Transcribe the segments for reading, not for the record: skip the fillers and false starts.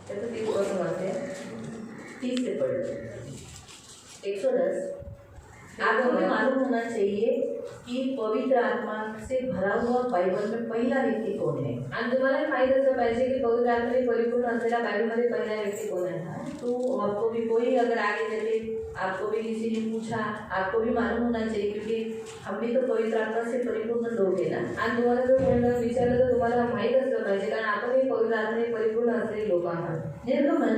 त्याचं 30 पासून वाचते, 30 से पढ़। एक्सोडस, आपको भी मालूम होना चाहिए कि पवित्र आत्मा से भरा हुआ बाइबल में पहला व्यक्ति कौन है। आणि तुम्हाला माहित असलं पाहिजे की पवित्र आत्म्याने परिपूर्ण असलेला बाइबलमध्ये पहिला व्यक्ति कौन है। तो आपको भी कोई अगर आगे चले, आपको भी किसी ने पूछा, आपको भी मालूम होना चाहिए, क्योंकि हम भी तो पवित्र आत्मा से परिपूर्ण लोग है ना। आणि तुम्हाला जर कोणी विचारलं तर तुम्हाला माहित असलं पाहिजे, कारण आपण ही पवित्र आत्म्याने परिपूर्ण असलेले लोक आहात। निर्गमन,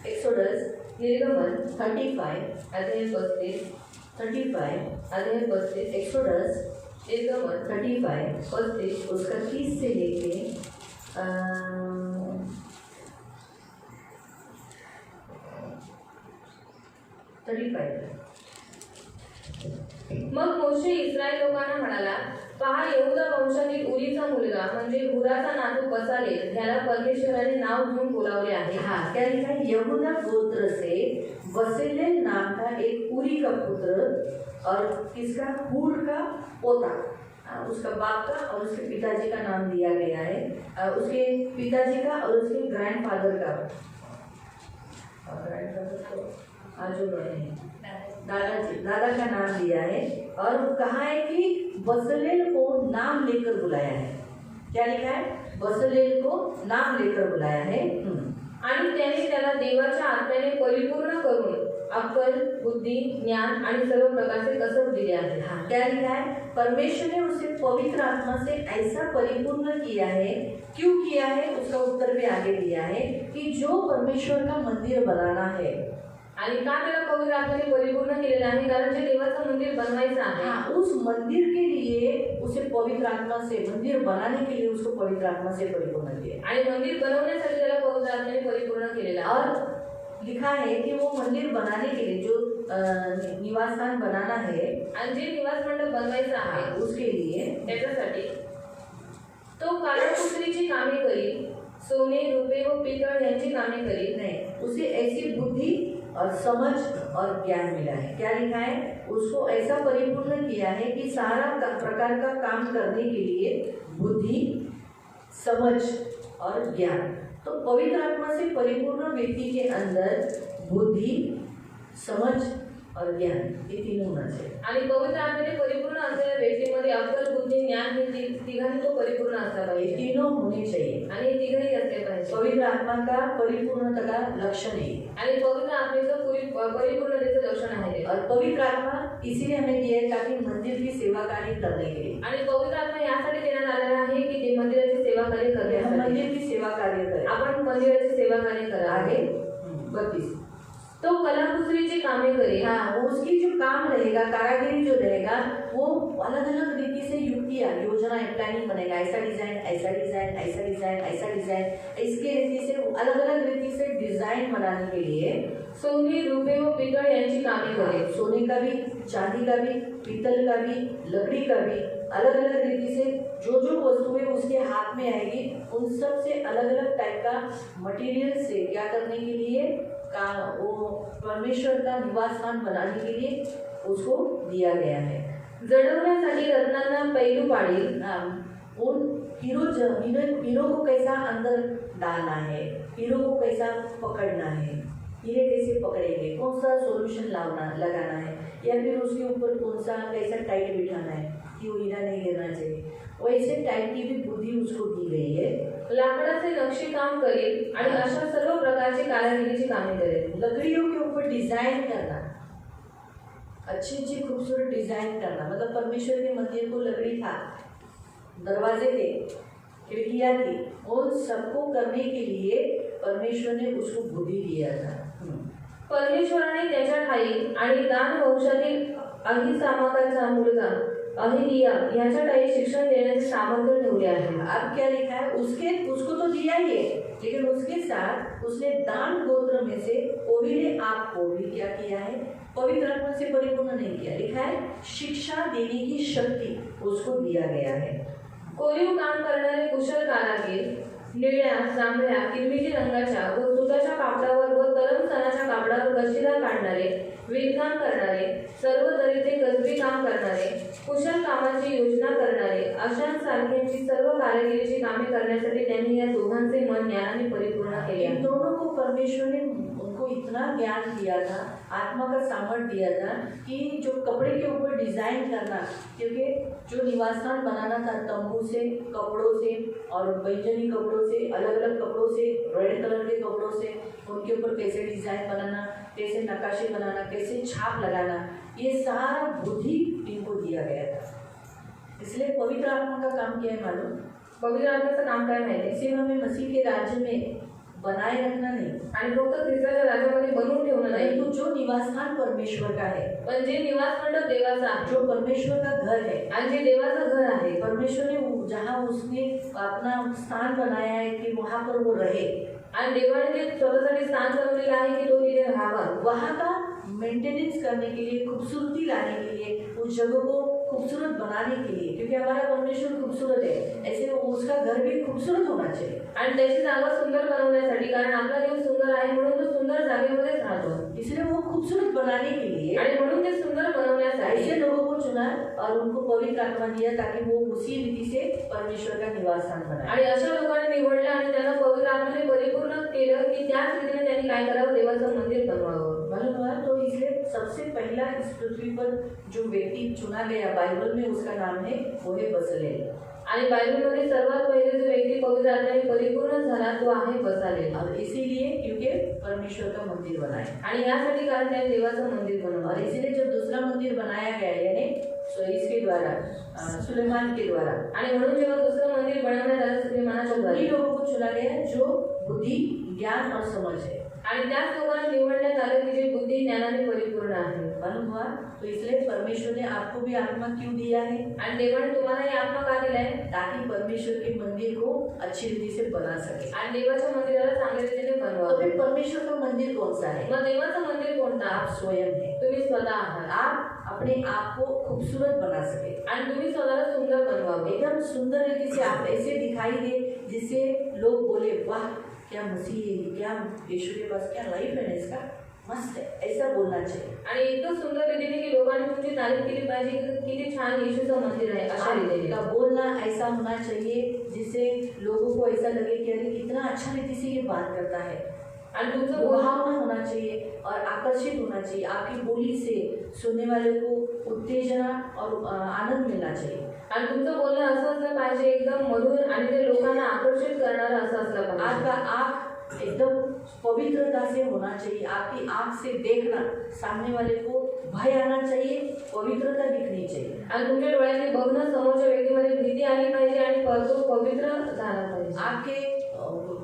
एक्सोडस, निर्गमन 35 अध्याय 35, 35 अध्याय 35, एक्सोडस निर्गमन 35 35 उसका 30 से लेके 35। मग मोशे इस्रायल लोकांना म्हणाला, पहा, यहूदा वंशातील उरीचा मुलगा म्हणजे हुराचा नातू बसालेल ह्याला परमेश्वराने नाव घेऊन बोलावले आहे। हाँ, क्या लिखा है? यहूदा गोत्र से बसेलेल नाम का एक उरी का पुत्र और किसका? हूर का पोता, उसका बाप का और उसके पिताजी का नाम दिया गया है। उसके पिताजी का और उसके ग्रैंडफादर का, जो बड़े हैं दादाजी, दादा का नाम दिया है। और कहा है कि बसलेल को नाम लेकर बुलाया है। क्या लिखा है? बसलेल को नाम लेकर बुलाया है। आणि त्याने त्याला देवाच्या आत्म्याने परिपूर्ण करून अक्कल, बुद्धी, ज्ञान आणि सर्व प्रकारचे कसब दिले आहे। हाँ, क्या लिखा है? परमेश्वर ने उसे पवित्र आत्मा से ऐसा परिपूर्ण किया है। क्यों किया है? उसका उत्तर भी आगे दिया है कि जो परमेश्वर का मंदिर बनाना है। आणि का त्याला पवित्र आत्म्याने परिपूर्ण केलेलं आहे? कारण जे देवाचं मंदिर बनवायचं आहे। हाँ, उस मंदिर के लिए उसे पवित्र आत्मा से, मंदिर बनाने के लिए उसको पवित्र आत्मा से परिपूर्ण किया। आणि मंदिर बनवण्यासाठी त्याला पवित्र आत्म्याने परिपूर्ण केलेलं आहे। और लिखा है कि वो मंदिर बनाने के लिए जो निवास स्थान बनाना है, आणि जे निवास मंडप बनवायचं आहे उसके लिए त्याच्यासाठी तो काळाकुसरीची कामे करील, सोने, रुपये व पितळ यांची कामे करील। नहीं, उसे ऐसी बुद्धि और समझ और ज्ञान मिला है। क्या लिखा है? उसको ऐसा परिपूर्ण किया है कि सारा प्रकार का काम करने के लिए बुद्धि, समझ और ज्ञान। तो पवित्र आत्मा से परिपूर्ण व्यक्ति के अंदर बुद्धि, समझ और ज्ञान ये तीनों होना चाहिए। आणि पवित्र आत्म्याने परिपूर्ण असलेल्या व्यक्तीमध्ये अक्कल, बुद्धी, ज्ञान हे तिघांनी तो परिपूर्ण असला ये पाहिजे। तीनों होने चाहिए आणि हे तिघही असले पाहिजे। पवित्र आत्मा का परिपूर्णता का लक्षण है। आणि पवित्र आत्मेचं परिपूर्णतेचं लक्षण आहे ते। और पवित्र आत्मा इसीलिए हमें दिया है ताकि मंदिर की सेवा कार्य करने के लिए। आणि पवित्र आत्मा यासाठी देण्यात आलेला आहे की ते मंदिराची सेवा कार्य हम करण्यासाठी। मंदिर की सेवा कार्य करें। आपण मंदिराची सेवा कार्य करा। आगे 32। तो कलाकुसरीची कामे करेल। हाँ, वो उसकी जो काम रहेगा, कारागिरी जो रहेगा, वो अलग अलग रीति से युक्तियाँ, योजना, प्लानिंग बनेगा। ऐसा डिजाइन, ऐसा डिजाइन, ऐसा डिजाइन, ऐसा डिजाइन, इसके रीति से अलग अलग रीति से डिजाइन बनाने के लिए सोने, रुपये व पितळ यांची कामे करेल। सोने का भी, चांदी का भी, पीतल का भी, लकड़ी का भी, अलग अलग रीति से जो जो वस्तुएं उसके हाथ में आएगी, उन सब से अलग अलग टाइप का मटेरियल से क्या करने के लिए का वो परमेश्वर का निवास स्थान बनाने के लिए उसको दिया गया है। जडवण्यासाठी रत्नांना पैलू पाडील। उन हीरो को कैसा अंदर डालना है, हीरो को कैसा पकड़ना है, हीरे कैसे पकड़ेंगे, कौन सा सॉल्यूशन लगाना है, या फिर उसके ऊपर कौन सा कैसा टाइट बिठाना है कि वो हीरा नहीं गिरना चाहिए, वैसे टाइप की भी बुद्धि उसको दी गई है। लाकडाचे नक्षी काम करेल आणि अशा सर्व प्रकारची कारागिरीची कामे करेल। लकड़ियों के ऊपर डिजाइन करना, अच्छी अच्छी खूबसूरत डिजाइन करना, मतलब परमेश्वर के मंदिर को लकड़ी था, दरवाजे थे, खिड़कियाँ थी, उन सबको करने के लिए परमेश्वर ने उसको बुद्धि दिया था। परमेश्वराने त्याच्या ठाई आणि दान वंशातील अहिसामाकाचा मुलगा अहिलिया ह्याच्या ठाई शिक्षण देण्याचे सामर्थ्य ठेवले आहे। अब क्या लिखा है? उसको तो दिया ही है, लेकिन उसके साथ उसने दान गोत्र में से कोई आपको भी क्या किया है? पवित्र आत्मा से परिपूर्ण नहीं किया। लिखा है शिक्षा देने की शक्ति उसको दिया गया है। कोरीव काम करणारे कुशल कारागीर निळ्या, जांभळ्या, किरमिजी रंगाच्या व सुताच्या कापडावर व तलमसनाच्या कापडावर गशीदा काढणारे, विणकाम करणारे, सर्व तऱ्हेचे कसबी काम करणारे, कुशल कामाची योजना करणारे, अशांसारख्यांची सर्व कारागिरीची कामे करण्यासाठी त्यांनी या दोघांचे मन ज्ञानाने परिपूर्ण केले. इन दोनों को परमेश्वर ने उनको इतना ज्ञान दिया था, आत्मा का सामर्थ्य दिया था कि जो कपड़े के ऊपर डिजाइन करना, क्योंकि जो निवासस्थान बनाना था तंबू से, कपड़ों से और बैंजनी कपड़ों से, अलग अलग कपड़ों से, रेड कलर के कपड़ों से उनके ऊपर कैसे डिजाइन बनाना, कैसे नक्काशी बनाना, कैसे छाप लगाना, ये सारा बुद्धि इनको दिया गया था. इसलिए पवित्र आत्मा का काम क्या है मालूम? पवित्र आत्म्याचं काम काय माहिती? सिर्फ हमें मसीह के राज्य में बनाए रखना नहीं, आणि फक्त ख्रिस्ताच्या राज्यामध्ये बनवून ठेवणं नाही, तो जो निवासस्थान परमेश्वर का है, पण जे निवास मंडप देवाचा आहे, जो परमेश्वर का घर है, आणि जे देवाचं घर आहे, परमेश्वर ने जहाँ उसने अपना स्थान बनाया है कि वहाँ पर वो रहे, आणि देवाने जे स्वतःसाठी स्थान बनवलेलं आहे की तो तिथे राहावा, वहाँ का मेंटेनेंस करने के लिए, खूबसूरती लाने के लिए, उस जगह को खूबसूरत बनाने के लिए, क्योंकि हमारा परमेश्वर खूबसूरत है, ऐसे उसका घर भी खूबसूरत होना चाहिए. आणि त्याची जागा सुंदर बनवण्यासाठी, कारण आपला देव सुंदर आहे म्हणून तो सुंदर जागेमध्येच राहतो, इसलिए वो खूबसूरत बनाने के लिए आणि म्हणून ते सुंदर बनवण्यासाठी ऐसे लोगों को चुना और उनको पवित्र आत्मा दिया ताकि वो उसी रीति से परमेश्वर का निवास स्थान बनाए. आणि अशा लोकांनी निवडलं आणि त्यांना पवित्र आत्म्याने परिपूर्ण केलं की त्याच रीतीने त्यांनी काय करावं, देवाचं मंदिर बनवावं. मालूम हुआ? तो इसलिए सबसे पहला इस पृथ्वी पर जो व्यक्ति चुना गया, बाइबल में उसका नाम है, वो है बसलेल. आणि बायबलमध्ये सर्वात पहिले जो व्यक्ती पवित्र आत्म्याने परिपूर्ण झाला तो आहे बसालेल. और इसीलिए क्योंकि परमेश्वर का मंदिर बनाए, आणि यासाठी कारण त्याने देवाचं मंदिर और बनवलं. इसीलिए जब दूसरा मंदिर बनाया गया, यानी इसके द्वारा सुलेमान के द्वारा, आणि म्हणून जेव्हा दुसरं मंदिर बनवण्यात आलं सुलेमानाच्या उन्हीं द्वारे, लोगों को चुना गया जो बुद्धि, ज्ञान और समझ है. आणि त्याच लोकांना निवडण्यात आलं की जे बुद्धी ज्ञानाने परिपूर्ण आहे. मालूम हुआ? तो इसलिए परमेश्वर ने आपको भी आत्मा क्यों दिया है? आणि देवाने तुम्हाला हे आत्मा का दिलाय? ताकि परमेश्वर के मंदिर को अच्छी रीति से बना सके. आणि देवाच्या मंदिराला चांगल्या रीतीने तो बनवावं. फिर परमेश्वर का मंदिर कौन सा है? मग देवाचं मंदिर कोणतं? आप स्वयं है. तुम्ही स्वतः आहात. आप अपने आप को खूबसूरत बना सके, आणि तुम्ही स्वतःला सुंदर बनवावं. एकदम सुंदर रीति से आप ऐसे दिखाई दे जिससे लोग बोले वाह क्या मसीह है, क्या यीशु के पास क्या लाइफ है ना, इसका मस्त है, ऐसा बोलना चाहिए. आणि इतकं सुंदर रीतीने की लोकांनी तुमची तारीफ केली पाहिजे की किती छान येशूचं मंदिर आहे अशा रीतीने. आपका बोलना ऐसा होना चाहिए जिससे लोगों को ऐसा लगे कि अरे कितना अच्छा रीति से ये बात करता है. आणि तुमचं बोलणं लुभावना होना चाहिए और आकर्षित होना चाहिए. आपकी बोली से सुनने वाले को उत्तेजना और आनंद मिलना चाहिए. आणि तुमचं बोलणं असं असलं पाहिजे एकदम मधुर आणि ते लोकांना आकर्षित करणारं असं असलं पाहिजे. आपका आँख एकदम पवित्रता से होना चाहिए. आपकी आँख से देखना, सामने वाले को भय आना चाहिए, पवित्रता दिखनी चाहिए. आणि तुमच्या डोळ्याने बघणं समोरच्या व्यक्तीमध्ये भीती आली पाहिजे आणि तो पवित्र झाला पाहिजे. आपके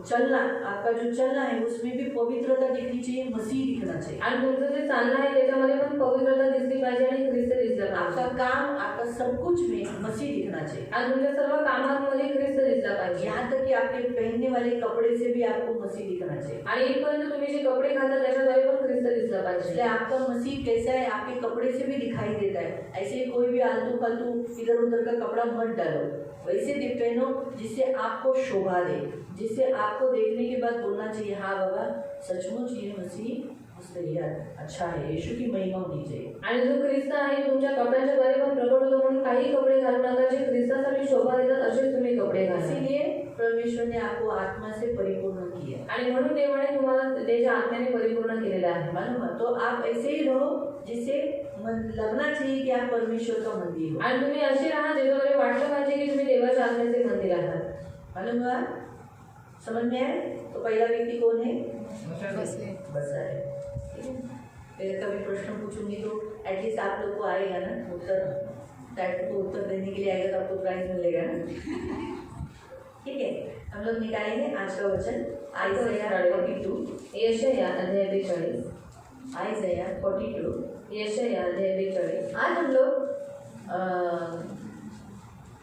चलना, आपका जो चलना है उसमें भी पवित्रता दिखनी चाहिए, मसीह दिखना चाहिए. आणि तुमचं जे चालणं आहे त्याच्यामध्ये पण पवित्रता दिसली पाहिजे आणि ख्रिस्त दिसलं पाहिजे. आपका काम, आपका सब कुछ में मसीह दिखना चाहिए. आणि तुमच्या सर्व कामांमध्ये ख्रिस्त दिसला पाहिजे. यहाँ तक कि आपके पहनने वाले कपड़े से भी आपको मसीह दिखना चाहिए. आणि इथपर्यंत तुम्ही जे कपडे घालता त्याच्याद्वारे पण ख्रिस्त दिसला पाहिजे. इसलिए आपका मसीह कैसा है आपके कपड़े से भी दिखाई देता है. ऐसे कोई भी आलतू फालतू इधर उधर का कपड़ा मत डालो, वैसे पहनो जिससे आपको शोभा दे, जिससे आपको देखने के बाद बोलना चाहिए हाँ बाबा सचमुच ये मसीह अच्छा है, यीशु की महिमा होनी चाहिए. आणि जो ख्रिस्त आहे तुमच्या कपड्यांच्या द्वारे पण प्रकट होतो म्हणून काही कपडे घालू नका जे ख्रिस्तासाठी शोभा देतात असेच तुम्ही कपडे घाला. इसीलिए परमेश्वर ने आपको आत्मा से परिपूर्ण किया. आणि म्हणून देवाने तुम्हाला त्याच्या आत्म्याने परिपूर्ण केलेलं आहे. मालूम है? तो आप ऐसे ही रहो जिससे लगना चाहिए कि आप परमेश्वर का मंदिर हो. आणि तुम्ही असे राहा ज्याच्याद्वारे वाटलं पाहिजे की तुम्ही देवाच्या आत्म्याचे मंदिर आहात. मालूम हुआ? समझ में आया? तो पहला व्यक्ति कौन है? बस है. फिर कभी प्रश्न पूछूंगी तो एटलीस्ट आप लोग को आएगा ना उत्तर. टैट को उत्तर देने के लिए आएगा तो आपको प्राइज मिलेगा ना. ठीक है, हम लोग निकालेंगे आज का वचन आइज़ाया 42. यशाया अध्याय 42. आइज़ाया 42. यशाया अध्याय 42. आज हम लोग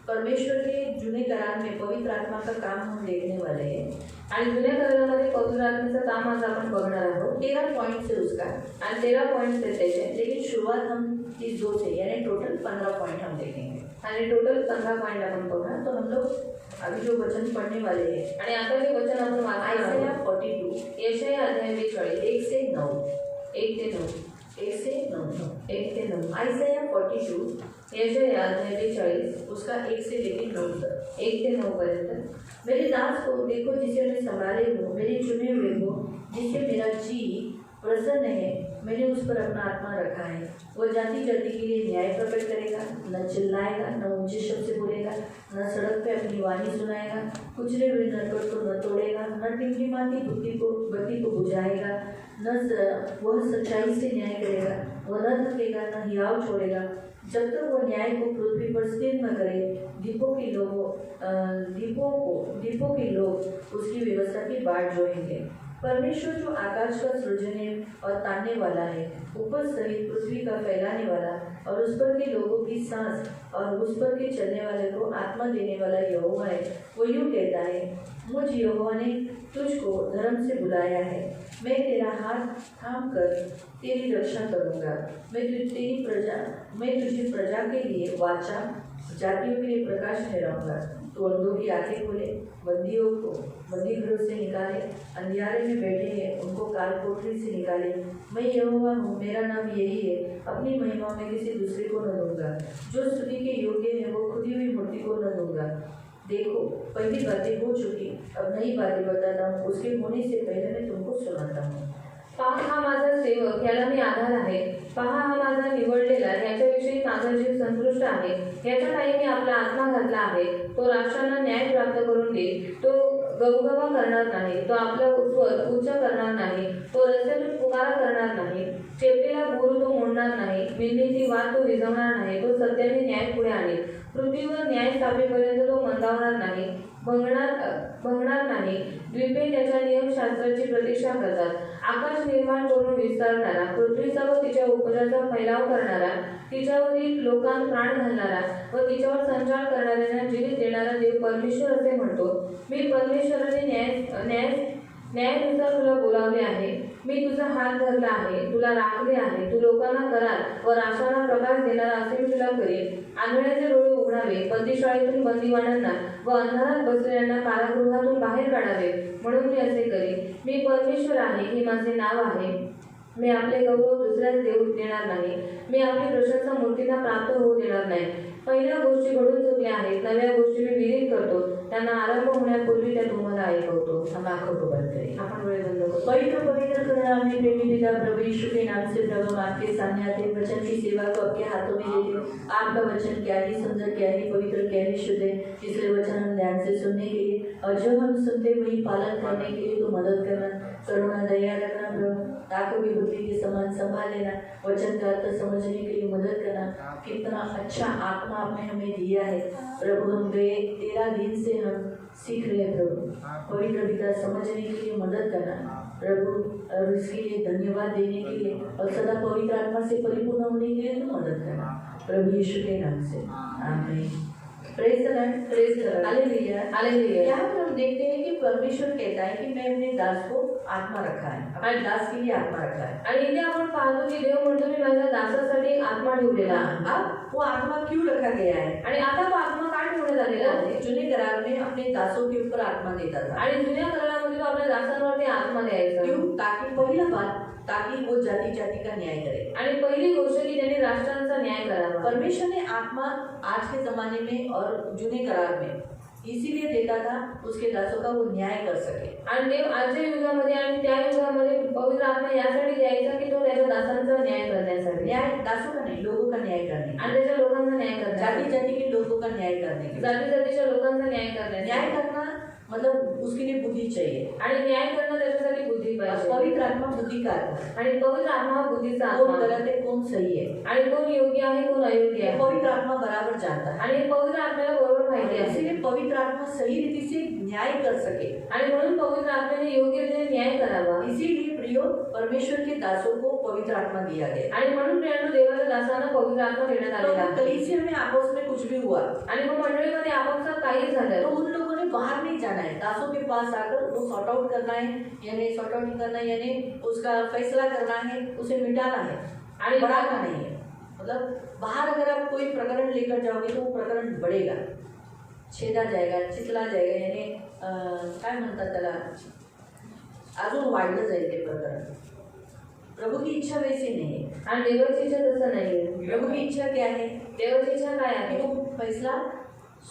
परमेश्वर के जुने करार में पवित्र आत्मा का काम हम देखने वाले हैं. आणि जुन्या करारामध्ये पवित्र आत्म्याचं काम आज आपण बघणार आहोत. 13 पॉइंट्स है उसका, आणि 13 पॉइंट्स आहेत त्याचे. लेकिन शुरुआत हम इस 2 से, यानी टोटल 15 पॉइंट हम देखेंगे. आणि टोटल 15 पॉइंट आपण बघणार. तो हम लोग अभी जो वचन पढ़ने वाले हैं आणि आता जे वचन आपण वाचणार आइज़ाया आहोत 42. यशाया आइज़ाया 42 यशाया अध्याय 42 उसका 1 से लेकर 9 तक। 1 ते 9 पर्यंत। मेरे दास को देखो जिसे मैं संभाले हूँ, मेरे चुने हुए को जिससे मेरा जी प्रसन्न है, मैंने उस पर अपना आत्मा रखा है। वह जाति जाति के लिए न्याय प्रकट करेगा, न चिल्लाएगा, न ऊंचे शब्द से बोलेगा, न सड़क पे अपनी वाणी सुनाएगा, कुचले हुए नरकट को न तोड़ेगा, न टिमटिमाती बत्ती को बुझाएगा, वह सच्चाई से न्याय करेगा, वह न थकेगा, न हियाव छोड़ेगा, जब तक वह न्याय को पृथ्वी पर स्थिर न करे। दीपों के लोग उसकी व्यवस्था की बाट जोएंगे। परमेश्वर जो आकाश का सृजने और तानने वाला है, ऊपर सहित पृथ्वी का फैलाने वाला, और उस पर के लोगों की सांस और उस पर के चलने वाले को आत्मा देने वाला यहोवा है, वो यूँ कहता है, मुझ यहोवा ने तुझको धर्म से बुलाया है, मैं तेरा हाथ थाम कर तेरी रक्षा करूँगा। मैं तुझे प्रजा के लिए वाचा, जातियों के लिए प्रकाश ठहराऊंगा। तो अंधों की आंखें खोले, बंदियों को बंदी घरों से निकाले, अंधियारे में बैठे हैं उनको काल कोठरी से निकाले। मैं यहोवा हूँ, मेरा नाम यही है, अपनी महिमा में किसी दूसरे को न दूंगा। जो स्तुति के योग्य है वो खुदी हुई मूर्ति को न दूंगा। देखो, पहली बातें हो चुकी, अब नई बातें बताता हूँ, उसके होने से पहले मैं तुमको सुनाता हूँ। पहा हा माझा सेवक, याला मी आधार आहे। पहा हा माझा निवडलेला, याच्याविषयी माझा जीव संतुष्ट आहे। याच्या ठायी मी आपला आत्मा घातला आहे। तो राष्ट्रांना न्याय प्राप्त करून देईल। तो गवगवा करणार नाही, तो आपला स्वर उच्च करणार नाही, तो रस्त्यातून पुकारा करणार नाही, चेपलेला बोरू तो मोडणार नाही, विंडीची वाट तो विझवणार नाही, तो सत्याने न्याय पुढे आणेल। पृथ्वीवर न्याय स्थापेपर्यंत तो मंदावणार नाही, भंगणार नाही। द्वीपे त्याच्या नियमशास्त्राची प्रतीक्षा करतात। आकाश निर्माण करून विस्तारणारा, पृथ्वीचा व तिच्या उपजाचा फैलाव करणारा, तिच्यावरील लोकांत प्राण घालणारा व तिच्यावर संचार करणाऱ्यांना जीवित देणारा देव परमेश्वर असे म्हणतो, मी परमेश्वराने न्यायानुसार तुला बोलावले आहे, मी तुझा हात धरला आहे, तुला राखले आहे, तू लोकांना करार व राष्ट्रांना प्रकाश देणारा असे मी तुला करेन। आंधळ्याचे डोळे उघडावे, बंदिशाळेतून बंदिवानांना व अंधारात बसलेल्यांना कारागृहातून बाहेर काढावे, म्हणून मी असे करेन। मी परमेश्वर आहे, हे माझे नाव आहे। मी आपले गौरव दुसऱ्याच देऊ देणार नाही, मी आपली प्रशंसा मूर्तींना प्राप्त होऊ देणार नाही। पहिल्या गोष्टी घडून चुकल्या आहेत, नव्या गोष्टी मी विदित करतो, त्यांना आरंभ होण्यापूर्वी त्या तुम्हाला ऐकवतो। हम आंखों को बंद करें। आपण डोळे बंद करू। पवित्र पवित्र करुणामय प्रेमी पिता प्रभु यीशु के नाम से प्रभु हम आपके सामने आते हैं, वचन की सेवा को आपके हाथों में देते हैं। आपका वचन क्या ही सुंदर, क्या ही पवित्र, क्या ही शुद्ध है, इसलिए वचन हम ध्यान से सुनने के लिए और जो हम सुनते वही पालन करने के लिए तो मदद करना, करुणा दया रखना प्रभु। आंखों की बुद्धि के समान संभाल लेना, वचन का अर्थ समझने के लिए मदद करना। कितना अच्छा आत्मा आपने हमें दिया है प्रभु। हम गए 13 दिन से हम सीख रहे हैं प्रभु। पवित्र पिता समझने के लिए मदद करना प्रभु, और इसके लिए धन्यवाद देने के लिए और सदा पवित्र आत्मा से परिपूर्ण होने के लिए तो मदद करना प्रभु यीशु के नाम से, आमीन। Praise the Lord, praise the Lord, hallelujah, hallelujah. यहाँ पर हम देखते हैं कि परमेश्वर कहता है कि मैं अपने दास को आत्मा रखा है, अपने दास के लिए आत्मा रखा है। आणि इथे आपण पाहतो की देव म्हणतो मी माझ्या दासासाठी आत्मा ठेवलेला आहे। अब वो आत्मा क्यों रखा गया है? आणि आता तो आत्मा का ठेवण्यात आलेला आहे? जुने करार में अपने दासों के ऊपर आत्मा देता था। आणि जुन्या करारामध्ये तो आपल्या दासांवरती आत्मा द्यायचा। क्यों? ताकि पहिला बात, ताकि वो जाति जाति का न्याय करे। आणि पहिली गोष्ट की त्यांनी राष्ट्रांचा न्याय करावा। परमेश्वर ने आत्मा आज के जमाने में और जुने करार में इसीलिए देता था उसके दासों का वो न्याय कर सके। आणि देव आजच्या युगामध्ये आणि त्या युगामध्ये पवित्र आत्मा यासाठी द्यायचा की तो त्याच्या दासांचा न्याय करण्यासाठी। न्याय दासों का नहीं, लोगों का न्याय करने, आणि त्याच्या लोकांचा न्याय करण्यासाठी, जाति जाति के लोगों का न्याय करने, जाती जातीच्या लोकांचा न्याय करण्यासाठी। न्याय करना मतलब उसके लिए बुद्धि चाहिए, आणि न्याय करणं त्याच्यासाठी बुद्धी पाहिजे। पवित्र आत्मा बुद्धि का आत्मा है। आणि पवित्र आत्मा हा बुद्धीचा कौन आत्मा गलत है, कौन सही है, आणि कोण योग्य आहे कोण अयोग्य आहे, पवित्र आत्मा बराबर जानता है। आणि पवित्र आत्म्याला बरोबर माहिती आहे। इसीलिए पवित्र आत्मा सही रीति से न्याय कर सके, आणि म्हणून पवित्र आत्म्याने योग्य रीतीने न्याय करावा। इसीलिए प्रियो परमेश्वर के दासों को पवित्र आत्मा दिया गया। आणि म्हणून प्रियांनो देवाच्या दासांना पवित्र आत्मा देण्यात आलेला आहे। कलीसिया में आपस में कुछ भी हुआ आणि मग मंडळीमध्ये आपापसात काही झालं तो उन लोगों ने बाहर नहीं जाना है, दासों के पास आकर वो सॉर्ट आउट करना है, यानी सॉर्ट आउट करना है, यानी उसका फैसला करना है, उसे मिटाना है आणि बढ़ाना नहीं है। मतलब बाहर अगर आप कोई प्रकरण लेकर जाओगे तो वो प्रकरण बढ़ेगा, छेदा जाएगा, चितला जाएगा, यानी काय म्हणतात त्याला, अजून वाढलं जाईल ते प्रकरण। प्रभु की इच्छा वैसी नहीं है। आणि देवाची इच्छा तसं नाहीये। प्रभु की इच्छा क्या है देवाची इच्छा काय कि आहे? वो फैसला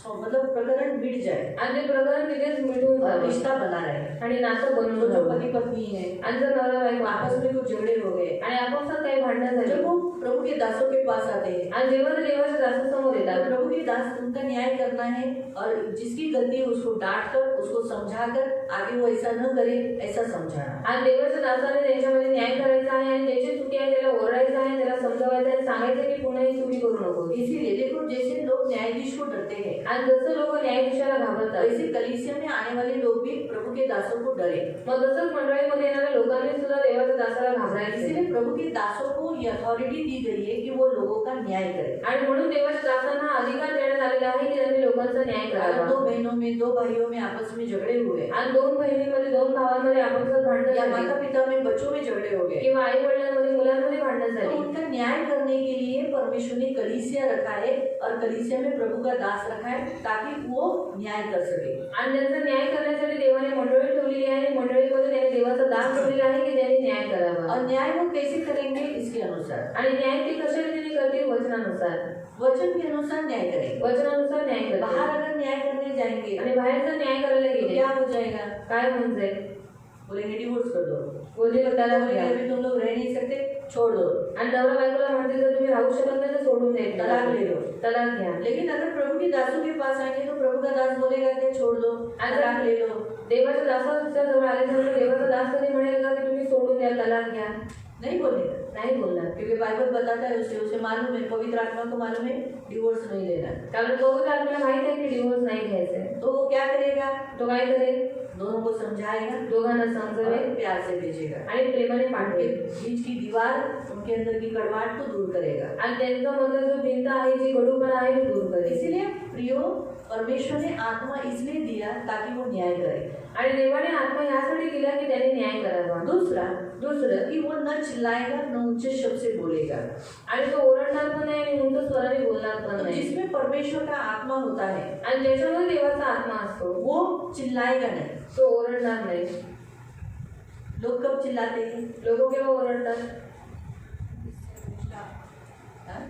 मतलब प्रकरण मिट जाए आणि ते प्रकरण तिथेच मिटून और जावं रिश्ता बना रहे। आणि नातं तो बनून जो जावं। पति पत्नी है आणि जर नवरा बायको आपस में कुछ झगड़े हो गए, आणि आपापसात काही भांडणं जब झाली वो प्रभु के दासों के पास आते हैं, आणि जेव्हा ते देवाच्या दासासमोर तो येतात, प्रभु के दास उनका न्याय करना है और जिसकी गलती है उसको डांट कर, उसको समझा कर आगे वो ऐसा न करे, ऐसा समझाना। आणि देवाच्या दासाने त्यांच्यामध्ये न्याय करायचा आहे आणि त्याची चुकी आहे त्याला ओरडायचं आहे, त्याला समजावायचं आहे, सांगायचं की पुन्हा ही चुकी करू नको। इसीलिए देखो जैसे लोग न्यायाधीश को डरते हैं, आणि जसं लोक न्यायाधीशाला घाबरतात, वैसे कलीसिया में आने वाले लोग भी प्रभु के दासों को डरे। मग तसंच मंडळीमध्ये येणाऱ्या लोकांनी सुद्धा देवाच्या दासाला घाबरायचं। इसीलिए प्रभु के दासों को ये अथॉरिटी दी गई है कि वो लोगों का न्याय करे। आणि म्हणून देवाच्या दासांना अधिकार देण्यात आलेला आहे की त्यांनी लोकांचा न्याय अगर करावा। दो बहनों में, दो भाइयों में आपस में झगड़े हुए, आणि दोन बहिणींमध्ये, दोन भावांमध्ये आपापसात भांडण या झाली माता पिता में बच्चों में झगड़े हो गए, किंवा आई वडिलांमध्ये, मुलांमध्ये भांडण तो झाली, उनका न्याय करने के लिए परमेश्वर ने कलीसिया रखा है और कलीसिया में प्रभु का दास रखा है ताकि वो न्याय कर सके। आणि त्यांचा न्याय करण्यासाठी देवाने मंडळी ठेवलेली आहे। मंडळीमध्ये त्याने देवाचा दास ठेवलेला आहे की त्यांनी न्याय करावा। और न्याय वो कैसे करेंगे इसके अनुसार, आणि न्याय ते कशा रीतीने करतील? वचनानुसार, वचन के अनुसार न्याय करेंगे। वचनानुसार न्याय करतील। बाहर अगर न्याय करने जाएंगे आणि बाहेर जर न्याय करायला तो गेले क्या हो जाएगा? काय होऊन जाईल? बोलेंगे डिवोर्स कर दो, बोलले त्याला बोलेंगे अभी तुम लोग रह नहीं सकते, छोड़ दो, आणि नवरा बायकोला म्हणते जर तुम्ही राहू शकत नाही तर सोडून द्यायचं, तलाक ले लो। तलाक घ्या। लेकिन अगर प्रभु के दासों के पास आएंगे तो प्रभु का दास बोलेगा कि छोड़ दो, तलाक ले लो। देवाच्या दासाच्या जवळ आल्यानंतर देवाचा दास कधी म्हणेल का की तुम्ही सोडून द्या, तलाक घ्या? नहीं बोलेगा, नाही बोलणार, क्योंकि बाइबल बताता है उसे मालूम है, पवित्र आत्मा को मालूम है डिवोर्स नहीं लेना। कारण पवित्र आत्म्याला माहित आहे की डिवोर्स नाही घ्यायचा। तो वो क्या करेगा? तो काय करेल? दोनों को समझाएगा, दोघांना समजवेल और प्यार से भेजेगा, आणि प्रेमाने उनके पाठवेल बीच की दीवार, उनके अंदर की कड़वाहट को दूर करेगा। आणि त्यांच्यामध्ये जो भिंत आहे, जी कडूपणा आहे, तो दूर करेल। इसीलिए प्रियो, परमेश्वर ने आत्मा इसलिए दिया ताकि वो न्याय करे। आणि देवाने आत्मा यासाठी दिला की त्याने न्याय करावा। दूसरा कि वो न चिल्लाएगा न ऊंचे शब्द से बोलेगा, आणि तो ओरडणार पण नाही आणि उंच स्वराने बोलणार पण तो नाही। जिसमें परमेश्वर का आत्मा होता है आणि ज्याच्यामध्ये देवाचा आत्मा असतो वो चिल्लाएगा नहीं। तो ओरडणार नाही। लोग कब चिल्लाते हैं? लोक केव्हा ओरडतात? हाँ?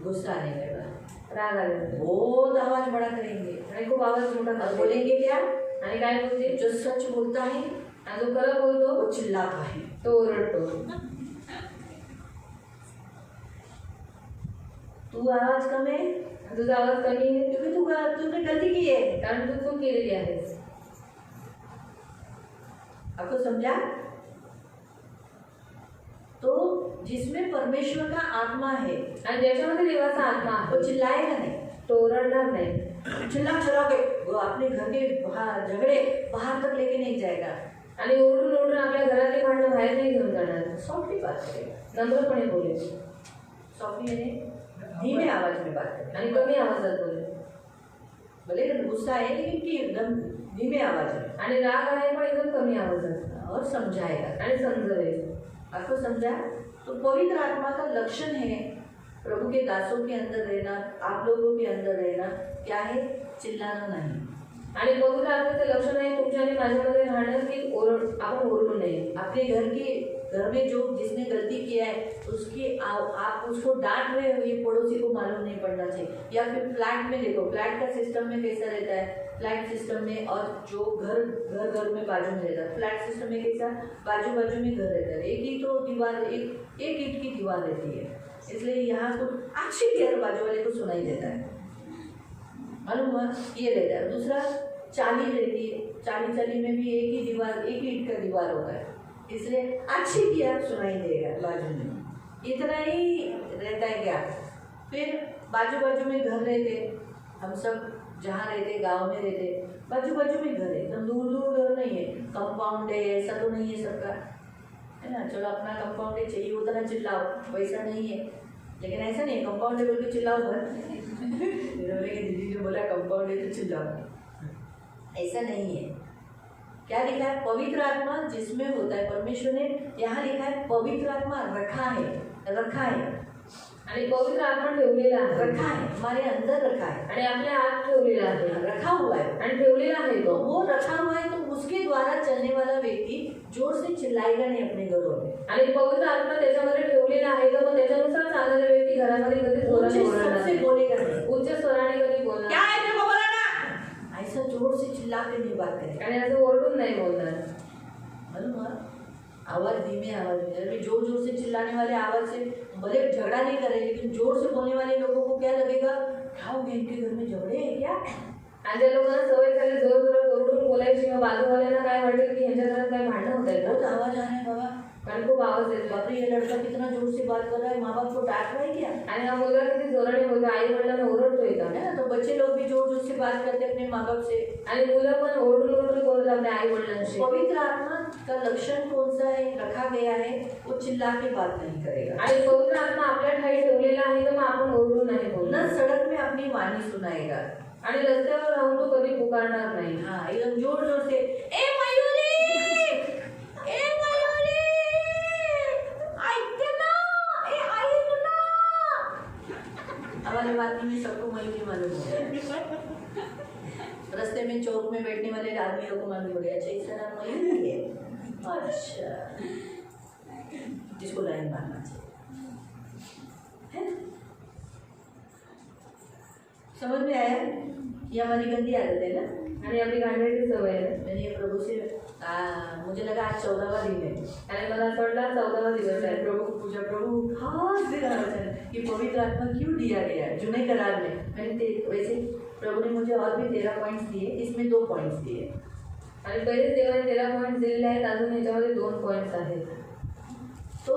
गुस्सा आने के बाद राग आल्यानंतर बहुत आवाज बड़ा करेंगे आणि खूप आवाज मोठा और करते। बोलेंगे क्या? आणि काय बोलते? जो सच बोलता है आणि जो खरं बोलतो वो चिल्लाता है। तो ओरडतो। तू आवाज कम है तुझा आवाज कमी आहे क्योंकि तूने गलती की है। कारण तू चूक केलेली आहेस। आपको समझा? तो जिसमें परमेश्वर का आत्मा है आणि ज्याच्यामध्ये देवाचा आत्मा वो आहे चिल्लाएगा नहीं, तो ओरडणार नाही। चिल्ला के वो अपने घर के बाहर झगड़े बाहर तक लेके नहीं जाएगा, आणि ओरडून ओरडून आपल्या घरातले भांडण बाहेर नाही घेऊन जाणार। सॉफ्टली बात करेगा। नम्रपणे बोलेल सॉफ्टली यानी धीमे आवाज में बात करेगा, आणि कमी आवाजात बोलेल। भले गुस्सा है लेकिन कि एकदम धीमे आवाज में, आणि राग आहे पण एकदम कमी आवाजात, और समझाएगा। आणि समजवेल। आपको समझा? तो पवित्र आत्मा का लक्षण है प्रभु के दासों के अंदर रहना, आप लोगों के अंदर रहना क्या है? चिल्लाना नहीं। आणि पवित्र आत्म्याचं लक्षण आहे तुमच्या आणि माझ्यामध्ये राहणं की आपण ओरडू नये। अपने घर में जो जिसने गलती किया है उसकी आप उसको डांट रहे हो, ये पड़ोसी को मालूम नहीं पड़ना चाहिए। या फिर फ्लैट में देखो, फ्लैट का सिस्टम में कैसा रहता है, फ्लैट सिस्टम में, और जो घर में बाजू में रहता है, फ्लैट सिस्टम में कैसा बाजू में घर रहता है, एक ही तो दीवार, एक ईंट की दीवार रहती है, इसलिए यहाँ को अच्छी क्लियर बाजू वाले को सुनाई देता है, मालूम हुआ? ये रहता है। दूसरा चाली रहती है, चाली में भी एक ही दीवार, एक ही ईंट का दीवार होता है, इसलिए अच्छी क्लियर सुनाई देगा बाजू में। इतना ही रहता है क्या? फिर बाजू में घर रहते, हम सब जहाँ रहते, गांव में रहते, बाजू में घर है, एकदम दूर घर नहीं है, कंपाउंड है, ऐसा तो नहीं है सबका, है ना? चलो अपना कंपाउंड है, चाहिए उतना चिल्लाओ, वैसा नहीं है। लेकिन ऐसा नहीं, कंपाउंड है बोल के चिल्लाओ मत। दीदी ने बोला कंपाउंड है तो चिल्लाओ, ऐसा नहीं है। क्या लिखा है? पवित्र आत्मा जिसमें होता है, परमेश्वर ने यहाँ लिखा है पवित्र आत्मा रखा है आणि पवित्र आत्मा ठेवलेला आहे, रखा है, हमारे अंदर रखा है, आणि आपल्या आत ठेवलेला आहे, रखा हुआ है आणि ठेवलेला आहे तो तो। वो रखा हुआ है, तो उसके द्वारा चलने वाला व्यक्ति जोर से चिल्लाएगा नहीं अपने घरों में। आणि पवित्र आत्मा त्याच्यामध्ये ठेवलेला आहे तर मग त्याच्यानुसार चालणारा व्यक्ती घरामध्ये कधी जोराने ऊंचे ओरडणार शब्द से नाही. बोलेगा नहीं। उच्च स्वराने कधी बोलणार क्या नाही. है तेरे को बोला ना, ऐसा जोर से चिल्ला के नहीं बात करेगा। आणि असं ओरडून नाही बोलणार. मालूम है? आवाज धीमे आवाज में, अभी जोर जोर से चिल्लाने वाले आवाज से भले झगड़ा नहीं करे, लेकिन जोर से बोलने वाले लोगों को क्या लगेगा, क्या हो गया, इनके घर में झगड़े हैं क्या? आणि ज्या लोकांना सवय झाली जोर जोरात ओरडून बोलायची मग बाजूवाल्यांना काय वाटेल की ह्यांच्या घरात काय भांडणं होत आहेत बहुत का. आवाज आ रहा है बाबा, कारण खूप आवाज येतो. बाप रे ये लड़का कितना जोर से बात कर रहा है, माँ बाप को डांट रहा है क्या? आणि हा मुलगा किती जोराने बोलतो, आई वडिलांना ओरडतोय का. है ना, तो बच्चे लोग भी जोर जोर से बात करते हैं अपने माँ बाप से। आणि मुलं पण ओरडून ओरडून बोलत आपल्या आई वडिलांशी. पवित्र आत्मा का लक्षण कौन सा है, रखा गया है, वो चिल्ला के बात नहीं करेगा। आणि पवित्र आत्मा आपल्या ठाई ठेवलेला आहे तर मग आपण ओरडून नाही न बोलणार. सड़क में अपनी वाणी सुनाएगा। आणि रस्त्यावर राहून तो कधी पुकारणार नाही. हाँ, एकदम जोर जोर से ए मयूरी, ए मयूरी, ऐक ना, ए ऐक ना। हमारे बात में सबको मयूरी मालूम हो गया। रास्ते में चौक में बैठने वाले आदमियों को मालूम हो गया, अच्छा इस नाम मयूरी है, अच्छा, जिसको लाइन मारना चाहिए, है? समझ में आया? ये हमारी गंदी आदत है ना। आणि आपली घाणेरडी सवय आहे. मैंने ये प्रभु से मुझे लगा आज 14वां दिन है, आणि मला असं वाटलं 14वा दिवस आहे. प्रभु को पूजा, प्रभु खास दिन वचन कि पवित्र आत्मा क्यों दिया गया है जुने करार में। मैंने वैसे प्रभु ने मुझे और भी 13 पॉइंट्स दिए, इसमें 2 पॉइंट्स दिए। आणि पहिले देवाने 13 पॉईंट दिलेले आहेत, अजून ह्याच्यामध्ये 2 पॉईंट्स आहेत. तो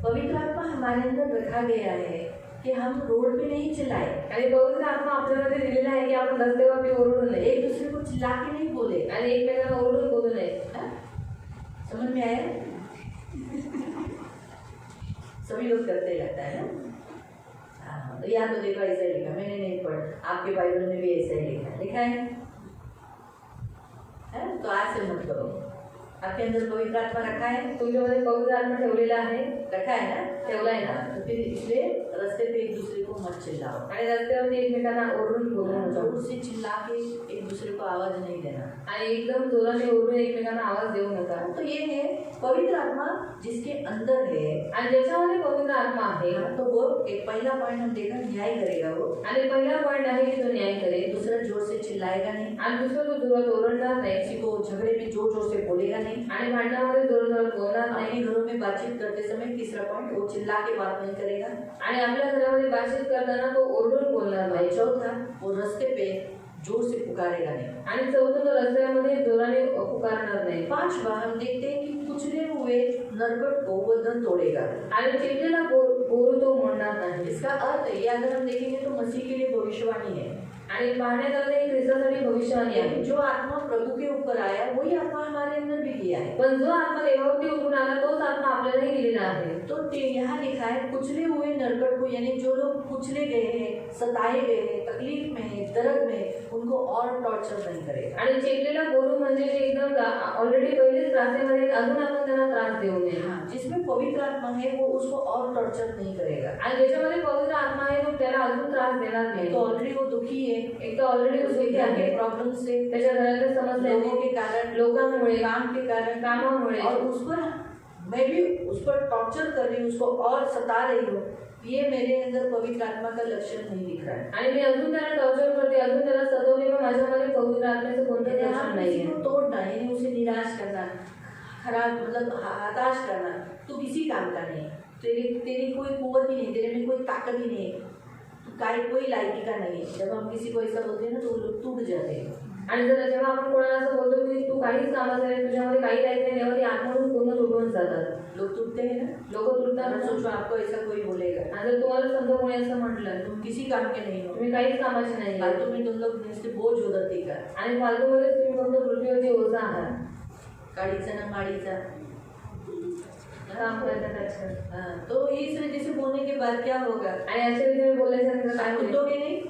पवित्र आत्मा हमारे अंदर रखा गया है कि हम रोड पे नहीं चिल्लाए, आणि पवित्र आत्मा आपल्यामध्ये दिलेला आहे की आपण रस्त्यावरती ओरडू नये, एक दूसरे को चिल्ला के नहीं बोले। आणि एकमेकांना ओरडून बोलू नये. हाँ? समझ में आया? सभी लोग करते रहता है ना। हाँ, तो यहाँ तो देखो ऐसा ही लिखा, मैंने नहीं पढ़ा, आपके बाइबल में भी ऐसा ही लिखा है? तो आज से मत करो। आपके अंदर पवित्र आत्मा रखा है, तुमच्यामध्ये पवित्र आत्मा ठेवलेला आहे, रखा है ना, ठेवला आहे ना. तो फिर इसलिए रास्ते पे एक दूसरे को मत चिल्लाओ, आणि रस्त्यावरती एकमेकांना ओरडून बोलू नका. जोर से चिल्ला के एक दूसरे को आवाज नहीं देना। आणि एकदम जोराने ओरडून एकमेकांना आवाज देऊ नका. तो ये है पवित्र आत्मा जिसके अंदर है, आणि ज्याच्यामध्ये पवित्र आत्मा आहे, तो वो एक पहला पॉइंट हम देखा, न्याय करेगा वो। आणि पहिला पॉईंट आहे की तो न्याय करेल. दूसरा जोर से चिल्लाएगा नहीं, आणि दुसरं तो जोरात ओरडणार नाही, किसी को झगड़े में जोर जोर से बोलेगा नहीं, आणि भांडणामध्ये जोर जोरात बोलणार नाही. अपने घरों में बातचीत करते समय तीसरा पॉइंट, वो चिल्ला के बात नहीं करेगा। आणि आपल्या घरामध्ये बातचीत करताना तो ओरडून बोलणार और नाही. चौथा, वो रास्ते पे जोर से पुकारेगा नहीं। आणि चौथं तो रस्त्यामध्ये जोराने पुकारणार नाही. पांचवा हम देखते हैं कि कुचले हुए नरकट को वो न तोड़ेगा। आणि चिरलेला बोरू तो मोडणार नाही. इसका अर्थ है, ये अगर हम देखेंगे तो मसीह के लिए भविष्यवाणी है। आणि पाहण्यात आलं की ख्रिस्तासाठी भविष्यवाणी आहे. जो आत्मा प्रभु के ऊपर आया वही आत्मा हमारे अंदर भी किया है। पण जो आत्मा देवावरती उतरून आला तोच आत्मा आपल्यालाही दिलेला आहे. तो यहाँ लिखा है कुचले हुए नरकट को, यानी जो लोग कुचले गए हैं, सताए गए हैं, तकलीफ में है, दर्द में, उनको और टॉर्चर नहीं करेगा। आणि चेपलेला बोरू म्हणजे जे एकदम ऑलरेडी पहिलेच त्रासेमध्ये अजून आपण त्यांना त्रास देऊ नये. हाँ, जिसमें पवित्र आत्मा है वो उसको और टॉर्चर नहीं करेगा। आणि ज्याच्यामध्ये पवित्र आत्मा आहे तो त्याला अजून त्रास देणार नाही. तो ऑलरेडी वो दुखी है, एक तर ऑलरेडी दुखी आहे, प्रॉब्लम से, त्याच्या घरातल्या समस्या लोगों के कारण, लोकांमुळे, काम के कारण, कामामुळे, और उस पर मैं भी उस पर टॉर्चर कर रही हूँ, उसको और सता रही हूँ, ये मेरे अंदर पवित्र आत्मा का लक्षण नहीं दिख रहा है। आणि मी अजून त्याला टॉर्चर करते, अजून त्याला सतवते, पण माझ्यामध्ये पवित्र आत्म्याचं कोणतं लक्षण नाहीये. किसी को तोड़ना यानी उसे निराश करना, खराब मतलब हताश करना, तू किसी काम का नहीं, तेरी कोई कुव्वत ही नहीं, तेरे में कोई ताकत ही नहीं, कोई लायकी का नहीं है। जब हम किसी को ऐसा बोलते हैं ना तो वो लोग टूट जाते हैं। आणि जर जेव्हा आपण कोणाला असं बोलतो की तू काहीच कामाचं नाही, तुझ्यामध्ये काही लायक नाही, तेव्हा ते आतमधून पूर्ण तुटून जातात. लोग टूटते हैं ना, लोक तुटतात. सोचो आपको ऐसा कोई बोलेगा, आणि जर तुम्हाला समजा कोणी असं म्हटलं तुम किसी काम के नहीं हो, तुम्ही काहीच कामाचे नाही, फालतू में तुम लोग नुसते बोझ हो धरती का, आणि फालतूमध्ये तुम्ही फक्त पृथ्वीवरती ओझा आहात, काडीचा ना माडीचा काम करतात अच्छा. हाँ, तो इस तरह से बोलने के बाद क्या होगा, आणि अशा रीतीने बोलल्यानंतर काय होईल, टूटोगे नहीं,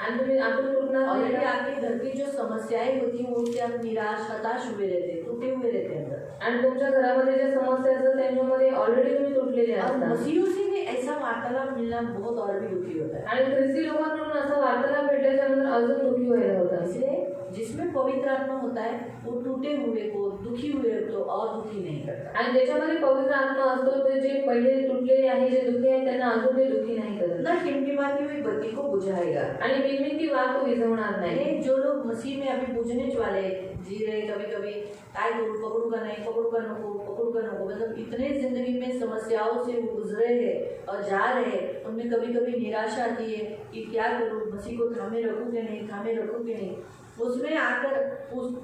आणि तुम्ही आतून तुटणार नाही ऑलरेडी का? आपके घर की जो समस्याएं होती हैं वो उससे आप निराश हताश हुए रहते, टूटे हुए रहते अंदर। आणि तुमच्या घरामध्ये ज्या समस्या असतात त्यांच्यामध्ये ऑलरेडी तुम्ही तुटलेले और असतात. मसीहों से भी ऐसा वार्तालाप मिलना बहुत और भी दुखी होता है। आणि ख्रिस्ती लोकांकडून असा वार्तालाप भेटल्याच्यानंतर अजून दुःखी व्हायला होतं. इसलिए जिसमें पवित्र आत्मा होता है वो टूटे हुए को, दुखी हुए को और दुखी नहीं करता। करता. आणि ज्याच्यामध्ये पवित्र आत्मा असतो ते जे पहिले तुटलेले आहे जे दुःखी आहेत त्यांना अजून ते दुःखी नाही करत. ना टिमटिमाती हुई बत्ती को बुझाएगा. आणि बिनबिनती वाघ तो विझवणार नाही. अरे जो लोग मसीह में अभी बुझने वाले जी रहे, कभी कभी काय करूँ, पकड़ू का नहीं, पकड़ू का नको, मतलब इतने जिंदगी में समस्याओं से गुजरे हैं और जा रहे हैं, उनमें कभी कभी निराशा आती है कि क्या करूँ, मसीह को थामे रखूँ कि नहीं. उसमें आकर उस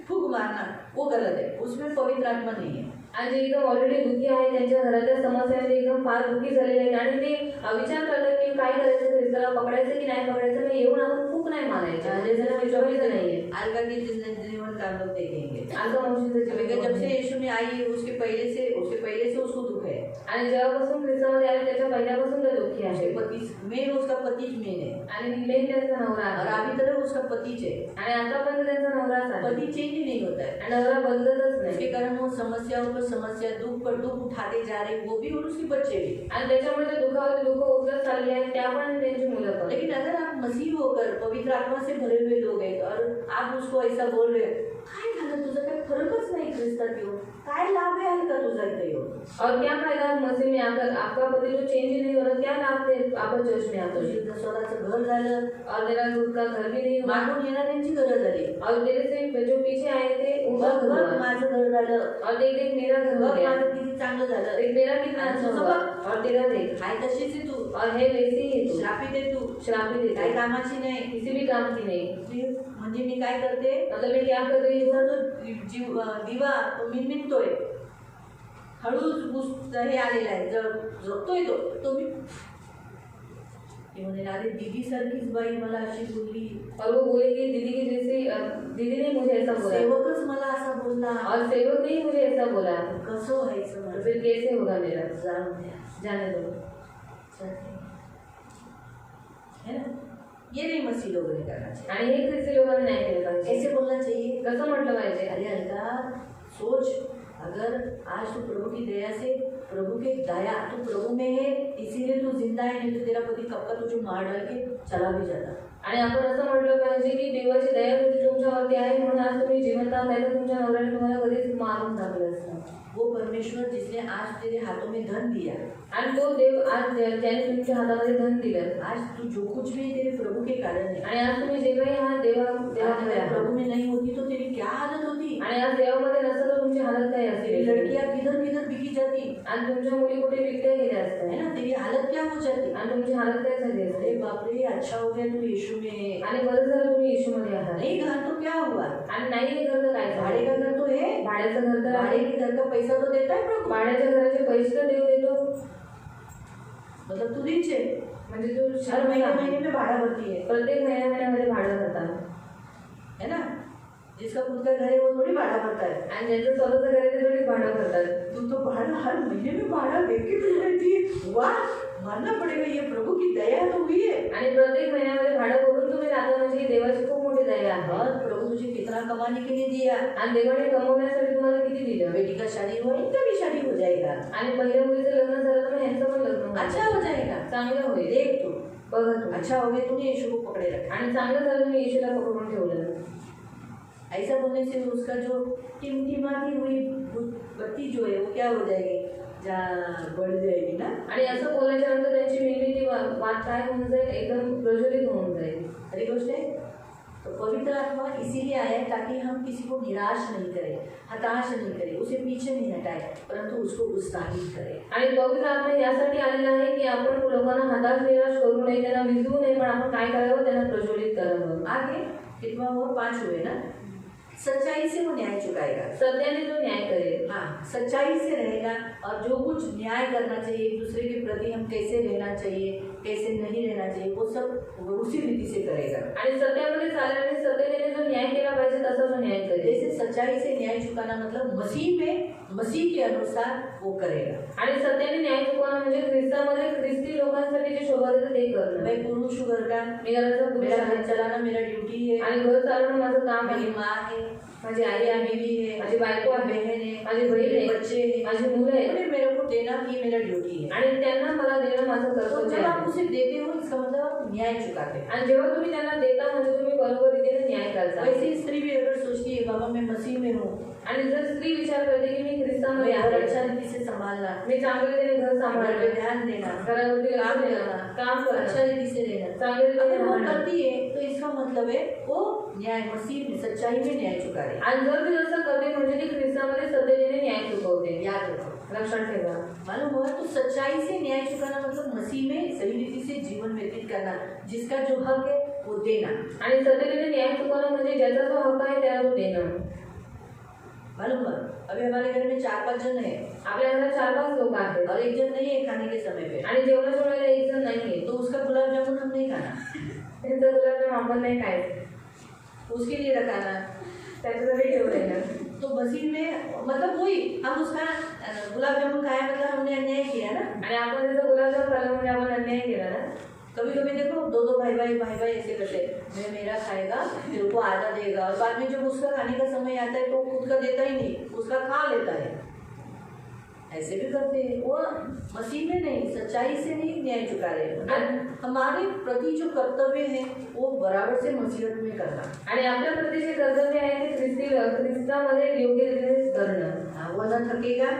फूक मारना वो गलत है, उसमें पवित्र आत्मा नहीं है. आणि जे एकदम ऑलरेडी दुःखी आहे त्यांच्या घरातल्या समस्यामध्ये एकदम फार दुःखी झालेले आहेत आणि ते विचार करतात की काय करायचं, ख्रिस्ताला पकडायचं की नाही पकडायचं. मी येऊन आपण फूक नाही मारायचं. ज्यांना विश्वास नाहीये अलगा के जीवन का हम लोग देखेंगे. अलगा मौशीचं जब से यीशु में आई है उसके पहले से उसको दुख है. आणि जेव्हापासून ख्रिस्तामध्ये आले त्याच्या पहिल्यापासून ते दुःखी आहे. उसका पति मेन है आणि मेन त्यांचा नवरा और आहे. अभी तक उसका पति है आणि आतापर्यंत त्यांचा नवराच आहे. पति चेंज ही नहीं होता है. आणि नवरा बदलतच इसके नाही. कारण वो समस्याओं पर समस्या, दुख पर दुख उठाते जा रहे, वो भी और उसके बच्चे भी. आणि त्याच्यामुळे ते दुःखावर दुःख उचलत चालले आहेत, त्या पण त्यांची मुलं पण. लेकिन अगर आप मसीह होकर पवित्र आत्मा से भरे हुए लोग हैं और आप उसको ऐसा बोल रहे हो, काय झालं तुझं, काही फरकच नाही ख्रिस्तात येऊन, काय लाभ आहे का तुझा इथे येऊन. और क्या फायदा मसीह में आकर, आपका पति जो चेंज ही नहीं हो रहा, क्या लाभ थे आपको चर्च में आकर. तुझं स्वतःचं घर झालं और तेरा खुद का घर भी नहीं हुआ. मागून येणाऱ्यांची गरज झाली. और तेरे से जो पीछे आए थे उनका घर बघ हुआ. माझं घर झालं, और देख देख मेरा घर हो बघ गया. माझं किती चांगलं झालं. देख मेरा कितना अच्छा हुआ. और तेरा देख हाय तशीच आहे तू, और है वैसे ही है तू. श्रापित आहे तू, श्रापित काही है, कामाची नाही. किसी भी काम की नहीं. म्हणजे मी काय करते, मतलब मैं क्या कर रही तुझा हूँ, जो दिवा तो मिनमिनतोय, हळूच हे आलेला आहे, जगतोय तो मी. म्हणे अरे दीदी सारखीच बाई मला अशी बोलली. और वो बोलेगी दीदी की जैसे दीदी ने मुझे ऐसा बोला, सेवकच मला असा बोलला, और सेवक ने ही मुझे ऐसा बोला. कसं व्हायचं तो माझं. फिर कैसे होगा मेरा. जाऊन द्या, जाने दो. है ना. ये नहीं मसीह लोगों ने करना चाहिए. आणि हे ख्रिस्ती लोकांना नाही केलं पाहिजे. ऐसे बोलना चाहिए. कसं म्हटलं पाहिजे. अरे अलका सोच, अगर आज तू प्रभु की दया से, प्रभु के दया तू प्रभु में है इसीलिए तू जिंदा है, नहीं तो तेरा पति कब का तुझे मार डाल के चला भी जाता. आणि आपण असं म्हटलं पाहिजे की देवाची दया तुमच्यावरती आहे म्हणून आज तुम्ही जिवंत आहात, तर तुमच्या नवऱ्याने तुम्हाला कधीच मारून टाकलं असतं. वो परमेश्वर जिसने आज तेरे हाथों में धन दिया, आणि तो देव आज ज्याने तुमच्या हातामध्ये धन दिलं, आज तू जो कुछ भी तेरे प्रभु के कारण है. आणि आज तुम्ही जे काही आहात देवाकडे अगर आहात. प्रभु में नहीं होती तो तेरी क्या हालत होती. आणि आज देवामध्ये नसतं तर तुमची हालत काय तेरी असेल. लड़कियां किधर किधर बिकी जाती, आणि तुमच्या मुली कुठे विकल्या गेल्या है असत्या. ना. तेरी हालत क्या हो जाती. आणि तुमची हालत काय झाली अरे असते. बाप रे, अच्छा हो गया तू यीशु में है. आणि बरं झालं तुम्ही येशूमध्ये आहात. नहीं घर तो क्या हुआ, आणि नाही हे घर तर काय भाड़े झालं. का घर तो है, भाड्याचं घर तर भाड़े आहे. के घर का पैसा तो देता है प्रभु. भाड्याच्या घराचे पैसे तर देव देतो. मतलब तू रिच है, म्हणजे तू हर महीने में भाड़ा भरती है, प्रत्येक महिन्यामध्ये भाडं भरता. है ना. जिसका खुद का घर है वो थोड़ी भाड़ा भरता है. आणि ज्यांचं स्वतःचं घर आहे ते थोडी भाडं भरतात. तू तो भाड़ा हर महीने में भाड़ा देके मिल रही थी. वाह, मानना पड़ेगा ये प्रभु की दया तो हुई है. आणि प्रत्येक महिन्यामध्ये भाडं भरून तुम्ही राहता म्हणजे ही देवाची खूप मोठी दया आहे. और प्रभु तुझे कितना कमाने के लिए दिया. आणि देवाने कमवण्यासाठी तुम्हाला किती दिलं. बेटी का शादी हुआ, इनका भी शादी हो जाएगा, आणि पहिल्या मुलीचं लग्न झालं तर ह्यांचं पण लग्न होईल. अच्छा हो जाएगा. चांगलं होईल. देख तू, बघा तू. अच्छा हो गया तूने यीशु को पकड़े रखा. आणि चांगलं झालं तुम्ही येशूला पकडून ठेवलं. ऐसा बोलने से उसका जो टिमटिमाती हुई बत्ती जो है वो क्या हो जाएगी, बढ़ जाएगी ना. आणि असं बोलल्याच्या नंतर त्यांची मिळमिळती वाद काय होऊन जाईल, एकदम प्रज्वलित होऊन जाईल. खरी गोष्ट है. तो पवित्र आत्मा इसीलिए आया है ताकि हम किसी को निराश नहीं करें, हताश नहीं करें, उसे पीछे नहीं हटाए, परंतु उसको उत्साहित करें. आणि पवित्र आत्मा यासाठी आलेला आहे की आपण लोकांना हताश निराश करू नये, त्यांना विझवू नये, पण आपण काय करावं, त्यांना प्रज्वलित करावं. आगे कितना हुआ, 5 हुए ना. सच्चाई से वो न्याय चुकाएगा. सत्याने जो न्याय करेल. हाँ, सच्चाई से रहेगा और जो कुछ न्याय करना चाहिए, एक दूसरे के प्रति हम कैसे रहना चाहिए, कैसे नहीं रहना चाहिए, वो सब उसी रीति से करेगा. आणि सत्यामध्ये चालेल आणि सत्यतेने जो न्याय केला पाहिजे तसा जो न्याय करेल. जैसे सच्चाई से न्याय चुकाना मतलब मसीह के अनुसार वो करेगा. आणि सत्याने न्याय चुकवणं म्हणजे ख्रिस्तामध्ये ख्रिस्ती लोकांसाठी जे शोभा देतं ते करणं. मैं पुरुष हूँ, घर का मी घराचा पुरुष मेरा आहे. घर चलाना मेरा ड्यूटी है. आणि घर चालवणं माझं काम मेरी आहे. माँ है, माझी आई आहे, बीवी है, माझी बायको आहे, बहन है, माझी बहीण आहे, बच्चे हैं, माझी मुलं आहेत. उन्हें मेरे को देना ये मेरा ड्यूटी है. आणि त्यांना मला देणं माझं तो कर्तव्य जब आप आहे. उसे देते हो इसका मतलब आप न्याय चुकाते हैं. आणि जेव्हा तुम्ही त्यांना देता म्हणजे तुम्ही बरोबर रीतीने न्याय करता. वैसे ही स्त्री भी अगर सोचती है बाबा मैं मसीह में हूँ, आणि जर स्त्री विचार करते की मी रीति से संभालना, मी चांगल्या रीतीने घर घर पे सांभाळणं, ध्यान देना, घरावरती लक्ष काम देणं, करना, काम करणं, अच्छा रीति से रहना। चांगल्या रीतीने अगर वो राहणं. करती है तो इसका मतलब है वो न्याय, मसीह में सच्चाई में न्याय चुका रही। आणि जर ती तसं करते म्हणजे ती ख्रिस्तामध्ये सत्यतेने न्याय चुकवते. याद रखो, लक्षात ठेवा. मालूम हुआ? तो सच्चाई से न्याय चुकाना मतलब मसीह में सही रीति से जीवन व्यतीत करना, जिसका जो हक है वो देना। आणि सत्यतेने न्याय चुकवणं म्हणजे ज्याचा जो हक्क आहे त्याला तो देणं. मालूम हुआ? अभी हमारे घर में 4-5 जन है आपल्या घरात 4-5 लोक आहेत और एक जन नहीं है खाने के समय पे, आणि जेवणाच्या वेळेला एक जण नाहीये. तो उसका गुलाब जामुन हम नहीं खाना, त्यांचं गुलाबजाम आपण नाही खायचं, उसके लिए रखाना। त्याच्यासाठी ठेवलंय ना. तो मसीह में मतलब वही हम उसका गुलाब जामुन खाया मतलब हमने अन्याय किया ना। आणि आपण त्याचं गुलाबजाम खाल्लं म्हणजे आपण अन्याय केला ना. कभी कभी देखो 2-2 भाई ऐसे करते, मैं मेरा खाएगा तेरे को आधा देगा, और बाद में जब उसका खाने का समय आता है तो खुद का देता ही नहीं, उसका खा लेता है। ऐसे भी करते हैं। वो मसीह में नहीं, सच्चाई से नहीं न्याय चुका रहे। मतलब हमारे प्रति जो कर्तव्य है वो बराबर से मसीहत में करना, आणि आपल्या प्रति जे कर्तव्य आहे ते ख्रिस्तामध्ये योग्य रीतीने करणं. हाँ, वो न थकेगा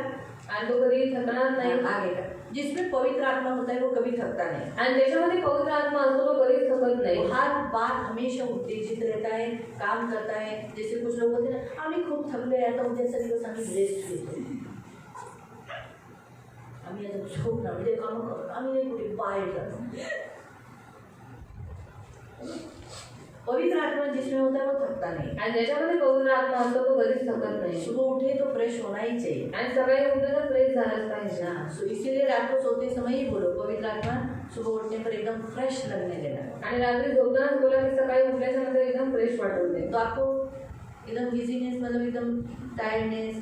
आणि तो कधी थकणार नाही. आगे का जिसमें पवित्र आत्मा होता है वो कभी थकता नहीं, आणि ज्याच्यामध्ये पवित्र आत्मा असतो तो कधीच थकत नाही. वो हर बार हमेशा उत्तेजित रहता है, काम करता है। जैसे कुछ लोग होते हैं ना, आम्ही खूप थकले आता उद्याचा दिवस आम्ही रेस्ट घेतो, आम्ही आता खूप ना म्हणजे काम करतो, आम्ही कुठे बाहेर जातो। पवित्र आत्मा जिसमें होता है वो थकता नहीं, आणि ज्याच्यामध्ये पवित्र आत्मा असतो तो कधीच थकत नाही. सुबह उठे तो फ्रेश होना ही चाहिए। आणि सकाळी उठलं तर फ्रेश झालंच पाहिजे. हाँ, so इसीलिए रात को सोते समय ही बोलो, पवित्र आत्मा सुबह उठने पर एकदम फ्रेश लगने देना। आणि रात्री झोपताना बोला की सकाळी उठल्याच्या नंतर एकदम फ्रेश वाटवते. तो आपको एकदम बिजीनेस मतलब एकदम टायर्डनेस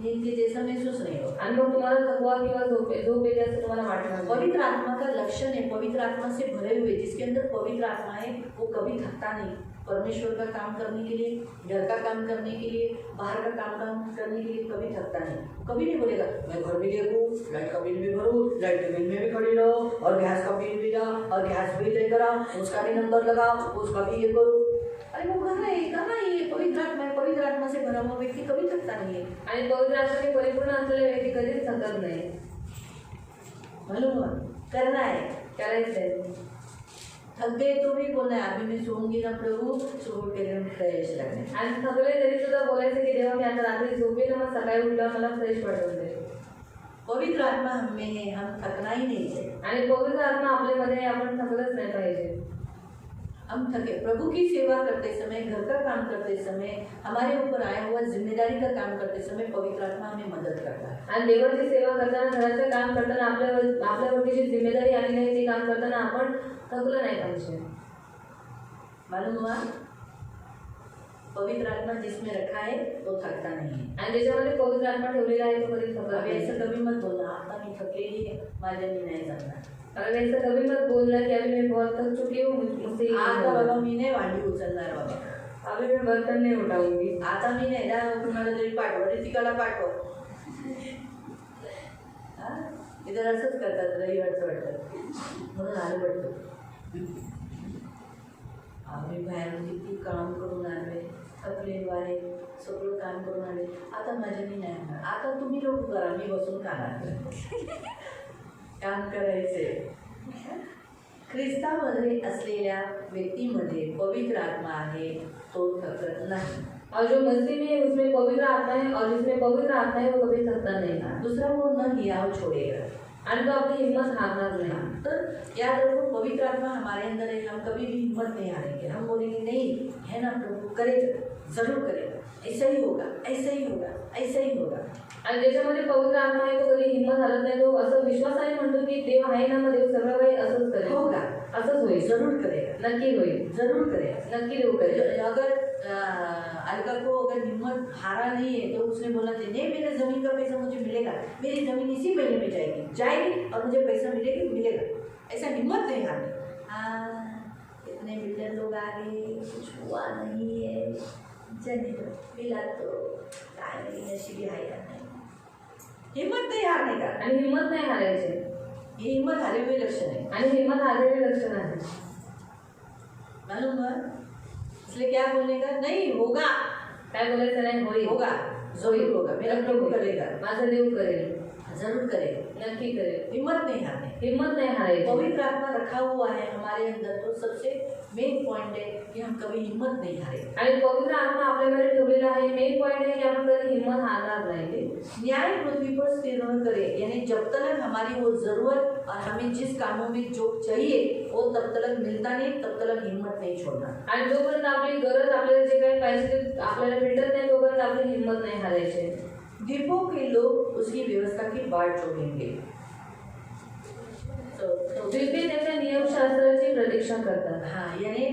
नींद के जैसा महसूस नहीं होगा। आणि मग तुम्हाला थकवा किंवा झोप येते असं तुम्हाला वाटणार नाही. पवित्र आत्मा का लक्षण है, पवित्र आत्मा से भरे हुए जिसके अंदर पवित्र आत्मा है वो कभी थकता नहीं। परमेश्वर का काम करने के लिए, घर का काम करने के लिए, बाहर का काम करने के लिए कभी थकता नहीं। कभी नहीं बोलेगा मैं घर भी देखूँ, लाइट का बिल भी भरूँ, लाइट के बिल में भी खड़ी रहो, और गैस का बिल भी जाओ, और गैस भी लेकर आओ, उसका भी नंबर लगाओ, उसका भी ये करो। अरे वो घर है, कहाँ ये पवित्र आत्मा है। पवित्र आत्मा से भरा हुआ व्यक्ति कभी थकता नहीं है। आणि पवित्र आत्म्याने परिपूर्ण असलेला व्यक्ती कधीच थकत नाही. मालूम हुआ? करना है, करायचंय. थक गए तो भी बोलना है अभी मैं सोऊंगी ना प्रभु, सुबह उठ के एकदम फ्रेश लगने। आणि थकले तरी सुद्धा बोलायचं की देवा मी आता रात्री झोपेल मग सकाळी उठल्यावर मला फ्रेश वाटवते. पवित्र आत्मा हम में है, हम थकना ही नहीं चाहिए। आणि पवित्र आत्मा आपल्यामध्ये आहे, आपण थकलंच नाही पाहिजे. हम थके प्रभु की सेवा करते समय, घर का काम करते समय, हमारे ऊपर आया हुआ जिम्मेदारी का काम करते समय पवित्र आत्मा हमें मदद करता है। आणि देवाची सेवा करताना, घराचं काम करताना, आपल्यावरती जी जिम्मेदारी आलेली आहे ती काम करताना आपण थकलं नाही पाहिजे. मालूम हुआ? पवित्र आत्मा जिसमें रखा है वो थकता नहीं है। आणि ज्याच्यामध्ये पवित्र आत्मा ठेवलेला आहे तो कधी थकत अभी नाही. ऐसा कभी मत बोलना आता मी थकलेली है, माझ्याने नाही जमणार। अगर ऐसा कभी मत बोलना कि अभी मैं बहुत थक चुकी हूँ, मुझसे ये नहीं आता होगा. बाबा मी नाही भांडी उचलणार बाबा, अभी मैं बर्तन नहीं उठाऊंगी. आता मी नाही ना कुणाला तरी पाठवा, रितिकाला पाठवा। इधर असंच करतात, रविवारचं वाटतं म्हणून आलं वाटतं। आम्ही बाहेरून किती काम करून आले, थकलेलो आहे, सगळं काम करून आले, आता माझ्याने नाही होणार, आता तुम्ही लोक करा, मी बसून खाणार। काम करायचे। ख्रिस्तामध्ये असलेल्या व्यक्तीमध्ये पवित्र आत्मा आहे, तो थकत नाही। और जो मसीह में है उसमें पवित्र आत्मा है, और जिसमें पवित्र आत्मा है वो कभी थकता नहीं. दूसरा वो न हियाव छोड़ेगा, आणि तो अपनी हिम्मत हारणार नाही. तो याद रखो पवित्र आत्मा हमारे अंदर है, हम कभी भी हिम्मत नहीं हारेंगे। हम बोलेंगे नहीं है ना प्रभु, करेगा, जरूर करेगा, ऐसा ही होगा, ऐसा ही होगा, ऐसा ही होगा। आणि ज्याच्यामध्ये पवित्र आत्मा आहे तो कधी हिम्मत हारत नाही, तो असं विश्वासाने म्हणतो की देव आहे ना, मग देव सगळं काही असंच करेल, होगा, असंच होईल, जरूर करेगा, नक्की होईल, जरूर करेगा, नक्की देव करेल। अगर अलका को अगर हिम्मत हारा नहीं है तो उसने बोला था नहीं मेरे ज़मीन का पैसा मुझे मिलेगा, मेरी ज़मीन इसी महीने में जाएगी और मुझे पैसा मिलेगा, ऐसा हिम्मत नहीं हारनी। हाँ इतने मिलियन लोग आ गए, कुछ हुआ नहीं है, चलिए तो मिला तो काय मेरी नशीबी है या नहीं, हिम्मत नहीं हारने का। आणि हिम्मत नाही हारायची, ये हिम्मत हारे हुए लक्षण है, आणि हिम्मत हारलेले लक्षण आहे, मालूम है? इसलिए क्या बोलने का नहीं होगा, काय बोलायचं नाही, होईल, होगा। जरूर होगा, मेरा प्रभु करेगा, माझा देव करेल, जरूर करेगा, नक्की करेल. हिम्मत नहीं हारने. हिम्मत नाही हारायची. पवित्र आत्मा रखा हुआ है हमारे अंदर, तो सबसे मेन पॉइंट है कि हम कभी हिम्मत नहीं हारे. आणि पवित्र आत्मा आपल्याकडे ठेवलेला आहे. मेन पॉइंट आहे की आपण कधी हिम्मत हारणार नाही. न्याय पृथ्वी पर स्थिर न करे, यानी जब तक हमारी वो जरूरत और हमें जिस कामों में जो चाहिए वो तब तक मिलता नहीं, तब तक हिम्मत नहीं छोड़ना. आणि जोपर्यंत आपली गरज आपल्याला जे काही पाहिजे ते आपल्याला भेटत नाही तोपर्यंत आपली हिम्मत नाही हारायची. द्वीपों के लोग उसकी व्यवस्था की बाट जोड़ेंगे. द्वीपे त्याच्या नियमशास्त्राची प्रतीक्षा करतात. हाँ, यानी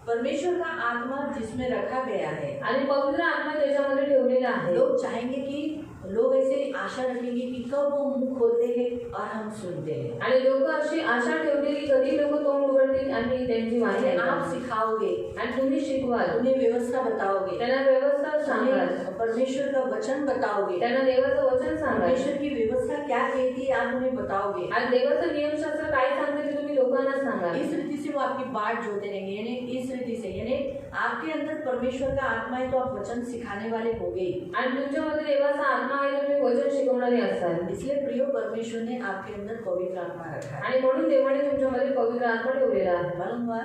परमेश्वर का आत्मा जिसमें रखा गया है, आणि पवित्र आत्मा त्याच्यामध्ये ठेवलेला आहे. लोग चाहेंगे कि लोग ऐसे आशा रखेंगे कि कब वो मुंह खोलते हैं और हम सुनते हैं. आणि लोक अशी आशा ठेवते की कधी लोक तोंड उघडतील आणि त्यांची वाणी आप ऐकणार. सिखाओगे, आणि तुम्ही शिकवाल, उन्हें व्यवस्था बताओगे, त्यांना व्यवस्था सांगाल, उन्हें परमेश्वर का वचन बताओगे, त्यांना देवाचं वचन सांगाल, परमेश्वर की व्यवस्था क्या कहती है आप उन्हें बताओगे. आणि देवाचं नियमशास्त्र काय सांगते ते तुम्ही लोकांना सांगाल. इस रीति से वो आपकी बाट जोड़ते रहेंगे, यानी इस रीति से, यानी आपके अंदर परमेश्वर का आत्मा है तो आप वचन सिखाने वाले होगे. आणि तुमच्यामध्ये देवाचा आत्मा आहे तर तुम्ही वचन शिकवणारे असाल. इसलिए प्रिय, परमेश्वर ने आपके अंदर पवित्र आत्मा रखा है. आणि म्हणून देवाने तुमच्यामध्ये पवित्र आत्मा ठेवलेला आहे. मालूम हुआ.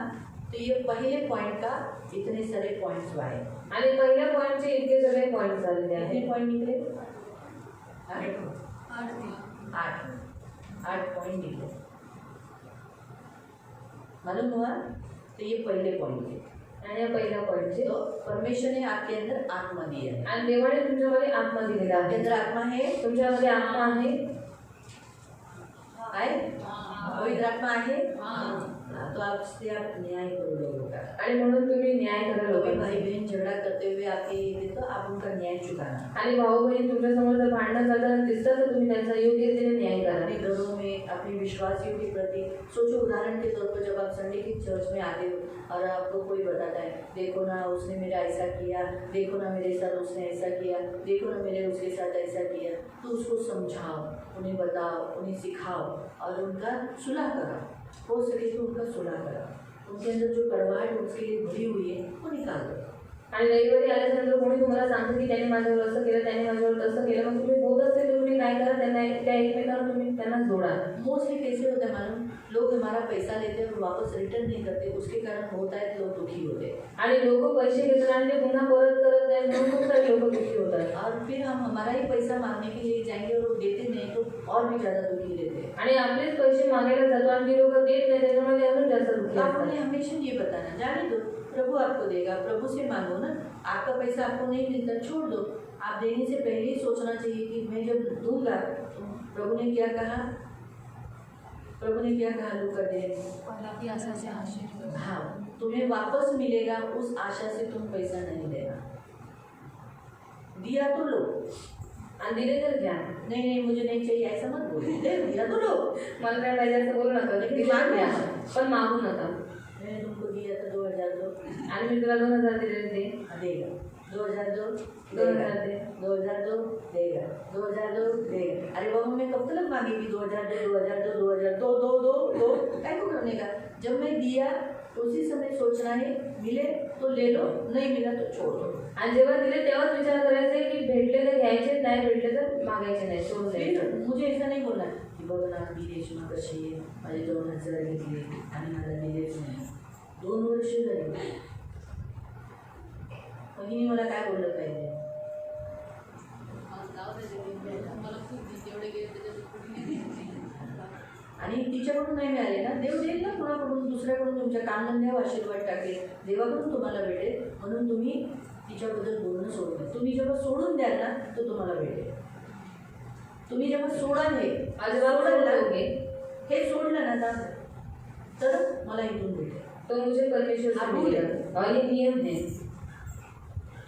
तो ये पहले पॉइंट का इतने सारे पॉइंट्स आए. आणि पहिल्या पॉइंटचे इतके सगळे पॉइंट झालेले कितने आहेत. पॉइंट निकले? 8 पॉइंट निकले. मालूम हुआ. तो ये पहले पॉइंट है. आणि या पहिल्या पॉइंटचे तो परमेश्वर ने आपके अंदर आत्मा दिया है. आणि देवाने तुमच्यामध्ये आत्मा दिलेला आपके आहे. अंदर आत्मा है. तुमच्यामध्ये आत्मा आहे. पवित्र आत्मा आहे. तो आपसे आप न्याय करो लोगों का. आणि म्हणून तुम्ही न्याय करा कभी लोकांचा. भाई बहन झगड़ा करते हुए आपके ये तो आप उनका न्याय चुकाना. आणि भाऊ बहीण तुमच्यासमोर जर भांडणं करताना दिसतं तर तुम्ही त्यांचा योग्य रीतीने न्याय करा. अपने घरों में अपने विश्वासियों के प्रति सोचो. उदाहरण के तौर पर जब आप संडे की चर्च में आते हो और आपको कोई बताता है, देखो ना उसने मेरा ऐसा किया, देखो ना मेरे साथ उसने ऐसा किया, देखो ना मैंने उसके साथ ऐसा किया, तो उसको समझाओ, उन्हें बताओ, उन्हें सिखाओ और उनका सुलह कराओ. हो सके तो उनका सुलह कराओ. उनके अंदर जो कड़वाहट उसके लिए भरी हुई है वो निकाल दो. आणि रविवारी आल्यानंतर कोणी तुम्हाला सांगतं की त्याने माझ्यावर असं केलं, त्याने माझ्यावर तसं केलं, मग तुम्ही होत असते तर तुम्ही काय करा, त्यांना त्या एकमेकांना तुम्ही त्यांना जोडा. मोस्टली कैसे होता है मालूम. लोग हमारा पैसा लेते हैं और वापस रिटर्न नहीं करते, उसके कारण होता है लोग दुखी होते हैं. आणि लोक पैसे घेतात आणि ते पुन्हा परत करत नाही म्हणून खूप सारे लोक दुखी होतात. और फिर हम हमारा ही पैसा मांगने के लिए जाएंगे और वो देते नहीं तो और भी ज़्यादा दुखी रहते हैं. आणि आपलेच पैसे मागायला जातो आणि ती लोक देत नाही त्याच्यामुळे ते अजून जास्त दुखी तो आप उन्हें असतात. हमेशा ये बताना, जाने दो, प्रभु आपको देगा, प्रभु से मांगो ना. आपका पैसा आपको नहीं मिलता, छोड़ दो. आप देने से पहले ही सोचना चाहिए कि मैं जब दूंगा तो प्रभु ने क्या कहा. प्रभु ने क्या कहा लूका दे. हाँ, तुम्हें वापस मिलेगा, उस आशा से तुम पैसा नहीं देना. दिया तो लो, आणि दिले तर घ्या. नहीं नहीं मुझे नहीं चाहिए ऐसा मत बोलो. दिया तो लो. मला काय पाहिजे असं बोलू नका, लेकिन दिले तर मागू घ्या, नका. पण मागू नका. मैंने तुमको दिया था 2000 दो. आणि मी तुला 2000 दिले ते देगा. 2000 दो. 2000 दे. 2000 दो देगा. 2000 दो देगा. अरे बाबू मैं कब तक मांगेगी 2000 दो 2000 दो 2000 दो दो दो दो क्या को करने का. जब मैं दिया तो उसी समय सोचना है, मिले तो ले लो, नहीं मिला तो छोड़ दो. आणि जेव्हा दिले तेव्हाच विचार करायचे की भेटले तर घ्यायचे, नाही भेटले तर मागायचे नाही, सोडून द्यायचं. फिर मुझे ऐसा नहीं बोलना की बघ ना मी रेशमा कशी आहे, माझे 2000 घेतले आणि मला दिलेच नाही. 2 वर्ष झाली. मग मला काय बोललं पाहिजे. आणि तिच्याकडून नाही मिळाले ना, देव देईल ना कोणाकडून, दुसऱ्याकडून तुमच्या कामधंद्यावर आशीर्वाद टाकेल, देवाकडून तुम्हाला भेटेल. म्हणून तुम्ही तिच्याबद्दल बोलणं सोडू नये. तुम्ही जेव्हा सोडून द्याल ना तो तुम्हाला भेटेल. तुम्ही जेव्हा सोडाल हे सोडलं ना तर मला इथून भेटेल. तो मुझे परमेश्वर से मिलेगा और ये नियम है.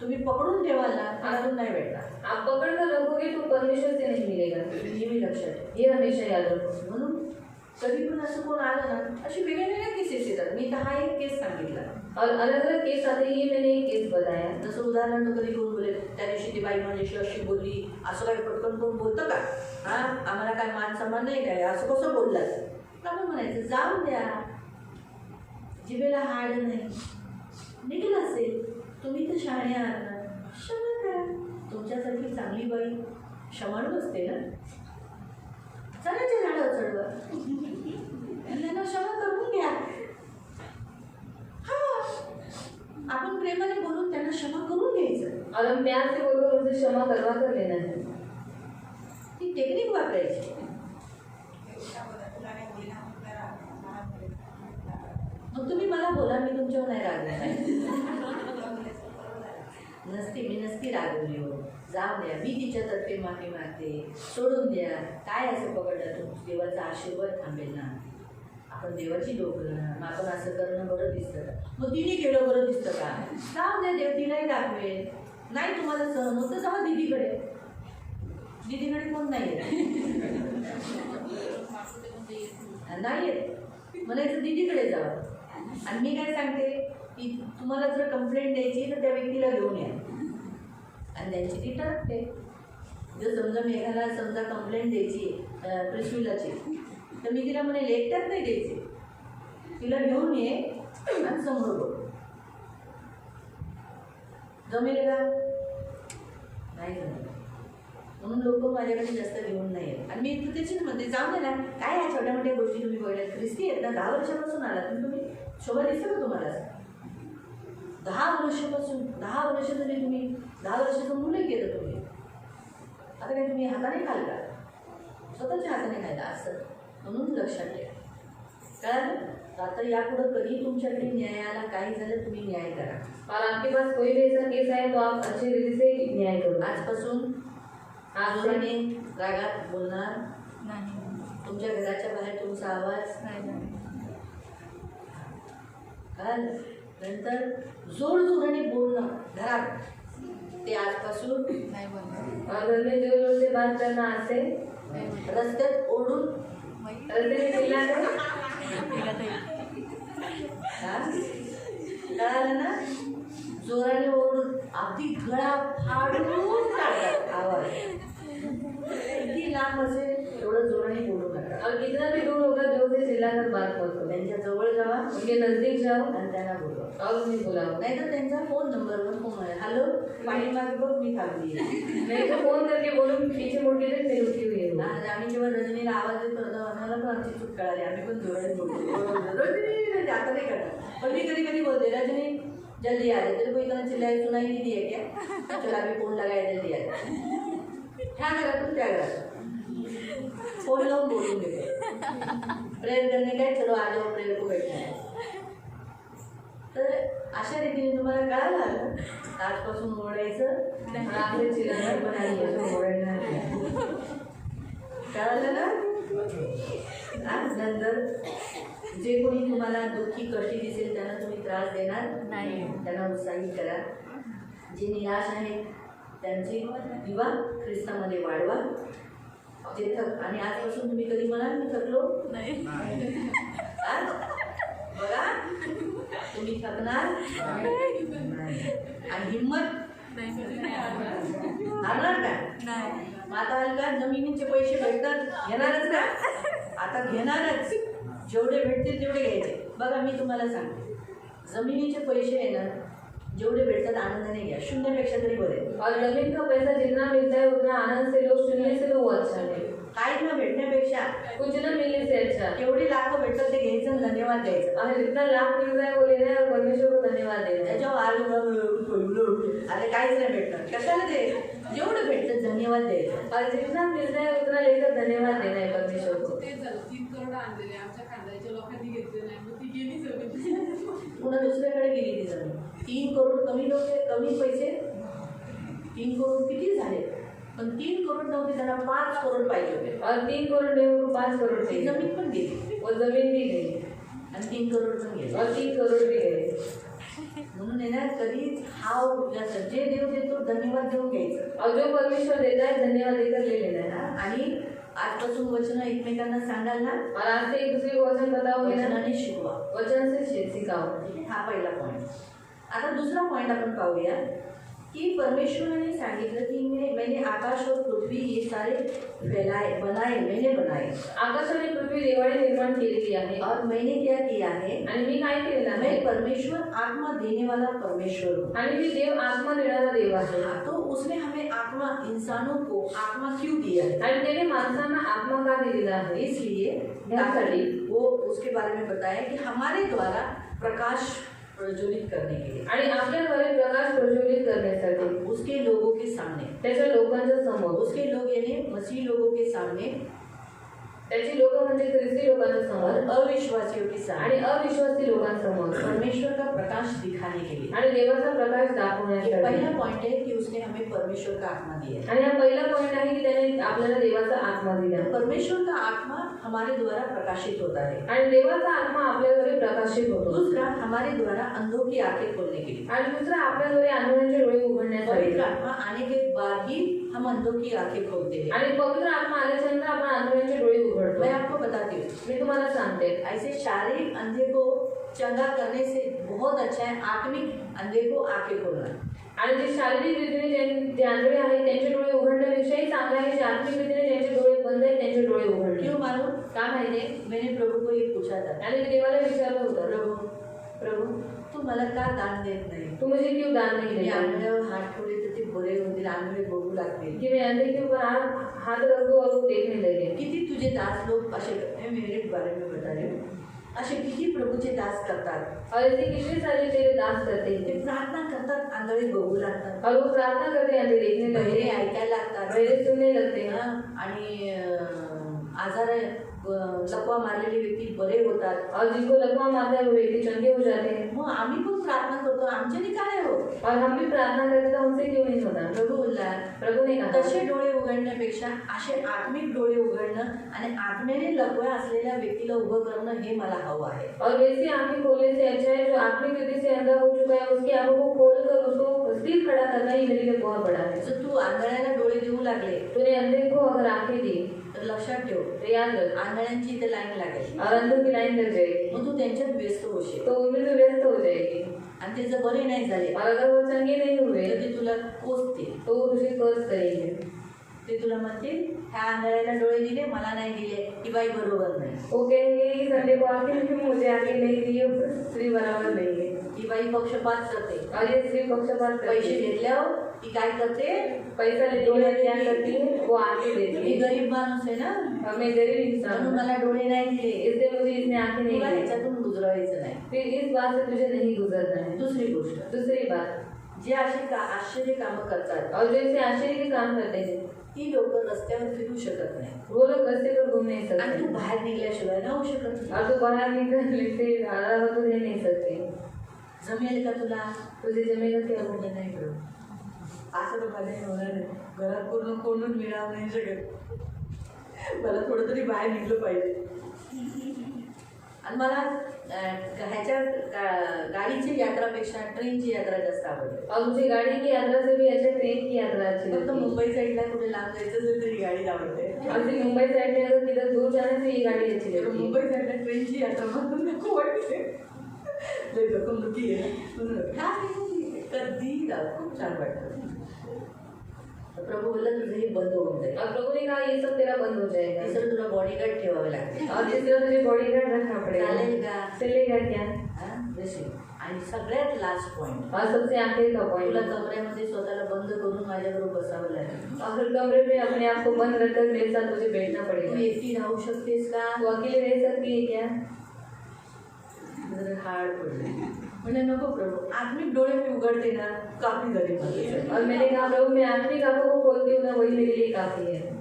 तुम्ही पकडून ठेवाल ना अजून नाही भेटणार. आप पकड़ कर रखोगे तो परमेश्वर से नहीं मिलेगा. हे मी लक्षात ठेव. ये हमेशा याद रखो. म्हणून कधी पण असं कोण आलं ना, अशी वेगवेगळ्या केसेस येतात. मी तर हा एक केस सांगितला और अलग अलग केस आते हैं. ये मैंने एक केस बताया. जसं उदाहरण कधी कोण बोले त्या दिवशी ती बाई माझ्याशी अशी बोलली, असं काही पटकन कोण बोलतं का. हां, आम्हाला काय मान सन्मान नाही काय, असं कसं बोललात. आपण म्हणायचं जाऊन द्या, जिभेला हाड नाही, निघलं असेल, तुम्ही तर शहाणे आहात ना, क्षमा करा. तुमच्यासाठी चांगली बाई शमण बसते ना, चण्याच्या झाडावर चढवा आणि त्यांना क्षमा करून घ्या. हा, आपण प्रेमाने बोलून त्यांना क्षमा करून घ्यायचं. और हम प्यार से बोलकर उनसे क्षमा करवा कर लेना है. ती टेक्निक वापरायची. मग तुम्ही मला बोला, मी तुमच्यावर नाही रागवणार. मी नसती रागवली हो. जाऊ द्या, मी तिच्यातर्फे माफी मागते, सोडून द्या. काय असं पकडलं, तू देवाचा आशीर्वाद थांबेल ना. आपण देवाची लोक ना, मग आपण असं करणं बरं दिसतं का? मग तिने केलं बरं दिसतं का? जाऊ द्या, देव तिलाही दाखवेल. नाही तुम्हाला सहन होतं, जावा दीदीकडे. दीदीकडे कोण नाही येत, म्हणायचं दीदीकडे जावं. आणि मी काय सांगते की तुम्हाला जर कंप्लेंट द्यायची तर त्या व्यक्तीला घेऊन या आणि त्यांची ती टळते. जर समजा मेघाला समजा कंप्लेंट द्यायची पृथ्वीलाची, तर मी तिला म्हणेल एकट्यात नाही द्यायची, तिला घेऊन ये आणि समोर बोल. जमेल का? नाही जमेल. म्हणून लोक माझ्याकडे जास्त घेऊन नाही येत. आणि मी त्याचीच म्हणते, जाऊ दे ना, काय ह्या छोट्या मोठ्या गोष्टी तुम्ही बघल्या. ख्रिस्ती आहेत ना, 10 वर्षापासून आलात तुम्ही, शोभा दिसतं का तुम्हाला? 10 वर्षापासून 10 वर्ष तरी तुम्ही 10 वर्षाचं मुलं केलं तुम्ही. आता काय तुम्ही हाताने खाल्ला, स्वतःच्या हाताने खायला असं. म्हणून लक्षात ठेवा. कारण आता यापुढं कधी तुमच्याकडे न्यायाला काही झालं, तुम्ही न्याय करा. और आपके पास कोई भी ऐसा केस है तो आप अच्छे रीति से न्याय करो. आजपासून जोराने रागात बोलणार नाही. तुमच्या घराच्या बाहेर तुमचा आवाज नाही. नंतर जोरजोराने बोलणं घरात, ते आजपासून नाही बोलणार. और घर में जो लोग से बात करना आते, रस्त्यात ओढून रस्ते में चिल्लाना, कळालं ना? जोराने ओढून अगदी गळा फाडून काढतात आवाज. किती लांब असेल तेवढं जोराने बोलू नका. और कितना भी दूर होगा जोर से चिल्लाकर बात मत करो. त्यांच्या जवळ जावा, उनके नजदीक जाओ आणि त्यांना बोलवा. और उन्हें बुलाओ. नाहीतर त्यांचा फोन नंबरवर फोन आहे, हॅलो पाणी मागे बघ मी थांबली. नहीं तो फोन करके बोलो पीछे मुड़ के देख, मैं रुकी हुई है. आम्ही जेव्हा रजनीला आवाज देत होतो, आम्हाला पण आमची चूक कळाली. आम्ही पण जोराने बोलतो, रजनी आता नाही करणार. पण मी कधी कधी बोलते, रजनी जल्दी आ जाए, तेरे को इतना चिल्लाए सुनाई नहीं दिया क्या? चला अभी फोन लगाया, जल्दी आ जाए. ह्या घरातून त्या घरात फोन लावून बोलून घेते. प्रेयर करणे काय, चलो आ जाओ प्रेयर को बैठना है. तर अशा रीतीने तुम्हाला कळालं आलं, आजपासून ओढायचं आपले चिल्लायला पण आधी ओढायला कळालं ना. आज नंतर जे कोणी तुम्हाला दुःखी कष्टी दिसेल त्यांना तुम्ही त्रास देणार नाही, त्यांना उत्साही करा. जे निराश आहेत त्यांची दिवा ख्रिस्तामध्ये वाढवा. जे आणि आजपासून तुम्ही कधी म्हणाल मी थकलो नाही, बघा तुम्ही थकणार आणि हिंमत हारणार का? आता का जमिनीचे पैसे भेटतात, घेणारच का? आता घेणारच. जेवढे भेटतील तेवढे घ्यायचे. बघा मी तुम्हाला सांगते, जमिनीचे पैसे आहे ना, जेवढे भेटतात आनंदाने घ्या, शून्यापेक्षा तरी बरे. और जमीन का पैसा जितना मिलता है उतना आनंद से लो, शून्य से लो वो अच्छा है. काही न भेटण्यापेक्षा कुछ न मिलने से अच्छा. एवढे लाख भेटतात ते घ्यायचं आणि धन्यवाद द्यायचं. और जितना लाभ मिल रहा है वो लेना है और परमेश्वर को धन्यवाद देना है. त्याच्यावर आता काहीच नाही भेटणार, कशाला ते जेवढं भेटतं धन्यवाद द्यायचं. और जितना मिल रहा है उतना लेकर धन्यवाद देना है परमेश्वर को. 3 करोड आणलेले आमच्या खानदाच्या लोकांनी घेतले नाही, मग ती गेली सगळी. पुन्हा दुसऱ्याकडे गेली ती जमीन. 3 करोड कमी लोक, कमी पैसे. 3 करोड किती झाले? पण 3 करोड नव्हते, त्यांना 5 करोड पाहिजे होते. और 3 करोड़ नहीं उनको 5 करोड़ ती चाहिए. जमीन पण गेली वो जमीन भी गई आणि 3 करोड पण गेले. और 3 करोड़ भी गए. म्हणून येणार कधीच हाव जास्त, जे देव देतो धन्यवाद देऊन घ्यायचं. और जो परमेश्वर देता है धन्यवाद देकर ले लेना है. आणि आजपासून वचन एकमेकांना सांगाल ना, और आज से एक दूसरे को वचन बताओगे ना, वचनाने शिकवा. वचन से सिखाओ. हा पहिला पॉईंट. आता दुसरा पॉईंट आपण पाहूया कि परमेश्वराने सांगितलं की मैंने आकाश और पृथ्वी ये सारे बनाए, मैंने बनाए. आकाश आणि पृथ्वी देवाने निर्माण केलेली आहे. और मैंने क्या किया है, आणि मी काय केलेलं मैं आहे, परमेश्वर आत्मा देने वाला परमेश्वर हूँ. आणि मी देव आत्मा देणारा देव आहे. हाँ, तो उसने हमें आत्मा, इंसानों को आत्मा क्यों दिया है? आणि त्याने माणसांना आत्मा का दिलेला आहे? इसलिए यासाठी वो उसके बारे में बताया कि हमारे द्वारा प्रकाश प्रज्वलित करने के लिए आणि आपल्याद्वारे प्रकाश प्रज्वलित करण्यासाठी उसके लोगों के सामने, त्याच्या लोकांच्या समोर, उसके लोग यानी मसीह लोगों के सामने त्याची लोक म्हणजे ख्रिस्ती लोकांच्या और समोर अविश्वासियों के आणि सामने अविश्वासी लोकांसमोर परमेश्वर का प्रकाश दिखाने के लिए। आणि देवाचा प्रकाश ये दाखवण्यासाठी। पहला पॉइंट है कि उसने हमें परमेश्वर का आत्मा दिया है। आणि हा पहिला पॉइंट आहे की त्याने आपल्याला देवाचा आत्मा दिला परमेश्वर का आत्मा हमारे द्वारा प्रकाशित होता है। आणि देवाचा आत्मा आपल्याद्वारे प्रकाशित होतो। दूसरा, हमारे द्वारा अंधों की आंखें खोलने के लिए। आणि दुसरा, आपल्याद्वारे अंधांचे डोळे उघडण्यासाठी। पवित्र आत्मा आने के बाद ही हम अंधों की आंखें खोलते हैं। आणि पवित्र आत्मा आल्यानंतर आपण अंधांचे डोळे उघडतो। मैं आपको बताती हूँ, मी तुम्हाला सांगते, ऐसे शारीरिक अंधे को चंगा करने से बहुत अच्छा है आत्मिक अंधे को आंखें खोलना। आणि जे शारीरिक रीतीने जे आंधळे आहेत त्यांचे डोळे उघडण्यापेक्षाही चांगलं आहे जे आत्मिक रीतीने ज्यांचे डोळे बंद आहेत त्यांचे डोळे उघडणे। क्यों मालूम? का माहिती? मैंने प्रभु को ये पूछा था, आणि मी देवाला विचारलं होतं, प्रभु तू मला का दान देत नाही? तू मुझे क्यों दान नहीं मी देता? आंधळ्यावर हात ठेवले तर ते बरे होतील, आंधळे बघू लागतील। कि मैं अंधे के ऊपर हाथ रख दूं और वो देखने लगे। किती तुझे दास लोग असे, मैं मेरे बारे में बता रही हूँ, असे किती प्रभूचे दास करतात और ऐसे कितने सारे तेरे दास करते ते हैं प्रार्थना करतात, आंधळे बघू लागतात, और वो प्रार्थना करते अंधे देखने बहिरे लगते हैं, ऐकायला लागतात, बहरे सुनने लगते हैं आणि आजार लकवा मारलेले व्यक्ती बरे होतात। और जिनको लकवा मारता है वो व्यक्ति चंगे हो जाते हैं। मग आम्ही पण प्रार्थना करतो, आमच्याने का नाही होत? और हम भी प्रार्थना करते तो हमसे क्यों नहीं होता? प्रभू बोलला, प्रभु ने कहा तसे डोळे उघडण्यापेक्षा असे आत्मिक डोळे उघडणं आणि आत्मेने लकवा असलेल्या व्यक्तीला उभं करणं हे मला हवं आहे। और वैसी आंखें खोलने से अच्छा है जो आत्मिक रीति से अंधा हो चुका है उसकी आंखों को खोलकर उसको स्थिर खड़ा करना ही मेरे लिए बहुत बड़ा है। जर तू आंधळ्याला डोळे देऊ लागले तूने अंधे को अगर आंखें दी तर लक्षात ठेव, तो याद रख, आंधळ्यांची इथे लाईन लागेल, और अंधों की लाइन लग जाएगी मग तू त्यांच्यात व्यस्त होशील तो उनमें तो व्यस्त हो जाएगी। आणि ते जर बरे नाही झाले और अगर वो चंगे नहीं हुए तर ते तुला कोसतील, तो वो तुझे कर्ज करेंगे। ते तुला म्हणतील ह्या आंधळ्याला डोळे दिले मला नाही दिले, ही बाई बरोबर नाही, वो कहेंगे इस अंधे को आंखें दी, मुझे आंखें नहीं दी, ये स्त्री बराबर नहीं है। ही बाई पक्षपात करते, और ये स्त्री पक्षपात करती पैसे है। घेतल्यावर ती काय करते, पैसा लेने वाली क्या करती है? वो आंखें देती मी है। गरीब माणूस आहे ना और मैं गरीब इंसान म्हणून हूँ, मला डोळे नाही दिले, इसलिए मुझे इसने आंखें नहीं तुला दी। ह्याच्यातून गुजरावायचं नाही। फिर इस बात से तुझे नहीं गुजरना है। दुसरी गोष्ट, दूसरी बात, जे असे आश्चर्य कामं करतात और जो ऐसे आश्चर्य के काम करते हैं ती लोक रस्त्यावर फिरू शकत नाही वो लोग रस्ते पर घूम नहीं आणि तू सकते, बाहेर निघल्याशिवाय राहू शकत नाही। और तू बाहर निकलने से आराम तो रह नहीं सकते। जमेल का तुला? तुझे जमेगा क्या? म्हणजे नाही प्रभू, असं तर माझ्या होणार नाही, घरात पूर्ण कोणच मिळावं नाही शकत, मला थोडं तरी बाहेर निघलं पाहिजे। आणि मला ह्याच्या गाडीची यात्रापेक्षा ट्रेनची यात्रा जास्त आवडते। और मुझे गाड़ी की यात्रा से भी अच्छा ट्रेन की यात्रा अच्छी फक्त लगती है। मुंबई साईडला कुठे लांब जायचं असेल तरी गाडी आवडते, और फिर मुंबई साइड में अगर किधर दूर जाने से ये गाड़ी अच्छी लगती है। मुंबई साईडला ट्रेनची यात्रा म्हणून नको वाटते, लय दुखी आहे कधी खूप छान वाटतं। प्रभु बोलला तुझं हे बंद होऊन जाईल, और प्रभु ने कहा ये सब तेरा बंद हो जाएगा। तिसरं तुला बॉडीगार्ड ठेवावे लागते, और तीसरा तुझे बॉडीगार्ड रखना पड़ेगा। चालेल का? चलेगा क्या? जसे आणि सगळ्यात लास्ट पॉइंट, और सबसे आखिरी का तुला पॉइंट, कमऱ्यामध्ये स्वतःला बंद करून माझ्याबरोबर बसावं लागेल। और कमरे में अपने आप को बंद रखकर मेरे साथ तुझे बैठना तू पड़ेगा। एकटी राहू शकतेस का? तू अकेले रह सकती है क्या? जरा हाड पडले, म्हणजे नको प्रभू, आत्मिक डोळे मी उघडते ना काफी झाली मला। और मैंने कहा प्रभु मैं आत्मिक आंखों को खोलती हूँ ना वही मेरे लिए काफी है।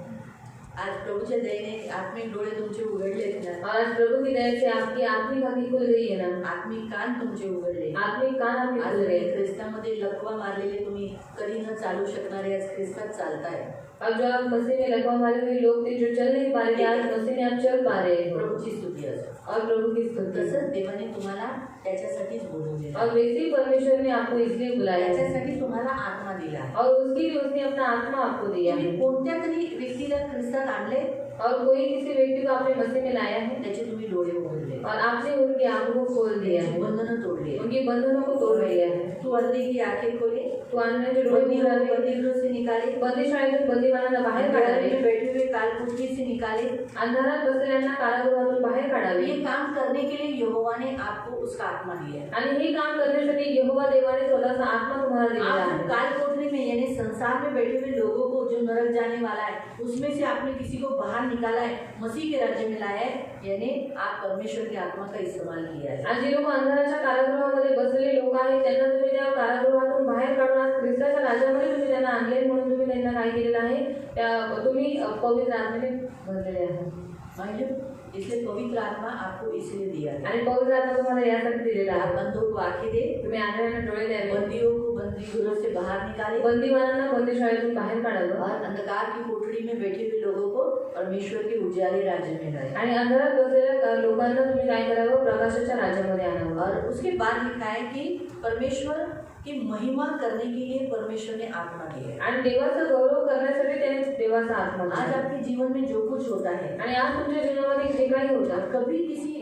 आज प्रभूच्या दयेने आत्मिक डोळे तुमचे उघडलेत ना, और आज प्रभु की दया से आपकी आत्मिक आंखें खुल गई है ना, आत्मिक कान तुमचे उघडले, आत्मिक कान आपके आज खुल गए। ख्रिस्तामध्ये लकवा मारलेले तुम्ही कधी न चालू शकणारे आज ख्रिस्तात चालताय। और जो आप मसीह में लकवा मारे हुए लोग थे जो चल नहीं पा रहे थे आज मसीह में आप चल पा रहे हो। प्रभूची स्तुती असो। और प्रभु की स्तुति। तसंच देवाने तुम्हाला त्याच्यासाठीच बोलवले, और वैसे ही परमेश्वर ने आपको इसलिए बुलाया है त्याच्यासाठी तुम्हाला आत्मा दिला आहे। और उसके लिए उसने अपना आत्मा आपको दिया है। तुम्ही कोणत्या तरी व्यक्तीला ख्रिस्तात आणले, और कोई किसी व्यक्ति को आपने मसीह में लाया है त्याचे तुम्ही डोळे उघडले, और आपने उनकी आंखों को खोल दिया है, बंधनं तोडली, उनकी बंधनों को तोड़ दिया है। तू अंधे की आंखें खोले, तो अन्य जो डोळे उघडले, बंदियों से निकाले, बंदीशाळेतून बंदीवानांना बाहेर काढावे, में बैठे हुए काल कोठरी से निकाले। अंधारात बसलेल्यांना कारागृहातून बाहेर काढावे। ये काम करने के लिए यहोवा ने आपको उसका आत्मा दिया है। आणि हे काम करण्यासाठी यहोवा देवाने स्वतःचा आत्मा तुम्हाला दिलेला आप आहे। काल कोठरी में यानी संसार में बैठे हुए लोगों को जो नरक जाने वाला है उसमें से आपने किसी को बाहर निकाला है, मसीह के राज्य में लाया है, यानी आप परमेश्वर की आत्मा का इस्तेमाल किया है। आणि जे लोक अंधाराच्या कारागृहामध्ये बसलेले लोक आहेत त्यांना तुम्ही त्या कारागृहातून बाहेर काढून आज ख्रिस्ताच्या राज्यामध्ये तुम्ही त्यांना आणले, म्हणून तुम्ही त्यांना काय केलेलं आहे, त्या तुम्ही पवित्र आत्म्याने भरलेले आहे। समझो? इसलिए पवित्र आत्मा आपको इसलिए दिया है। आणि पवित्र आत्मा तुम्हाला यासाठी दिलेला आप आहे। बंदों को आंखें दे, तुम्ही आंधळ्यांना डोळे द्यावे, बंदियों को बंदी घरों से बाहर निकाले बंदीवानांना बंदीशाळेतून बाहेर काढावं, और अंधकार की कोठरी में बैठे हुए लोगों को परमेश्वर के उजाले राज्य में लाए। आणि अंधारात बसलेल्या लोकांना तुम्ही काय करावं, प्रकाशाच्या राज्यामध्ये आणावं। और उसके बाद लिखा है कि परमेश्वर की महिमा करने के लिए परमेश्वर ने आत्मा दी है। आणि देवाचा गौरव करण्यासाठी त्याने देवाचा आत्मा आज दिला। आपके जीवन में जो कुछ होता है, आणि आज तुमच्या जीवनामध्ये जे काही होतं, कभी किसी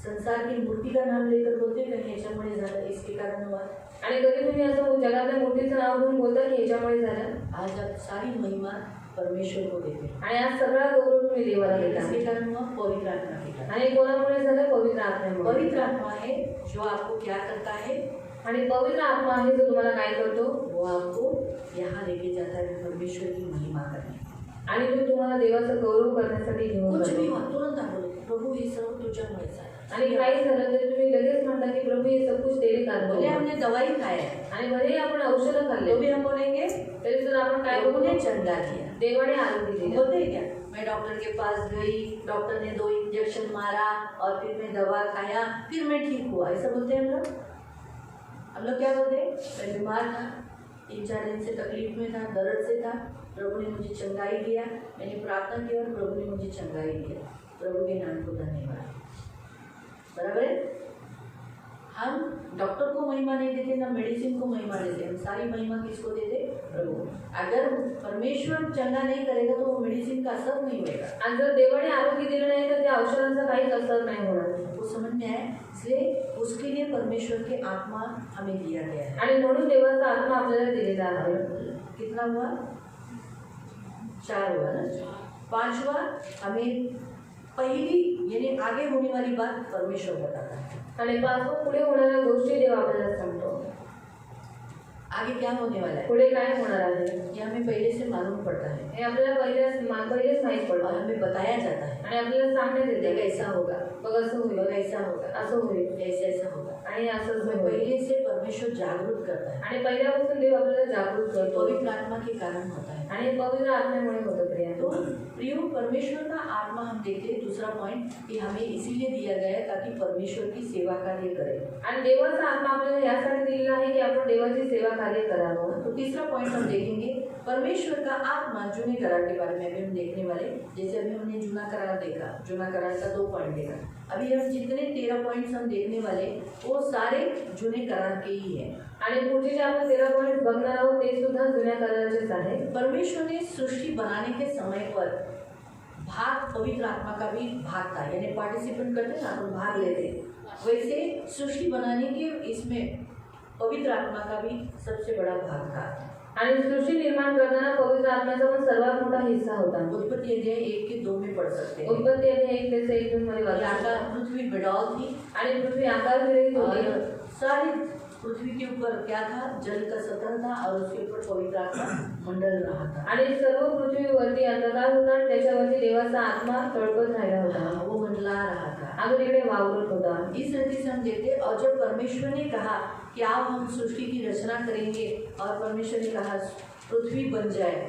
संसार की मूर्ति का नाम लेकर बोलते कहीं ह्याच्यामुळे झालं, इसके कारण हुआ। आणि कधी तुम्ही असं जगातल्या मूर्तीचं नाव घेऊन बोलता की ह्याच्यामुळे झालं, आज आप सारी महिमा परमेश्वर को देते हैं। आणि आज सगळा गौरव तुम्ही देवाला देता। इसके कारण हुआ पवित्र आत्मा के कारण। आणि कोणामुळे झालं, पवित्र आत्म्यामुळे। पवित्र आत्मा है जो आपको क्या करता है, आणि पवित्र आत्मा आहे जो तुम्हाला काय करतो, वो आपको यहाँ लेके जाता है परमेश्वर की महिमा करने। आणि तो तुम्हाला देवाचा गौरव करण्यासाठी घेऊन कुछ भी जातो। हो तुरंत आप बोलो प्रभु ये सब तुझ्यामुळे झालं। आणि काही झालं तरी तुम्ही लगेच म्हणता की प्रभु ये सब कुछ तेरे कारण भले हुआ। हमने दवाई खाया है आणि भले आपण औषधं खाल्ले तो भी हम बोलेंगे तरी सुद्धा आपण काय प्रभु ने बोलतो, चंगा किया। देवाने आरोग्य दिले। बोलते हैं क्या, मैं डॉक्टर के पास गई, डॉक्टर ने 2 इंजेक्शन मारा और फिर मैं दवा खाया, फिर मैं ठीक हुआ, ऐसा बोलते हैं हम लोग? हम लोग क्या बोलते हैं, मैं बीमार था, 3-4 दिन से तकलीफ में था, दर्द से था, प्रभु ने मुझे चंगाई दिया, मैंने प्रार्थना की और प्रभु ने मुझे चंगाई दिया, प्रभु के नाम को धन्यवाद। बराबर है? हम डॉक्टर को महिमा नहीं देते, ना मेडिसिन को महिमा देते, हम सारी महिमा किसको देते, प्रभु। अगर परमेश्वर चंगा नहीं करेगा तो वो मेडिसिन का असर नहीं होगा। आणि जर देवाने आरोग्य दिलं नाही तर त्या औषधांचा काहीच असर नाही होणार। वो समझ में आया, इसलिए उसके लिए परमेश्वर के आत्मा हमें दिया गया है। आणि म्हणून देवाचा आत्मा आपल्याला दिलेला आहे। कितना हुआ? 4 हुआ ना। 5वां हमें पहली यानी आगे होने वाली बात परमेश्वर बताता है। आणि पाचवं पुढे होणाऱ्या गोष्टी देव आपल्याला सांगतो। आगे क्या होने वाला है पुढे काय होणार आहे ये हमें पहले से मालूम पड़ता है हे आपल्याला पहिलेच माहीत और पडतं हमें बताया जाता है। आणि आपल्याला सांगण्यात देखा येते ऐसा होगा, बघ असं होईल, बघ ऐसा होगा, असं होईल, ऐसा ऐसा होगा। आणि असंच हमें होईल। पहले से परमेश्वर जागरूक करता है, आणि पहिल्यापासून देव आपल्याला जागृत करतो पवित्र आत्मा के कारण होता है। आणि हे पवित्र आत्म्यामुळे होतं प्रिया। तो प्रियो परमेश्वर का आत्मा हम देखते हैं। दूसरा पॉइंट कि हमें इसीलिए दिया गया है ताकि परमेश्वर की सेवा कार्य करें। आणि देवाचा आत्मा आपल्याला यासाठी दिलेला आहे की आपण देवाची सेवा कार्य करावं। तो तीसरा पॉइंट हम देखेंगे परमेश्वर का आत्मा जूने करार के बारे में अभी हम देखने वाले। जैसे अभी हमने जूना करार देखा, जूना करार का 2 पॉइंट देखा, अभी हम जितने 13 पॉइंट्स हम देखने वाले वो सारे जूने करार के ही हैं। आणि पुढचे जे आपण 13 पॉइंट बघणार आहोत ते सुद्धा जुन्या कराराचेच आहे। परमेश्वर ने सृष्टि बनाने के समय पर भाग पवित्र आत्मा का भी भाग था, यानी पार्टिसिपेट करते ना, तो भाग लेते। वैसे सृष्टि बनाने के इसमें पवित्र आत्मा का भी सबसे बड़ा भाग था। आणि सृष्टी निर्माण करताना पवित्र आत्म्याचा पण सर्वात मोठा हिस्सा होता। उत्पत्ति अध्याय 1 के 2 में पढ़ सकते हैं। उत्पत्ती अध्याय 1 ते 1 मध्ये वाचू आकाश शकतो। पृथ्वी बिडाल थी आणि पृथ्वी आकार विरहित और होती सारी पृथ्वी के ऊपर क्या था, जल का सतह था और उसके ऊपर पवित्र आत्मा मंडल रहा था। आणि सर्व पृथ्वीवरती अंधकार होता आणि त्याच्यावरती देवाचा आत्मा तळपत राहिला होता, हाँ, वो मंडला रहा था। अगं तिकडे वावरत होता। इस रीति से हम देखते, और जब परमेश्वर ने कहा कि अब हम सृष्टि की रचना करेंगे और परमेश्वर ने कहा पृथ्वी बन जाए,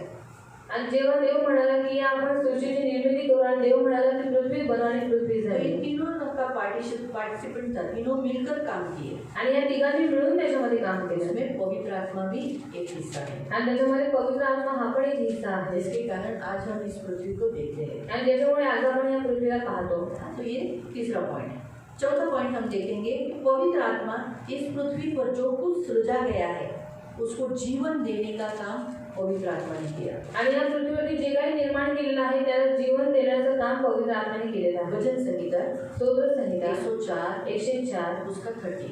आणि जेव्हा देव म्हणाला की आपण सृष्टीची निर्मिती करू आणि देव म्हणाला की पृथ्वी बनवा आणि पृथ्वी तो झाली। इन तीनों का पार्टिसिपेंट था, तीनों मिलकर काम किए। आणि या तिघांनी मिळून त्याच्यामध्ये काम केलं इसमें पवित्र आत्मा भी एक हिस्सा है, आणि त्याच्यामध्ये पवित्र आत्मा हा पण एक हिस्सा आहे। जिसके कारण आज हम इस पृथ्वी को देखते हैं। आणि त्याच्यामुळे आज आपण या पृथ्वीला पाहतो। तो ये तीसरा पॉइंट है। चौथा पॉइंट हम देखेंगे कि पवित्र आत्मा इस पृथ्वी पर जो कुछ सृजा गया है उसको जीवन देने का काम पवित्र आत्मा ने किया। आणि या पृथ्वीवरती जे काही निर्माण केलेलं आहे त्याला जीवन देण्याचं काम पवित्र आत्म्याने केलेलं आहे। भजन संगीता स्तोत्र संहिता 104 104 उसका 30,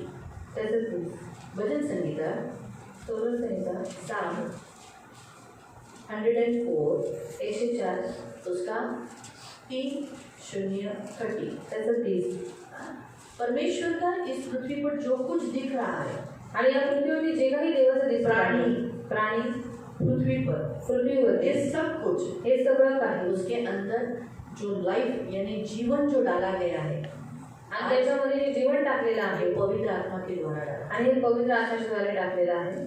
त्याचं 30, भजन संगीता स्तोत्र संहिता साम 104 104 4 उसका 3:30 त्याचं 30. परमेश्वर का इस पृथ्वी पर जो कुछ दिख रहा है, आणि या पृथ्वीवरती जे काही देवाचं दिसत आहे, प्राणी पृथ्वी पर पृथ्वीवरती ये सब कुछ, हे सगळं काही उसके अंदर जो लाइफ यानी जीवन जो डाला गया है, आणि त्याच्यामध्ये जे जीवन टाकलेलं आहे ये पवित्र आत्मा के द्वारा डाला। आणि हे पवित्र आत्म्याद्वारे टाकलेलं आहे.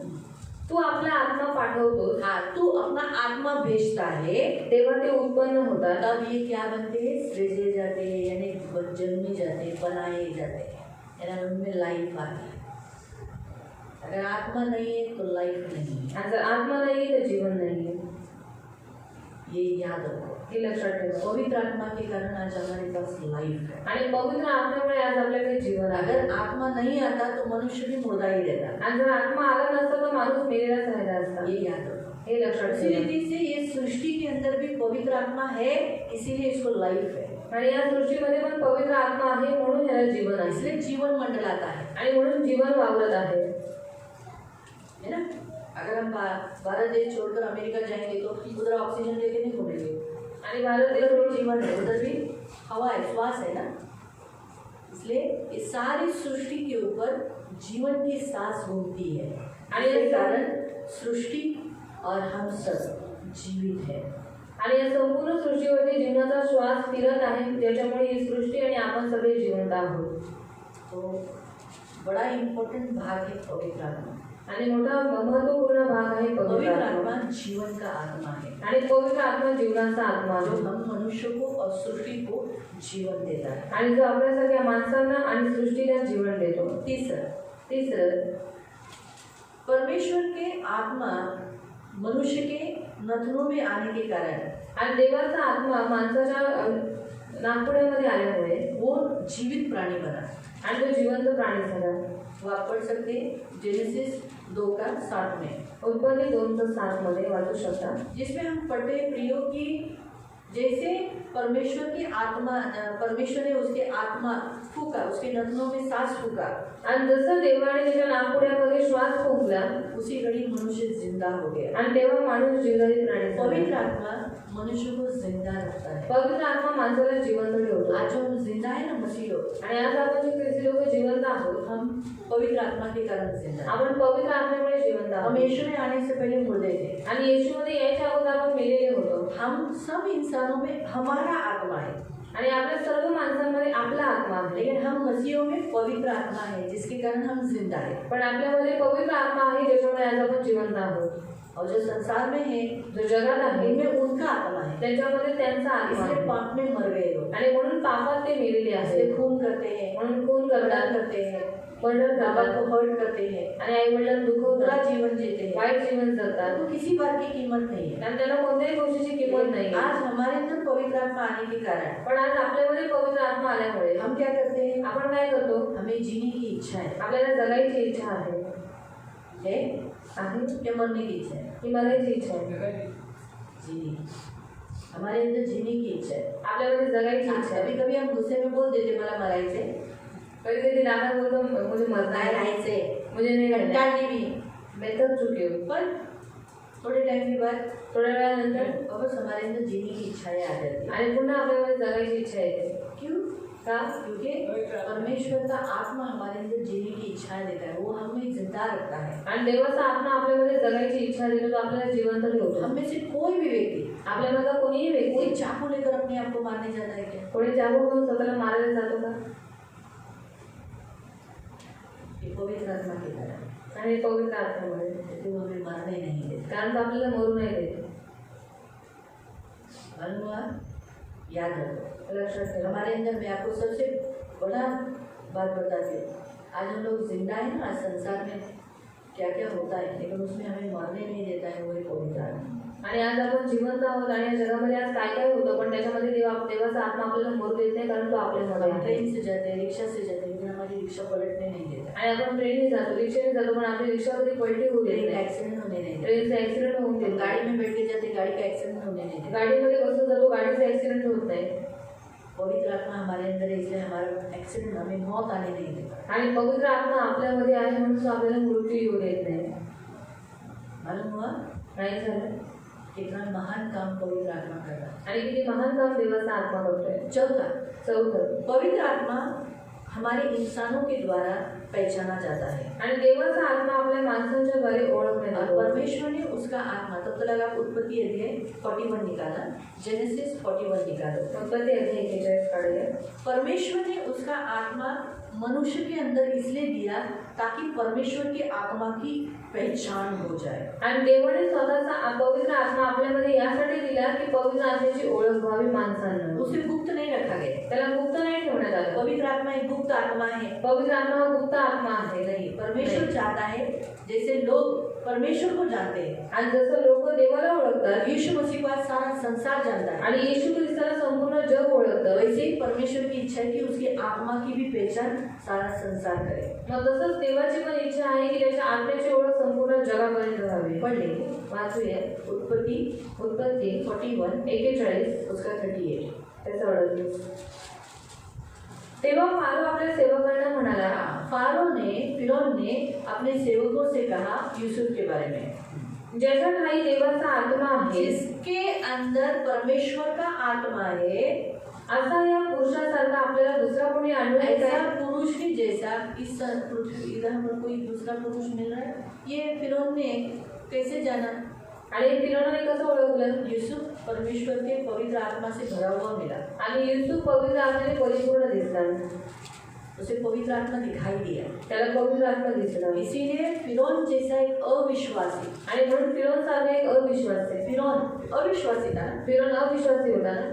तू आपला आत्मा पाठवतो, हाँ, तू अपना आत्मा भेजता है, तेव्हा ते उत्पन्न होतात. तब ये क्या बनते हैं? सृजे जाते हैं, यानी जन्मे जाते हैं, बनाए जाते हैं, यानी उनमें लाइफ आती है। अगर आत्मा नहीं है तो लाइफ नहीं है, आणि जर आत्मा नाही तर जीवन नाही. ये याद रखो। हे लक्षात ठेवा. पवित्र आत्मा के कारण आज हमारे पास लाइफ है। आणि पवित्र आत्म्यामुळे आज आपल्याकडे जीवन आहे. अगर आत्मा नहीं आता तो मनुष्य भी मुर्दा ही रहता। आणि जर आत्मा आला नसता तर माणूस मेलेलाच राहिला असता. ये याद रखो। हे लक्षात इसी ठेवा. रीति से ये सृष्टि के अंदर भी पवित्र आत्मा है, इसीलिए इसको लाइफ है, आणि या सृष्टीमध्ये पण पवित्र आत्मा आहे म्हणून याला जीवन आहे. इसलिए जीवन मंडलाता है, आणि म्हणून जीवन वावरत आहे. है ना। अगर हम भारत देश छोड़कर अमेरिका जाएंगे तो उधर ऑक्सीजन लेके नहीं घूमेंगे, आणि भारत उधर देश भी जीवन है, उधर भी हवा है, श्वास है ना। इसलिए इस सारी सृष्टि के ऊपर जीवन की सांस घूमती है, आणि इसके इस कारण सृष्टि और हम सब जीवित है। आणि या संपूर्ण सृष्टीवरती जीवनाचा श्वास फिरत आहे, ज्याच्यामुळे ही सृष्टी आणि आपण सगळे जिवंत आहोत. तो बड़ा इम्पोर्टेंट भाग है पवित्र आत्मा। आणि मोठा महत्वपूर्ण भाग आहे पवित्र पवित्र आत्मा. आत्मा जीवन का आत्मा है, आणि पवित्र आत्मा जीवनाचा आत्मा जो आहे. हम मनुष्य को और सृष्टि को जीवन देता है। आणि जो आपल्यासारख्या माणसांना आणि सृष्टीला जीवन देतो. तिसरं परमेश्वर के आत्मा मनुष्य के नथनों में आने के कारण आणि देवाचा आत्मा माणसाच्या नागपुड्यामध्ये आल्यामुळे वो जीवित प्राणी बना। आणि तो जिवंत प्राणी झाला. वो आप पढ़ सकते हैं जेनेसिस 2:7 में, उत्पत्ती 2:7 मध्ये वाचू शकता. जिसमें हम पढ़ते हैं प्रियो की जैसे परमेश्वर की आत्मा, परमेश्वर ने उसके आत्मा फूका, उसके नथनों में सांस फूका, आणि जसं देवाने त्याच्या नागपुड्यामध्ये श्वास फुंकला, उसी घड़ी मनुष्य जिंदा हो गया। आणि तेव्हा माणूस जिवंत प्राणी पवित्र झाला. आत्मा मनुष्य को जिंदा रखता है। पवित्र आत्मा माणसाला जिवंत ठेवतो. आज जो हम जिंदा है ना मसीह लोग, आणि आज आपण जे ख्रिस्ती लोक जिवंत आहोत, हम पवित्र आत्मा के कारण जिंदा हैं। आपण पवित्र आत्म्यामुळे जिवंत हम आहोत. यीशु में आने से पहले मुर्दे थे। आणि येशूमध्ये यायच्या अगोदर आपण मेलेले होतो. हम सब इंसानों में हमारा आत्मा है, आणि आपल्या सर्व माणसांमध्ये आपला आत्मा आहे. लेकिन हम मसीहों में पवित्र आत्मा है, जिसके कारण हम जिंदा है। पण आपल्यामध्ये पवित्र आत्मा आहे, ज्याच्यामुळे आज आपण जिवंत आहोत. और जो संसार में है, जो जगात आहे इनमें उनका आत्मा है, त्यांच्यामध्ये त्यांचा आत्मा इसलिए आहे. पाप में मर गए लोग, आणि म्हणून पापात ते मेलेले इसलिए आहेत. खून करते हैं, म्हणून खून मर्डर करतात, करते हैं, मर्डर माँ बाप करतात, को हर्ट करते हैं, आणि आई वडिलांना बुरा दुखवतात, जीवन जीते हैं। वाईट जीवन जगतात, तो किसी बात की कीमत नहीं है। आणि त्यांना कोणत्याही गोष्टीची किंमत नाही. आज हमारे अंदर पवित्र आत्मा आने के कारण पण आज आपल्यामध्ये पवित्र आत्मा आल्यामुळे हम क्या करते हैं? आपण काय करतो? हमें जीने की इच्छा है आपल्याला जगायची इच्छा आहे. क्या मरने की इच्छा है? ही मरायची इच्छा आहे. जीने, हमारे अंदर जीने की इच्छा है। आपल्यामध्ये जगायची इच्छा आहे. कभी कभी हम गुस्से में बोल देते मला मरायचे, कधी कधी रागात बोलतो मुझे मरना नाही है, राहायचे, मुझे नहीं रहना है. कंटाळली मी। मैं थक चुकी हूँ. पर थोड़े टाइम के बाद थोड्या वेळानंतर वापस हमारे अंदर जीने की इच्छाएं आ जाती है। आणि पुन्हा आपल्यामध्ये जगायची इच्छा येते. क्यों? का? क्योंकि परमेश्वर का आत्मा हमारे अंदर जीने की इच्छाएं देता है, वो हमें जिंदा रखता है। आणि देवाचा आत्मा आपल्यामध्ये जगायची इच्छा देतो, तो आपल्याला जिवंत ठेवतो. हम में से कोई भी व्यक्ति, आपल्यामधला कोणीही कोई व्यक्ती चाकू लेकर अपने आप को मारने जाता है क्या? कोणी चाकू घेऊन स्वतःला मारायला जातो का? ये पवित्र आत्मा के कारण, आणि पवित्र आत्म्यामुळे, क्योंकि वो हमें मारने नहीं देता। कारण तो आपल्याला मरू नाही देत. मालूम हुआ? याद रखो। लक्षात ठेवा. हमारे अंदर, मैं आपको सबसे बड़ा बात बताती हूँ, आज हम लोग जिंदा है ना, संसार में क्या क्या होता है, लेकिन उसमें हमें मरने नहीं देता है, वो एक पवित्र आत्मा। आणि आज आपण जिवंत आहोत आणि या जगामध्ये आज काय काय होतं, पण त्याच्यामध्ये देवाचा आत्मा आपल्याला मरू देत नाही, कारण तो आपल्यामध्ये हम आहे. ट्रेन से जाते हैं, रिक्शा से जाते हैं, लेकिन हमारी रिक्शा पलटने नहीं देता, आणि आपण ट्रेनने जातो, रिक्षाने जातो, पण आपली रिक्षा कधी पलटी होऊ देत ट्रेन का नाही. एक्सीडेंट होने नहीं देता, ट्रेनचा ऍक्सिडेंट होऊन देत गाड़ी नाही. में बैठ के जाते, गाड़ी का एक्सीडेंट होने नहीं देता। गाडीमध्ये बसून जातो, गाडीचा ऍक्सिडेंट होत नाही. पवित्र आत्मा हमारे अंदर है, इसलिए हमारा एक्सीडेंट, हमें मौत आने नहीं देता। आणि पवित्र आत्मा आपल्यामध्ये आहे म्हणून तो आपल्याला मृत्यू येऊ देत नाही. मालूम हुआ? नाही झालं? कितना महान काम पवित्र आत्मा कर रहा है। आणि किती महान काम देवाचा आत्मा करतोय. चौथा, चौथं, पवित्र आत्मा हमारे इंसानों के द्वारा पहचाना जाता है आणि देवाचा आत्मा आपल्या माणसांच्या द्वारे ओळखण्यात और येतो. परमेश्वर ने उसका आत्मा, तब तक आप उत्पत्ति अध्याय 41 निकाला, जेनेसिस 41 निकालो. उत्पत्ती अध्याय 41 काढूया. परमेश्वर ने उसका आत्मा मनुष्य के अंदर इसलिए दिया ताकि परमेश्वर की आत्मा की पहचान हो जाए. आणि देवाने स्वतःचा पवित्र आत्मा आपल्यामध्ये यासाठी दिला की पवित्र आत्म्याची ओळख व्हावी माणसांना. उसे गुप्त नहीं रखा गया. त्याला गुप्त नाही ठेवण्यात आलं. पवित्र आत्मा एक गुप्त आत्मा है. पवित्र आत्मा हा गुप्त आत्मा आहे. नहीं, परमेश्वर चाहता है जैसे लोग परमेश्वर को जानते हैं आणि जसं लोक देवाला ओळखतात यीशु मसीह को आज सारा संसार जानता है, आणि येशू ख्रिस्ताला संपूर्ण जग ओळखतं, वैसे ही परमेश्वर की इच्छा है कि उसकी आत्मा की भी पहचान सारा संसार करे. मग तसंच देवाची पण इच्छा आहे की त्याच्या आत्म्याची ओळख संपूर्ण जगापर्यंत व्हावी. पढ़ लेंगे. वाचूया. उत्पत्ति उत्पत्ती 41 41 उसका 38. त्याचा 38. तेव्हा फारो आपल्या सेवकांना म्हणाला. फिरौन ने अपने सेवकों से कहा यूसुफ के बारे में, ज्याच्या ठाई देवाचा आत्मा आहे, जिसके अंदर परमेश्वर का आत्मा है, असा या पुरुषासारखा आपल्याला दुसरा कोणी आढळून ऐसा येत पुरुष ही जैसा इस पृथ्वी इधर हमको कोई दूसरा पुरुष मिल रहा है. ये फिरौन ने कैसे जाना? आणि फिरौनाने कसं ओळखलं? यूसुफ परमेश्वर के पवित्र आत्मा से भरा हुआ मिला. आणि युसूफ पवित्र आत्म्याने परिपूर्ण दिसला. उसे पवित्र आत्मा दिखाई दिया. त्याला पवित्र आत्मा दिसला. इसीलिए फिरौन जैसा एक अविश्वासी, आणि म्हणून फिरौन सारखा एक अविश्वास आहे. फिरौन अविश्वासी था ना, फिरौन अविश्वासी होता ना,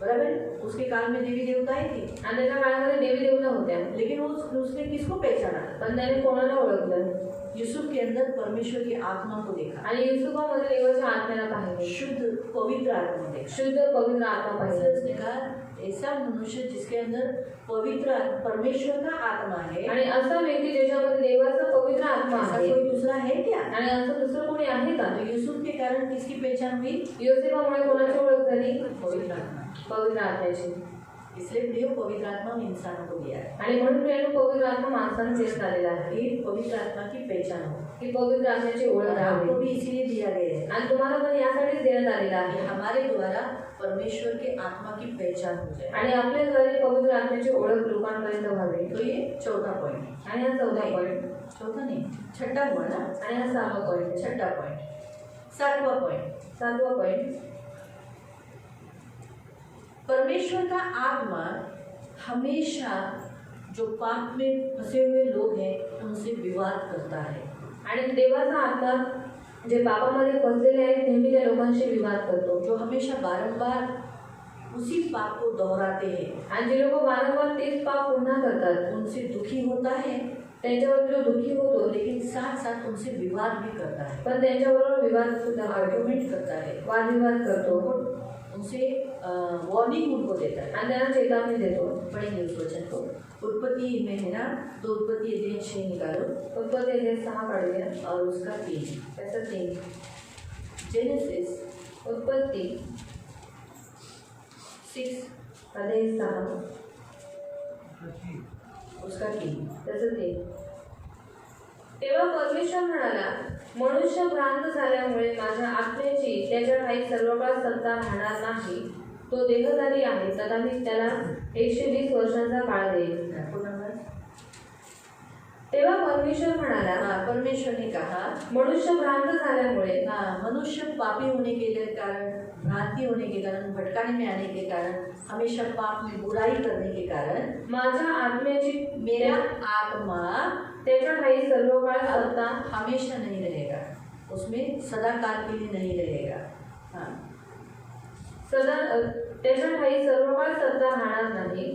बराबर. उसके काल में देवी देवता ही थी, आणि त्याच्या काळामध्ये देवी देवता होत्या, लेकिन उसने किसको पहचाना? पण त्याने कोणाला ओळखलं? यूसुफ के अंदर परमेश्वर की आत्मा को देखा, आणि युसूफामध्ये देवाच्या आत्म्याला पाहिले, शुद्ध पवित्र आत्मा देखा. शुद्ध पवित्र आत्मा पाहिले. उसने कहा ऐसा मनुष्य जिसके अंदर पवित्र परमेश्वर का आत्मा है, आणि असा व्यक्ती ज्याच्यामध्ये देवाचा पवित्र आत्मा ऐसा आहे, कोई दूसरा है क्या? आणि असं दुसरं कोणी आहे का? तो यूसुफ के कारण किसकी पहचान हुई? योसेफामुळे कोणाची ओळख झाली? पवित्र आत्मा. पवित्र आत्म्याची. इसलिए प्रिय पवित्र आत्मा इंसानों को दिया है आणि म्हणून प्रियानो पवित्र आत्मा माणसांना देण्यात आलेला आहे कि पवित्र आत्मा की पहचान हो. की पवित्र आत्म्याची ओळख और आपको राहावी. भी इसीलिए दिया गया है आणि तुम्हाला पण यासाठीच देण्यात आलेला कि आहे. हमारे द्वारा परमेश्वर के आत्मा की पहचान हो जाए. आणि आपल्याद्वारे पवित्र आत्म्याची ओळख लोकांपर्यंत व्हावी. तो ये चौथा पॉइंट. आणि हा 14 पॉईंट. चौथा नहीं, छठा हुआ ना. आणि हा 6वा पॉईंट. छठा पॉइंट. 7वां पॉइंट. 7वा पॉईंट. परमेश्वर का आत्मा हमेशा जो पाप में फंसे हुए लोग हैं उनसे विवाद करता है. आणि देवाचा आत्मा जे पापामध्ये फसलेले आहेत नेहमी त्या लोकांशी विवाद करतो. जो हमेशा बारंबार उसी पाप को दोहराते हैं, आणि जे लोक वारंवार तेच पाप पुन्हा करतात उनसे दुखी होता है, त्यांच्यावर जो दुःखी होतो, लेकिन साथ साथ उनसे विवाद भी करता है, पण त्यांच्याबरोबर विवाद सुद्धा करतो, आर्ग्यूमेंट करता है, वादविवाद करतो, उनसे वार्निंग उनको देता है. आणि त्यांना चेतावणी देतो. पढ़ेंगे उस वचन को. उत्पत्ति में है ना, तो उत्पत्ति अध्याय 6 निकालो उत्पत्ती अध्याय 6 काढूया. और उसका 3. त्याचं 3. जेनेसिस उत्पत्ती 6 अध्याय 6 उसका 3. त्याचं 3. तेव्हा परमेश्वर म्हणाला, मनुष्य भ्रांत झाल्यामुळे माझ्या आत्म्याची त्याच्या ठाई सर्व काळ सत्ता राहणार नाही. तो देहधारी आहे, तथापि त्याला 120 वर्षांचा काळ देईल. तेव्हा परमेश्वर म्हणाला, परमेश्वर ने कहा मनुष्य भ्रांत झाल्यामुळे, मनुष्य पापी होने के कारण, भ्रांति होने के कारण, भटकाने में आने के कारण, हमेशा पाप में बुराई करने के कारण माझ्या आत्म्याची मेरा आत्मा त्याच्या ठाई सर्व काळ सत्ता हमेशा नहीं रहेगा, उसमें सदा काल के लिए नहीं रहेगा. हाँ, सदा त्याच्या ठाई सर्व काळ सत्ता राहणार नाही.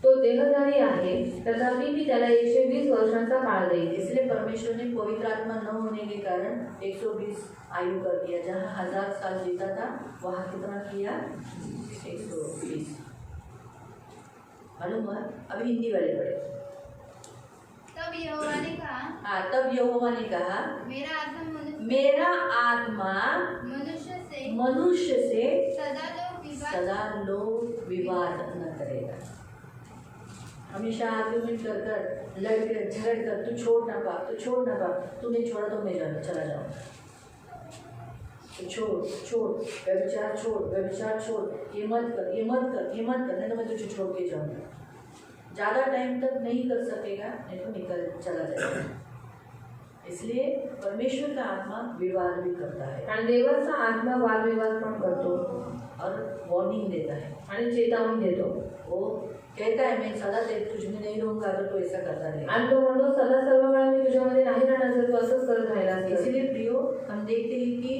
तो देहधारी आहे, तथापि मी त्याला 120 वर्षांचा काळ देईल. इसलिए परमेश्वर ने पवित्र आत्मा न होने के कारण 120 आयु कर दिया. जहाँ 1000 साल जीता था वहाँ कितना किया? 120. मालूम हुआ? अभी हिंदी वाले पढ़े. तब यहोवा ने कहा, तब यहोवा ने कहा, मेरा आत्मा मनुष्य से सदा लोग विवाद न करेगा. हमेशा आर्ग्यूमेंट कर लड़कर झगड़ कर, तू छोड़ ना पा, तू नहीं छोड़ा तो मैं चला जाऊँ. तो छोड़ छोड़, व्यभिचार छोड़, व्यभिचार छोड़, ये मत कर, ये मत कर, ये मत कर, नहीं तो मैं तुझे छोड़ के जाऊंगा। ज़्यादा टाइम तक नहीं कर सकेगा, नहीं तो निकल चला जाएगा। इसलिए परमेश्वर का आत्मा विवाद भी करता है आणि देवाचा आत्मा वादविवाद पण करतो और वार्निंग देता है। आणि चेतावणी देतो वो कहता है मैं सदा तुझ में नहीं रहूंगा अगर तू ऐसा करता रहेगा। आणि तो म्हणतो सदा सर्व वेळा मी तुझ्यामध्ये नाही राहणार जर तू असंच करत राहिलास तर. इसीलिए प्रियो हम देखते हैं कि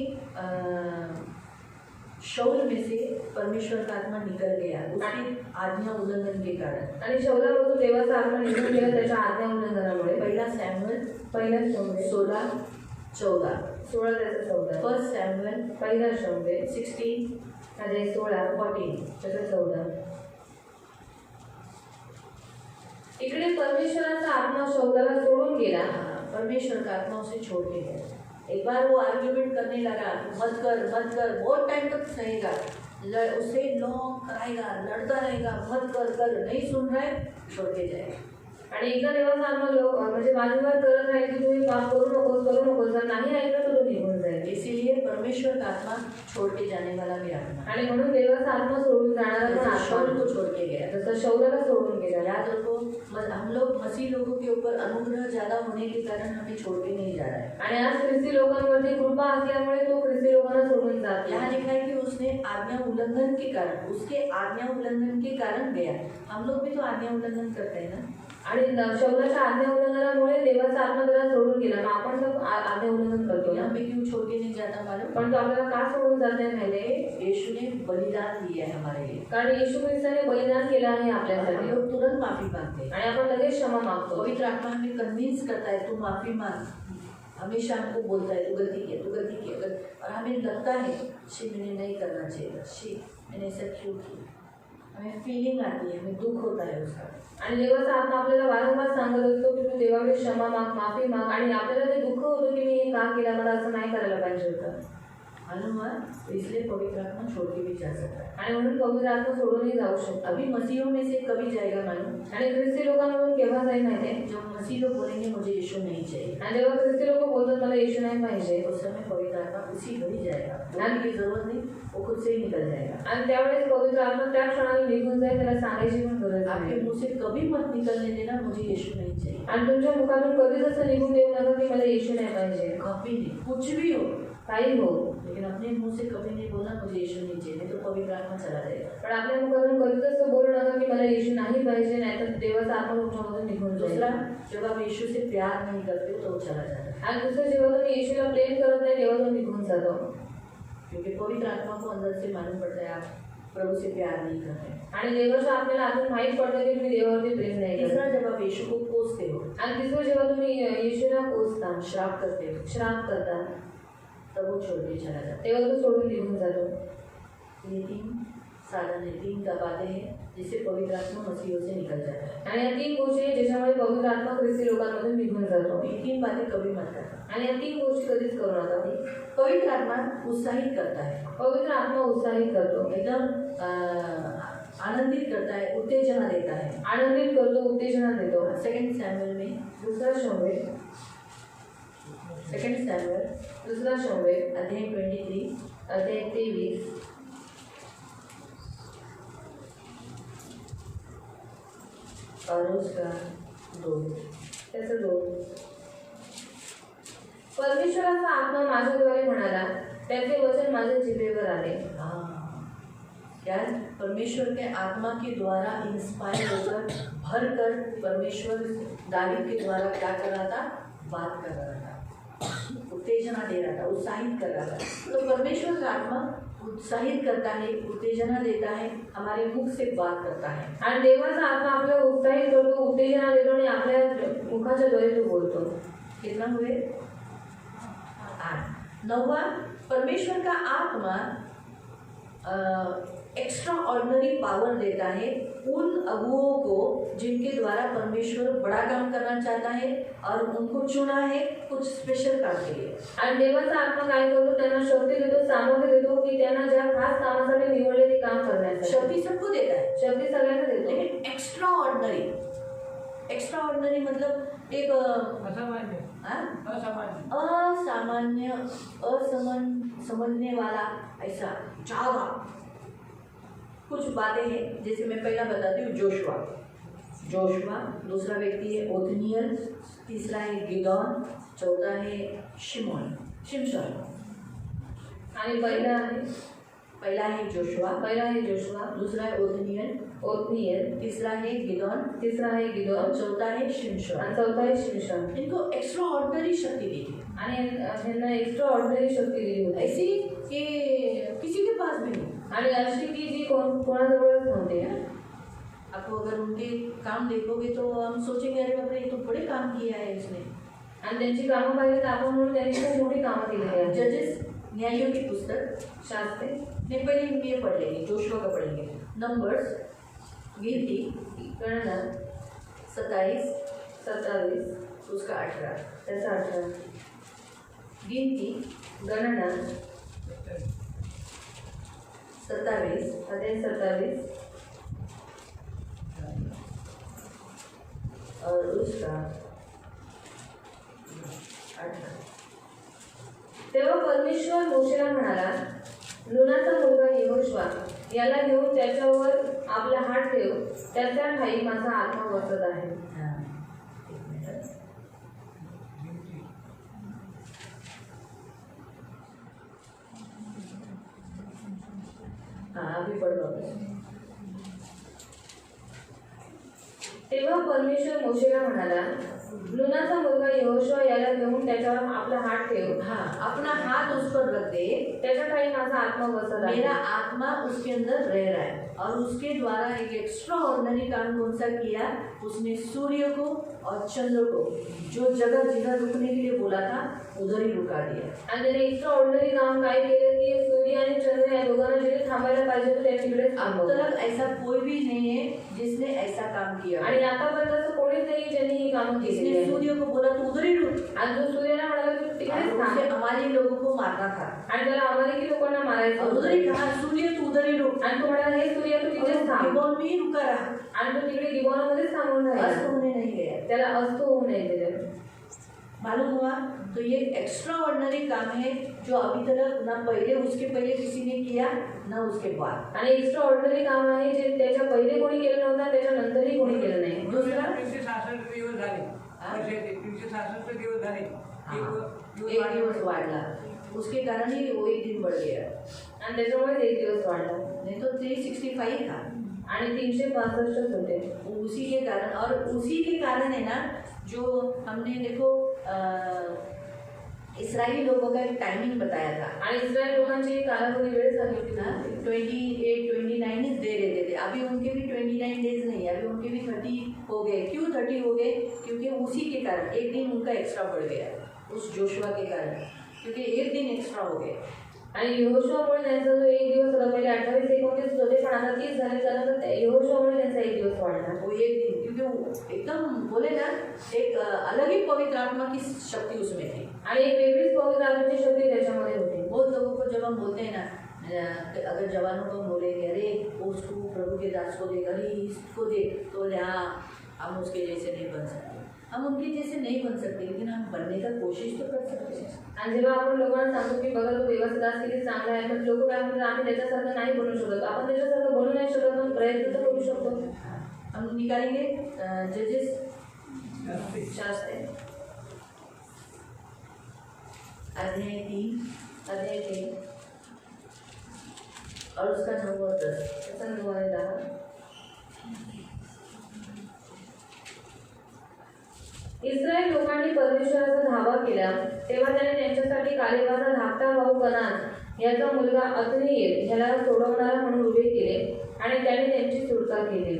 शौल में से परमेश्वर का आत्मा निकल गया उसकी आज्ञा उल्लंघन के कारण। आणि शौलामधून देवाचा आत्मा निघून गेला त्याच्या आज्ञा उल्लंघनामुळे. पहिला सैमुएल पहिला शमूएल 16:14, 16 त्याचा 14, फर्स्ट सैमुएल पहिला शमूएल 16:14, अध्याय 16 त्याचा 14. इकडे परमेश्वराचा आत्मा शौलाला सोडून गेला. परमेश्वर का आत्मा उसे छोड़ के गया। एक बार वो आर्ग्यूमेंट करने लगा, मत कर, बहुत टाइम तक सहेगा, उसे लॉन्ग कराएगा, लड़ता रहेगा, मत कर, नहीं सुन रहा है, छोड़ के जाएगा। आणि एकदा देवाचा आत्मा म्हणजे वादविवाद करत राहील की तुम्ही पाप करू नकोस, जर नाही ऐकलं तर तो निघून जाईल. इसीलिए परमेश्वर का आत्मा छोड़ के जाने वाला भी आत्मा, आणि म्हणून देवाचा आत्मा सोडून जाणारा पण आत्मा शौल को छोड़ के गया। जसं शौलाला सोडून गेला. याद रखो, हम लोग मसीह लोगों के ऊपर अनुग्रह ज्यादा होने के कारण हमें छोड़ के नहीं जा रहा है। आणि आज ख्रिस्ती लोकांवरती कृपा असल्यामुळे तो ख्रिस्ती लोकांना सोडून जात यहाँ नाही. लिखा है कि उसने आज्ञा उल्लंघन के कारण, उसके आज्ञा उल्लंघन के कारण गया। हम लोग भी तो आज्ञा उल्लंघन करते हैं ना। आणि शौलाच्या आज्ञा उल्लंघनामुळे देवाचा आत्मा त्याला सोडून गेला. मग आपण तर आज्ञा उल्लंघन करतो ना. हमें क्यों छोड़ के नहीं जाता मालूम? पण तो आपल्याला का सोडून जात नाही माहिती? यीशु ने बलिदान दिया है हमारे लिए, कारण येशू ख्रिस्ताने बलिदान केलं आहे हम आपल्यासाठी लोग तुरंत माफी मांगते हैं। आणि आपण लगेच क्षमा मागतो. पवित्र आत्मा हमें कन्विंस करता है तू माफी मांग, हमेशा हमको बोलता है तू गलती किया, और हमें लगता है शी मैंने नहीं करना चाहिए, शी मैंने ऐसा क्यों किया। हमें फीलिंग आती है, हमें दुख होता है उसका। आणि देवाचा आत्मा आपल्याला वारंवार सांगत असतो की तू देवाकडे क्षमा माग, माफी माग. आणि आपल्याला ते दुःख होतं की मी हे का केलं, मला असं नाही करायला पाहिजे होतं. मालूम हुआ? तो इसलिए पवित्र आत्मा छोड़ के भी जा सकता है। आणि म्हणून पवित्र आत्मा सोडूनही जाऊ शकतो. अभी मसीहों में से कभी जाएगा मालूम? आणि ख्रिस्ती लोकांमधून केव्हा जाईल माहिती आहे? जब मसीह लोग बोलेंगे मुझे यीशु नहीं चाहिए, आणि जेव्हा ख्रिस्ती लोक बोलतात मला येशू नाही पाहिजे, उस समय पवित्र आत्मा उसी घड़ी जाएगा, बोलने की जरूरत नहीं, वो खुद से ही निकल जाएगा। आणि त्यावेळेस पवित्र आत्मा त्या क्षणाला निघून जाईल. त्याला सांगायची पण गरज आपके नाही. मुंह से कभी मत निकलने देना मुझे यीशु नहीं चाहिए, आणि तुमच्या मुखातून कधीच असं निघून देऊ नका की मला येशू नाही पाहिजे. कभी नहीं, कुछ भी हो, काही हो, लेकिन अपने मुंह से कभी नहीं बोलना मुझे यीशु नहीं चाहिए, नहीं तो पवित्र आत्मा चला जाएगा। पण आपल्या मुखातून कधीच असं बोलू नका की मला येशू नाही पाहिजे, नाहीतर देवाचा आत्मा तुमच्यामधून निघून जाईल. दूसरा, जब आप यीशु से प्यार नहीं करते हो तो वो चला जाता है, आणि दुसरं जेव्हा तुम्ही येशूला प्रेम करत नाही तेव्हा तो निघून जातो. क्योंकि पवित्र आत्मा को अंदर से मालूम पड़ता है आप प्रभु से प्यार नहीं करते। आणि देवाच्या आपल्याला अजून माहीत पडतं की तुम्ही देवावरती प्रेम नाही करत. तीसरा, जब आप यीशु को कोसते हो, आणि तिसरं जेव्हा तुम्ही येशूला कोसता, श्राप करते हो, श्राप करता, तब वो छोड़ के चला जाता है। तेव्हा तो सोडून निघून जातो. ये 3 साधन है, 3 बातें हैं जिससे पवित्र आत्मा मसीहों से निकल जाता है। आणि या 3 गोष्टी आहेत ज्याच्यामुळे पवित्र आत्मा ख्रिस्ती लोकांमधून निघून जातो. ये 3 बातें कभी मत करना। आणि या 3 गोष्टी कधीच करू नका. पवित्र आत्मा उत्साहित करता है, पवित्र आत्मा उत्साहित करतो, एकदम आनंदित करता है, उत्तेजना देता है। आनंदित करतो, उत्तेजना देतो. 2 सैमुएल में, दुसरा शमूएल, 2 सैमुएल दुसरा शमूएल अध्याय 23, अध्याय 23 और उसका 2। त्याचं 2. परमेश्वराचा आत्मा माझ्याद्वारे म्हणाला, त्याचे वचन माझ्या जिभेवर आले. क्या परमेश्वर के आत्मा के द्वारा इंस्पायर होकर भर कर परमेश्वर दावीद के द्वारा क्या कर रहा था? बात कर रहा था, उत्तेजना दे रहा था, उत्साहित कर रहा था। तो परमेश्वर का आत्मा उत्साहित करता है, उत्तेजना देता है, हमारे मुख से बात करता है। आणि देवाचा आत्मा आपल्याला उत्साहित करतो, उत्तेजना देतो आणि आपल्या मुखाच्या द्वारे तो बोलतो. कितना हुए? 8। 9वां, परमेश्वर का आत्मा एक्स्ट्रा ऑर्डिनरी पावर देता है उन अगुओं को जिनके द्वारा परमेश्वर बड़ा काम करना चाहता है और उनको चुना है कुछ स्पेशल काम के लिए। आणि देवाचा आत्मा काय करतो? त्यांना शक्ती देतो, सामर्थ्य देतो की त्यांना ज्या खास कामासाठी निवडले ते काम करण्यासाठी. शक्ति सबको देता है, शक्ती सगळ्यांना देतो, लेकिन एक्स्ट्रा ऑर्डिनरी मतलब एक असामान्य समझने वाला ऐसा ज़्यादा कुछ बातें हैं। जैसे मैं पहला बताती हूँ, जोशुआ। दूसरा व्यक्ति है ओथनियल, तीसरा है गिदोन, चौथा है शिमशोन। आणि पहिला आहे जोशुआ, दूसरा है ओथनियल, तीसरा है गिदोन और चौथा है शिमशोन। इनको एक्स्ट्रा ऑर्डिनरी शक्ति दी थी आणि त्यांना एक्स्ट्रा ऑर्डिनरी शक्ती दिली होती, ऐसी कि किसी के पास भी नहीं। आणि अशी की जी कोणाजवळच नव्हती। आपको अगर उनके काम देखोगे तो हम सोचेंगे अरे बाप रे, ये तो बड़े काम किया है इसने। आणि त्यांची कामं पाहिली तर आपण म्हणून त्यांनी खूप मोठी कामं केली आहेत। जजेस, न्यायों की पुस्तक, शास्त्रे, नहीं पहले ये पढ़ लेंगे, जोशुआ का पढ़ेंगे। नंबर्स, गिनती, गणना 27, उसका 18, त्याचा 18, गिनती, गणना 27 और उसका 18। तेव्हा परमेश्वर मोशेला म्हणाला, नूनाचा मुलगा यहोशुआ याला घेऊन त्याच्यावर आपला हात ठेव, त्याच्या ठाई माझा आत्मा वसत आहे। अभी पढ़ो। तेव्हा परमेश्वर मोशेला म्हणाला, नूनाचा मुलगा यहोशुआ याला घेऊन त्याच्यावर आपला हात ठेव, हाँ, अपना हाथ उस पर रख दे, त्याच्या ठाई माझा आत्मा वसत आहे। मेरा आत्मा उसके अंदर रह रहा है। और उसके द्वारा एक एक्स्ट्रा ऑर्डिनरी काम कौन सा किया? उसने सूर्य को और चंद्र को जो जगह जिधर रुकने के लिए बोला था उधर ही रुका दिया। आणि त्याने एक्स्ट्रा ऑर्डिनरी काम काय केलं की सूर्य आणि चंद्र या दोघांना जिथे थांबायला पाहिजे होतं त्या तिकडे अब थांबवलं। तक ऐसा कोई भी नहीं है जिसने ऐसा काम किया। आणि आतापर्यंत असं कोणीच नाही ज्यांनी ही कामं केली जिसने आहे। सूर्य को बोला तू उधर ही रुक, आणि जो सूर्याला म्हणाला की तू तिकडेच और थांब, उसे हमारे लोगों को मारना था आणि त्याला अमालेकी लोकांना मारायचं और उधर ही होतं। कहा सूर्य तू उधर ही रुक, आणि तो म्हणाला हे सूर्य तू तिकडेच थांब, गिबोन में ही रुका रहा, आणि तो तिकडे गिबोनामध्येच थांबून अस्त राहिला, होने नहीं गया। त्याला अस्त होऊ नये दिलं। मालूम हुआ? तो ये एक्स्ट्रा ऑर्डिनरी काम है जो अभी तक ना पहले उसके पहले किसी ने किया ना उसके बाद। आणि एक्स्ट्रा ऑर्डिनरी काम आहे जे त्याच्या पहिले कोणी केलं नव्हतं, त्याच्या नंतरही कोणी केलं नाही। दूसरा 366 दिवस झाले, 366 दिवस झाले, एक दिवस वाढला, उसके कारण ही वो एक दिन बढ़ गया, आणि त्याच्यामुळेच एक दिवस वाढला, नहीं तो 365 था। आणि 365 होते। उसी के कारण, और उसी के कारण है ना जो हमने देखो इसराइली लोगों का एक टाइमिंग बताया था। आणि इस्रायल लोकांची कालावधी वेळ सांगितली ना, 28, 29 दे रहे थे। अभी उनके भी 29 डेज नहीं, अभी उनके भी 30 हो गए। क्यों 30 हो गए? क्योंकि उसी के कारण एक दिन उनका एक्स्ट्रा बढ़ गया, उस जोशुआ के कारण, क्योंकि एक दिन एक्स्ट्रा हो गए। आणि यहोशुआमुळे त्यांचा जो एक दिवस होता, पहिले 28, 29 होते, पण आता 30 झाले, त्यानंतर यहोशुआमुळे त्यांचा एक दिवस वाढला। वो एक दिन, क्योंकि वो एकदम बोले ना, एक अलग ही पवित्र आत्मा की शक्ति उसमें थी, आणि एक वेगळीच पवित्र आत्म्याची शक्ती त्याच्यामध्ये होती। बहुत लोगों को जब हम बोलते हैं ना, अगर जवानों को बोलेंगे अरे उसको प्रभु के दास को देख, अरे इसको देख, तो बोले हाँ हम उसके जैसे नहीं बन सकते। हम उनके जैसे नहीं बन सकते, लेकिन हम बनने का कोशिश तो कर सकते हैं। आणि जेव्हा आपण लोकांना सांगतो की बघा तो देवाचा दास किती चांगला आहे, तर लोक काय म्हणतात आम्ही त्याच्यासारखं नाही बनू शकत, आपण त्याच्यासारखं बनू नाही शकत, पण प्रयत्न तर करू शकतो। हम निकालेंगे जजेस शास्त्रे अध्याय 3 और उसका 9 और 10। त्याचा 9 आणि 10। इस्रायल लोकांनी परमेश्वराचा धावा केला, तेव्हा त्याने त्यांच्यासाठी कालेबाचा धाकटा भाऊ कनान याचा मुलगा अतनिएल ह्याला सोडवणारा म्हणून उभे केले आणि त्याने त्यांची सुटका केली।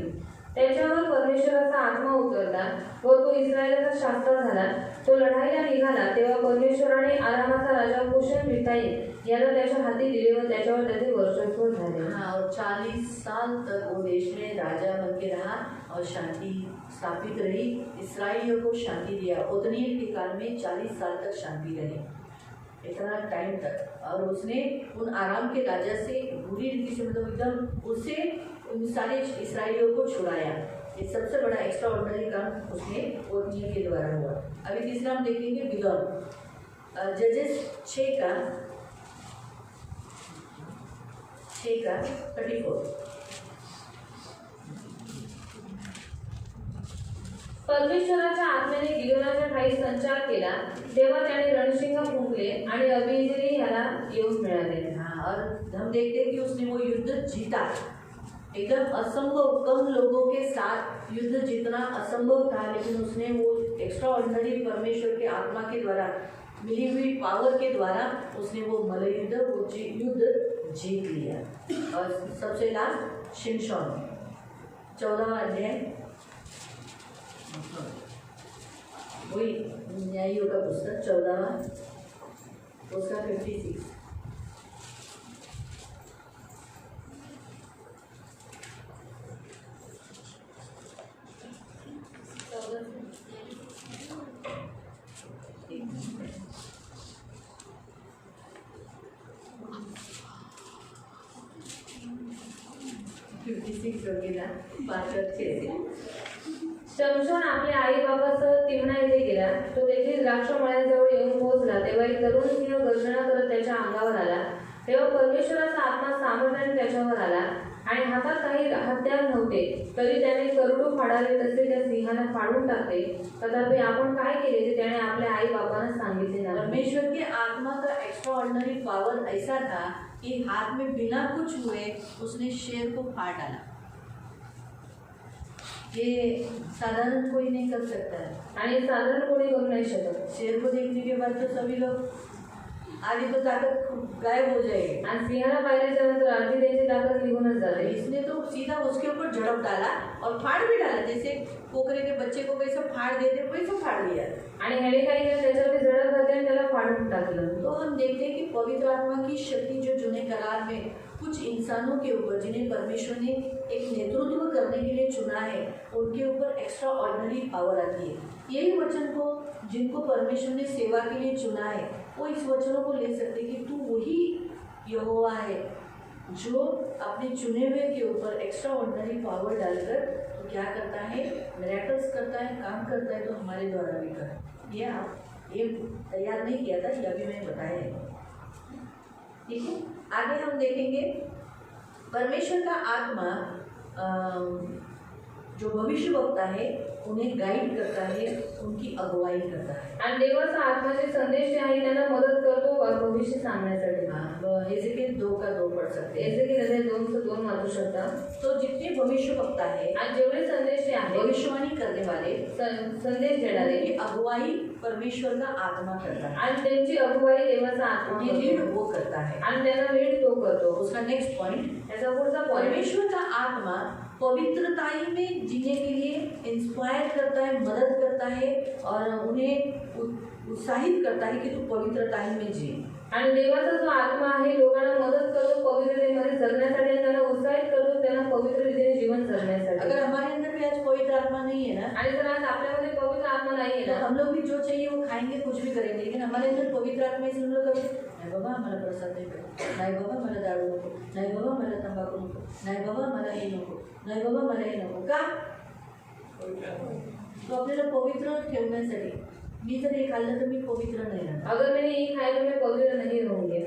त्याच्यावर परमेश्वराचा आत्मा उतरला व तो इस्रायलाचा शास्त्र झाला। तो लढाईला निघाला तेव्हा परमेश्वराने आरामाचा राजा कुशन रिथाईम याला त्याच्या हाती दिले व त्याच्यावर त्याचे वर्चस्व झाले। हाँ, और 40 साल तक वो देश में राजा बन के रहा और शांति स्थापित रही, इसराइलियों को शांति दिया। ओतनिएल के काल में 40 साल तक शांति रही, इतना टाइम तक। और उसने उन आराम के राजा से बुरी रीति से, मतलब एकदम उससे उन सारे इसराइलियों को छुड़ाया। ये सबसे बड़ा एक्स्ट्रा ऑर्डिनरी काम उसने ओतनिएल के द्वारा हुआ। अभी तीसरा हम देखेंगे गिदोन, जजेस 6 का 6 का 34। परमेश्वराच्या आत्म्याने गिलोनाच्या ठाई संचार केला तेव्हा त्याने रणशिंग फुंकले आणि अबीजेरी ह्याला येऊन मिळाले। हाँ, और हम देखते हैं कि उसने वो युद्ध जीता। एकदम असंभव, कम लोगों के साथ युद्ध जीतना असंभव था, लेकिन उसने वो एक्स्ट्रा ऑर्डिनरी परमेश्वर के आत्मा के द्वारा मिली हुई पावर के द्वारा उसने वो मल्लयुद्ध, वो युद्ध जीत लिया। और सबसे लास्ट शिमशोन 14वां अध्याय, वही न्यायियों का पुस्तक 14वां, उसका 56। वगैरह 5 और 6 से। शमशोन आपल्या आई बाबासह तिम्ना येथे गेला। तो तेथील द्राक्ष मळ्याजवळ येऊन पोहोचला तेव्हा एक तरुण सिंह गर्जना करत त्याच्या अंगावर आला। तेव्हा परमेश्वराचा आत्मा सामर्थ्याने त्याच्यावर आला आणि हातात काही हत्यार नव्हते, तरी त्याने करडू फाडावे तसे त्या सिंहाला फाडून टाकले। तथापि आपण काय केले ते त्याने आपल्या आई बाबांना सांगितले नाही। परमेश्वर के आत्मा का एक्स्ट्रा ऑर्डिनरी पावर ऐसा था कि हाथ में बिना कुछ हुए उसने शेर को फाड़ डाला। ये साधारण कोई नहीं कर सकता है। आणि साधारण कोणी करू नाही शकत। शेर को देखने के बाद तो सभी लोग आधी तो ताकत गायब हो जाएगी। आणि सिंहाला पाहिल्याच्या नंतर अर्धी त्यांची ताकद निघूनच जाते। इसने तो सीधा उसके ऊपर झड़प डाला और फाड़ भी डाला, जैसे कोकरे के बच्चे को कैसे फाड़ देते वैसे फाड़ दिया। आणि ह्याने काय केलं, त्याच्यावरती झडप घातली आणि त्याला फाडून टाकलं। तो हम देखते हैं कि पवित्र आत्मा की शक्ति जो जूने करार में कुछ इंसानों के ऊपर, जिन्हें परमेश्वर ने एक नेतृत्व करने के लिए चुना है, उनके ऊपर एक्स्ट्रा ऑर्डिनरी पावर आती है। यही वचन को जिनको परमेश्वर ने सेवा के लिए चुना है, वो इस वचनों को ले सकते कि तू वही यहोवा है जो अपने चुने हुए के ऊपर एक्स्ट्रा ऑर्डिनरी पावर डालकर तो क्या करता है, मिरेकल्स करता है, काम करता है, तो हमारे द्वारा भी कर। ये आप ये तैयार नहीं किया था, ये अभी मैंने बताया है। ठीक है, आगे हम देखेंगे परमेश्वर का आत्मा जो भविष्य वक्ता है उन्हें गाइड करता है, उनकी अगुवाई करता है। आणि देवाचा आत्मा जे संदेश जे आहे त्यांना मदत करतो भविष्य सांगण्यासाठी। एजेकियल 2 का 2 पढ़ सकते हैं। एजेकियल 2:2 वाचू शकता। तो जितने भविष्य वक्ता है, आणि जेवढे संदेश जे आहे भविष्यवाणी करने वाले, संदेश देणारे, उनकी अगुवाई परमेश्वर का आत्मा करता है। आणि त्यांची अगुवाई देवाचा आत्मा उन्हें लीड वो करता है। आणि त्यांना लीड तो करतो। उसका नेक्स्ट पॉइंट, त्याचा पुढचा पॉइंट, परमेश्वर का आत्मा पवित्रताई में जीने के लिए इंस्पायर करता है, मदद करता है और उन्हें उत्साहित करता है कि तू पवित्रताई में जी। आणि देवाचा जो आत्मा आहे लोकांना मदत करतो पवित्रतेमध्ये जगण्यासाठी आणि त्यांना उत्साहित करतो त्यांना पवित्र रीतीने जीवन जगण्यासाठी। अगर हमारे अंदर भी आज पवित्र आत्मा नहीं है ना, आणि जर आज आपल्यामध्ये पवित्र आत्मा नाही आहे तो ना, हम लोग भी जो चाहिए वो खाएंगे, कुछ भी करेंगे, लेकिन हमारे अंदर पवित्र आत्मा इसलिए हम लोग कभी नाही बाबा मला प्रसाद नाही भेटत, नाही बाबा मला दारू नको, नाही बाबा मला तंबाखू नको, नाही बाबा मला हे नको, नाही बाबा मला हे नको, का? तो आपल्याला पवित्र ठेवण्यासाठी। मी जर हे खाल्लं तर मी पवित्र नाही राहणार। अगर मैंने ये खाया तो मैं पवित्र नहीं रहूंगी।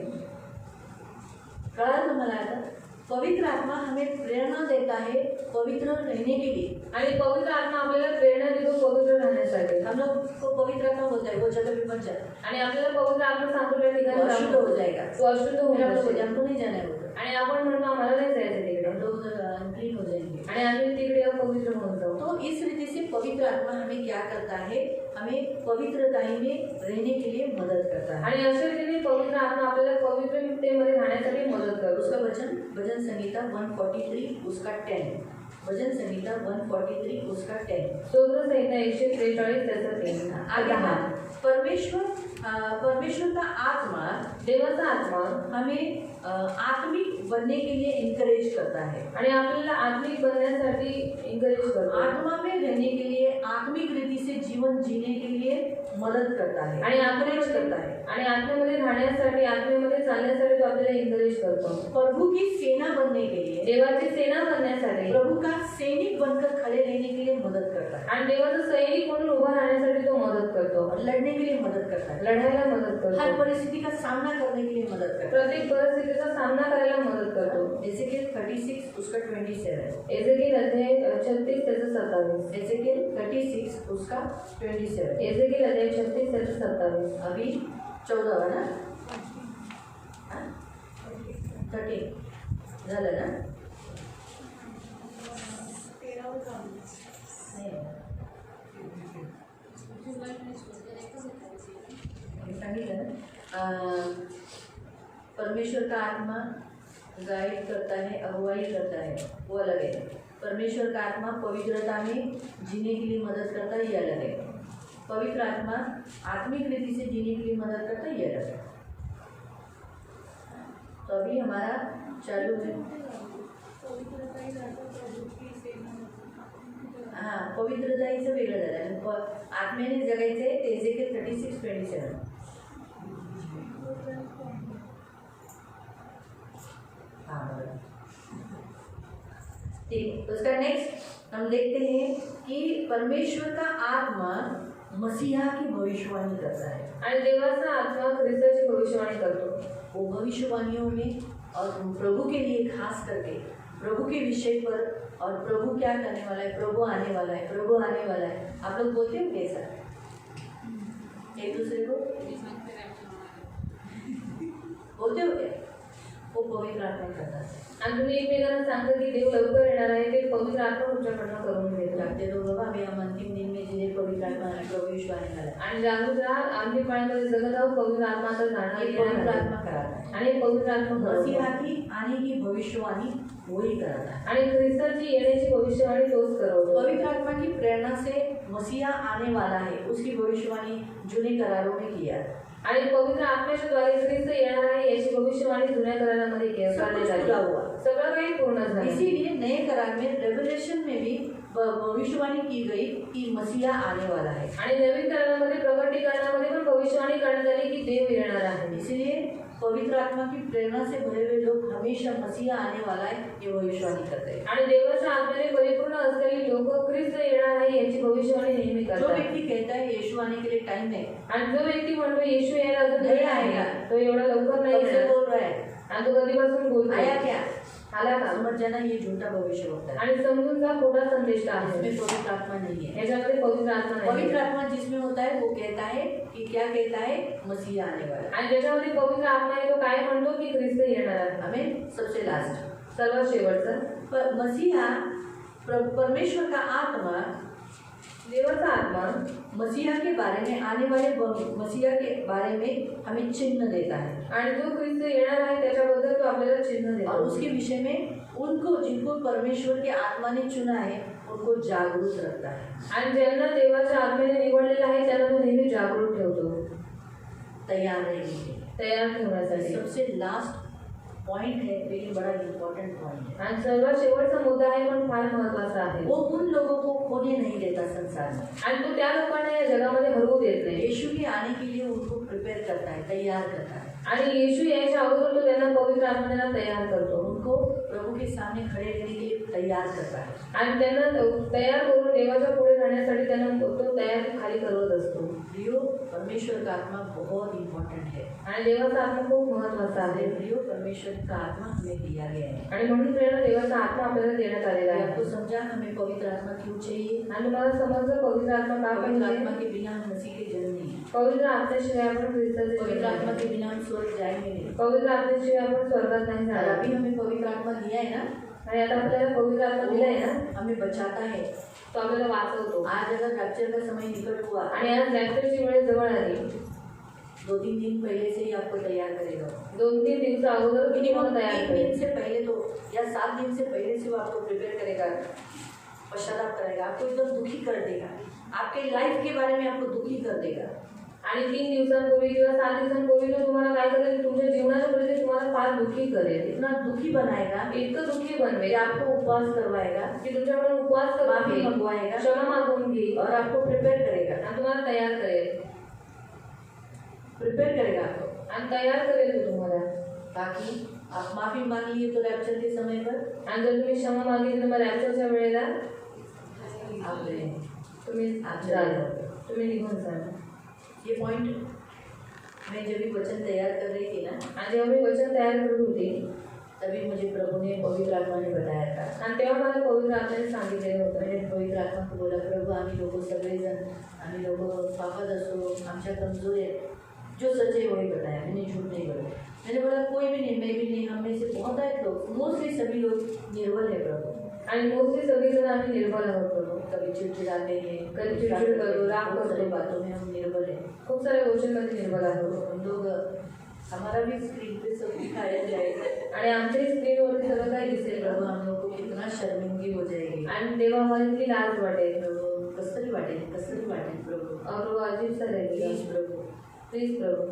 कळालं मला आता? पवित्र आत्मा हमें प्रेरणा देता है पवित्र रहने के लिए। आणि पवित्र आत्मा आपल्याला प्रेरणा देतो पवित्र राहण्यासाठी। हम लोग को पवित्र आत्मा होता है, वो जगह भी बच जाता है, आणि आपल्याला पवित्र आत्मा सांगतो त्या ठिकाणी अशुद्ध हो जाएगा, तो अशुद्ध होऊन फिर हम लोग जाईल। हमको नहीं जाना है उधर, आणि आपण म्हणतो आम्हाला नाही जायचं तिकडे, हम लोग उधर अनक्लीन हो जाएंगे। आणि आम्ही तिकडे अपवित्र होऊन जाऊ। तो इस रीति से पवित्र आत्मा हमें क्या करता है, हमें पवित्रताई में रहने के लिए मदद करता है। आणि अशा रीतीने पवित्र आत्मा आपल्याला पवित्रतेमध्ये राहण्यासाठी मदत करतो। उसका वचन भजन संहिता 143 उसका 10, भजन संहिता 143 उसका 10। स्तोत्र संहिता 143 त्याचा 3। आगे हम परमेश्वर का आत्मा, देवाचा आत्मा हमें आत्मिक बनने के लिए इनकरेज करता है, आणि आपल्याला आत्मिक बनण्यासाठी एनकरेज करतो। आत्मा में रहने के लिए, आत्मिक रीति से जीवन जीने के लिए मदद करता है, आणि एनकरेज करता है। आणि आत्म्यामध्ये राहण्यासाठी आत्म्यामध्ये चालण्यासाठी तो आपल्याला एनकरेज करतो। प्रभु की सेना बनने के लिए, देवाची सेना बनण्यासाठी आहे प्रभु का सैनिक बनकर खड़े रहने के लिए मदद करता है आणि देवाचा सैनिक म्हणून उभा राहण्यासाठी तो मदत करतो, और लड़ने के लिए मदद करता है, लढायला मदत हर करतो, परिस्थिति का सामना करने के लिए मदद करता है। प्रत्येक परिस्थितीचा सामना करायला मदत करतो। एजेकिएल 36 उसका 27, एजेकिएल अध्याय 36 त्याचं 27, एजेकिएल 36 उसका 27, एजेकिएल अध्याय 36 त्याचं 27। अभी 14 है ना, 13 झालं ना, नाही मी सांगितलं ना, परमेश्वर का आत्मा गाइड करता है, अगुवाई करता है, वो अलग है। परमेश्वर का आत्मा पवित्रता में जीने के लिए मदद करता है, ये अलग है। पवित्र आत्मा आत्मिक रीति से जीने के लिए मदद करता है, ये अलग है। तो अभी हमारा चालू है, हां पवित्रताईचं वेगळं झालं, आत्म्याने जगायचं आहे ते एजेकिएल 36:27। हाँ ठीक, तो उसका नेक्स्ट हम देखते हैं कि परमेश्वर का आत्मा मसीहा की भविष्यवाणी करता है, आणि देवाचा आत्मा ख्रिस्ताची भविष्यवाणी करतो। वो भविष्यवाणियों में और प्रभु के लिए खास करके प्रभु के विषय पर, और प्रभु क्या करने वाला है, प्रभु आने वाला है, प्रभु आने वाला है। आप लोग बोलते हो कैसा एक दूसरे को, बोलते हो क्या? वो पवित्र आत्मा करता है। आणि तुम्ही एकमेकांना सांगा की देव लवकर येणार आहे, ते पवित्र आत्मा तुमच्याकडनं करून घेतो। जागते रहो बाबा, अभी हम अंतिम दिन में जिन्हें पवित्र आत्मा प्रभु यीशु आने वाला है, आणि जागरूक राहा, अंतिम काळामध्ये जगत आहोत, पवित्र आत्मा तर जाणार ये पवित्र आत्मा कराता है, आणि पवित्र आत्मा मसीहा करतो। की आने की भविष्यवाणी वही कराता है। आणि ख्रिस्ताची येण्याची भविष्यवाणी तोच करवतो। पवित्र आत्मा की प्रेरणा से मसीहा आने वाला है, उसकी भविष्यवाणी जूने करारों में किया। आणि पवित्र आत्म्याच्या द्वारे ख्रिस्त येणार आहे याची भविष्यवाणी जुन्या करारामध्ये करण्यात आली। सगळं काही पूर्ण झालं। इसीलिए नए करार में रेवलेशन में भी भविष्यवाणी की गई कि मसीहा आने वाला है। आणि नवीन करारामध्ये प्रकटीकरणामध्ये पण भविष्यवाणी करण्यात आली की देव येणार आहे। इसलिए पवित्र आत्मा की प्रेरणा से भरे हुए लोग हमेशा मसीहा आने वाला है ये भविष्यवाणी करते हैं। आणि देवाच्या आत्म्याने परिपूर्ण असलेली लोक ख्रिस्त येणार आहे याची भविष्यवाणी नेहमी जो करतात। व्यक्ति कहता है यीशु आने के लिए टाइम है, आणि जो व्यक्ती म्हणतो येशू यायला अजून नाही वेळ आएगा, आहे, तो एवढा लवकर नाही कब से येणार, बोल रहा है, आणि तो कधीपासून बोलतो आया क्या, आला का? समझ जाना ये झूठा भविष्य होता है, आणि समजून जा खोटा संदेश आहे, इसमें पवित्र आत्मा नहीं है। याच्यामध्ये पवित्र आत्मा नाही। पवित्र आत्मा जिसमें होता है वो कहता है कि क्या कहता है, मसीहा आने वाला है। आणि ज्याच्यामध्ये पवित्र आत्मा आहे तो काय म्हणतो की ख्रिस्त येणार आहे। हमें सबसे लास्ट सर्वात शेवटचं, पर मसीहा परमेश्वर का आत्मा देवाचा आत्मा मसीहा के बारे में, आने वाले मसीहा के बारे में हमें चिन्ह देता है, आणि जो ख्रिस्त येणार आहे त्याच्याबद्दल तो आपल्याला चिन्ह और देतो। उसके विषय में उनको जिनको परमेश्वर के आत्मा ने चुना है उनको जागरूक रखता है, आणि ज्यांना देवाच्या आत्म्याने निवडलेलं आहे त्यांना तो नेहमी जागरूक ठेवतो, तैयार रहने के लिए। तयार ठेवण्यासाठी। सबसे लास्ट पॉइंट है, लेकिन बड़ा इम्पोर्टेंट पॉइंट है, आणि सर्वात शेवटचा मुद्दा आहे पण फार महत्त्वाचा आहे। वो उन लोगों को खोने नहीं देता संसार में, आणि तो त्या लोकांना या जगामध्ये हरवू देत नाही। यीशु के आने के लिए उनको प्रिपेयर करता है, तैयार करता है, आणि येशू यायच्या अगोदर तो त्यांना पवित्र आत्म्याने तयार करतो, उनको प्रभु के सामने खड़े रहने के लिए तैयार करता है। आणि त्यांना तयार करून देवाच्या पुढे जाण्यासाठी त्यांना तो तयारी खाली करवत असतो। प्रियो, परमेश्वर का आत्मा बहुत इम्पोर्टेंट है, आणि देवाचा आत्मा खूप महत्त्वाचा आहे। प्रियो परमेश्वर का आत्मा हमें दिया गया है। आणि म्हणून प्रेरणा देवाचा आत्मा आपल्याला देण्यात आलेला आहे। आपको समझा हमें पवित्र आत्मा क्यों चाहिए? आणि तुम्हाला समजलं पवित्र आत्मा का पवित्र पाहिजे? आत्मा के बिना हम मसीह के जन्म नहीं है, पवित्र आत्म्याशिवाय आपण ख्रिस्ताचे पवित्र जन्म आत्मा नाही। के बिना हम स्वर्ग जाएंगे नहीं। पवित्र आत्म्याशिवाय आपण स्वर्गात नाही और जाणार। अभी हमें पवित्र आत्मा दिया है ना, आणि आता आपल्याला पवित्र आत्मा दिलाय ना, हमें बचाता है। तो आपल्याला वाचवतो। आज अगर रैप्चर का समय निकट हुआ, आणि आज रॅप्चरची वेळ जवळ आली, 2-3 दिन पहले से ही आपको तैयार करेगा। 2-3 दिवस अगोदर मिनिमम तुम्हाला तयार 3 करेल। दिन से पहले तो, या 7 दिन से पहले से वो आपको प्रिपेयर करेगा, पश्चाताप कराएगा, आपको एकदम दुखी कर देगा, आपके लाइफ के बारे में आपको दुखी कर देगा। आणि 3 दिवसांपूर्वी किंवा 7 दिवसांपूर्वी तो तुम्हाला काय करेल, तुमच्या जीवनाच्या परिस्थिती तुम्हाला फार दुःखी करेल, इतना दुखी बनाएगा, इतकं दुःखी कि बनवेल आपको उपवास करवाएगा, की तुमच्याकडून उपवास माफी करून मंगवाएगा, क्षमा मागून घेईल और आपको प्रिपेयर करेगा, आणि तुम्हाला तयार करेल, प्रिपेयर करेगा आपको, आणि तयार करेल तो तुम्हाला, ताकि आप माफी मांग लिए तो रैप्चर के समय पर आणि जर तुम्ही क्षमा मागितली तर मग रॅप्चरच्या वेळेला आप गए, तुम्ही जाल, तुम्ही निघून जाल. ये पॉइंट मैं जब भी वचन तैयार कर रही थी ना, आणि जेव्हा मी वचन तयार करत होती तभी मुझे प्रभु ने पवित्र आत्मा ने बताया था. आणि तेव्हा मला पवित्र आत्म्याने सांगितलेलं होतं. मैंने पवित्र आत्मा को बोला, प्रभु आम्ही लोक सगळेजण आम्ही लोग पापद असो, आमच्या कमजोर है, जो सच है वही बताया, मैंने झूठ नहीं बोला. मैंने बोला कोई भी नहीं, मैं भी नहीं, हम में से बहुत है लोग, मोस्टली सभी लोग निर्बल है प्रभु. आणि मोस्टली सगळेजण आम्ही निर्बल आहोत प्रभू. कभी चिड़चिड़ाते हैं, कभी चिड़चिड़ करो, राग बहुत सारी करो. बातों में हम निर्बल है. खूप साऱ्या गोष्टींमध्ये निर्बल आहोत. हम लोग हमारा भी स्क्रीन पे सब दिखाया जाएगा आणि आमच्या स्क्रीनवरती सगळं काही दिसेल प्रभु, प्रभू. हम लोग को कितना शर्मिंदगी हो जाएगी. आणि तेव्हा मला इतकी लाज वाटेल प्रभु कसरी वाटेल प्रभु. और प्रभू अजीब सा प्लीज रहेगी. प्रभु. प्लीज प्रभू.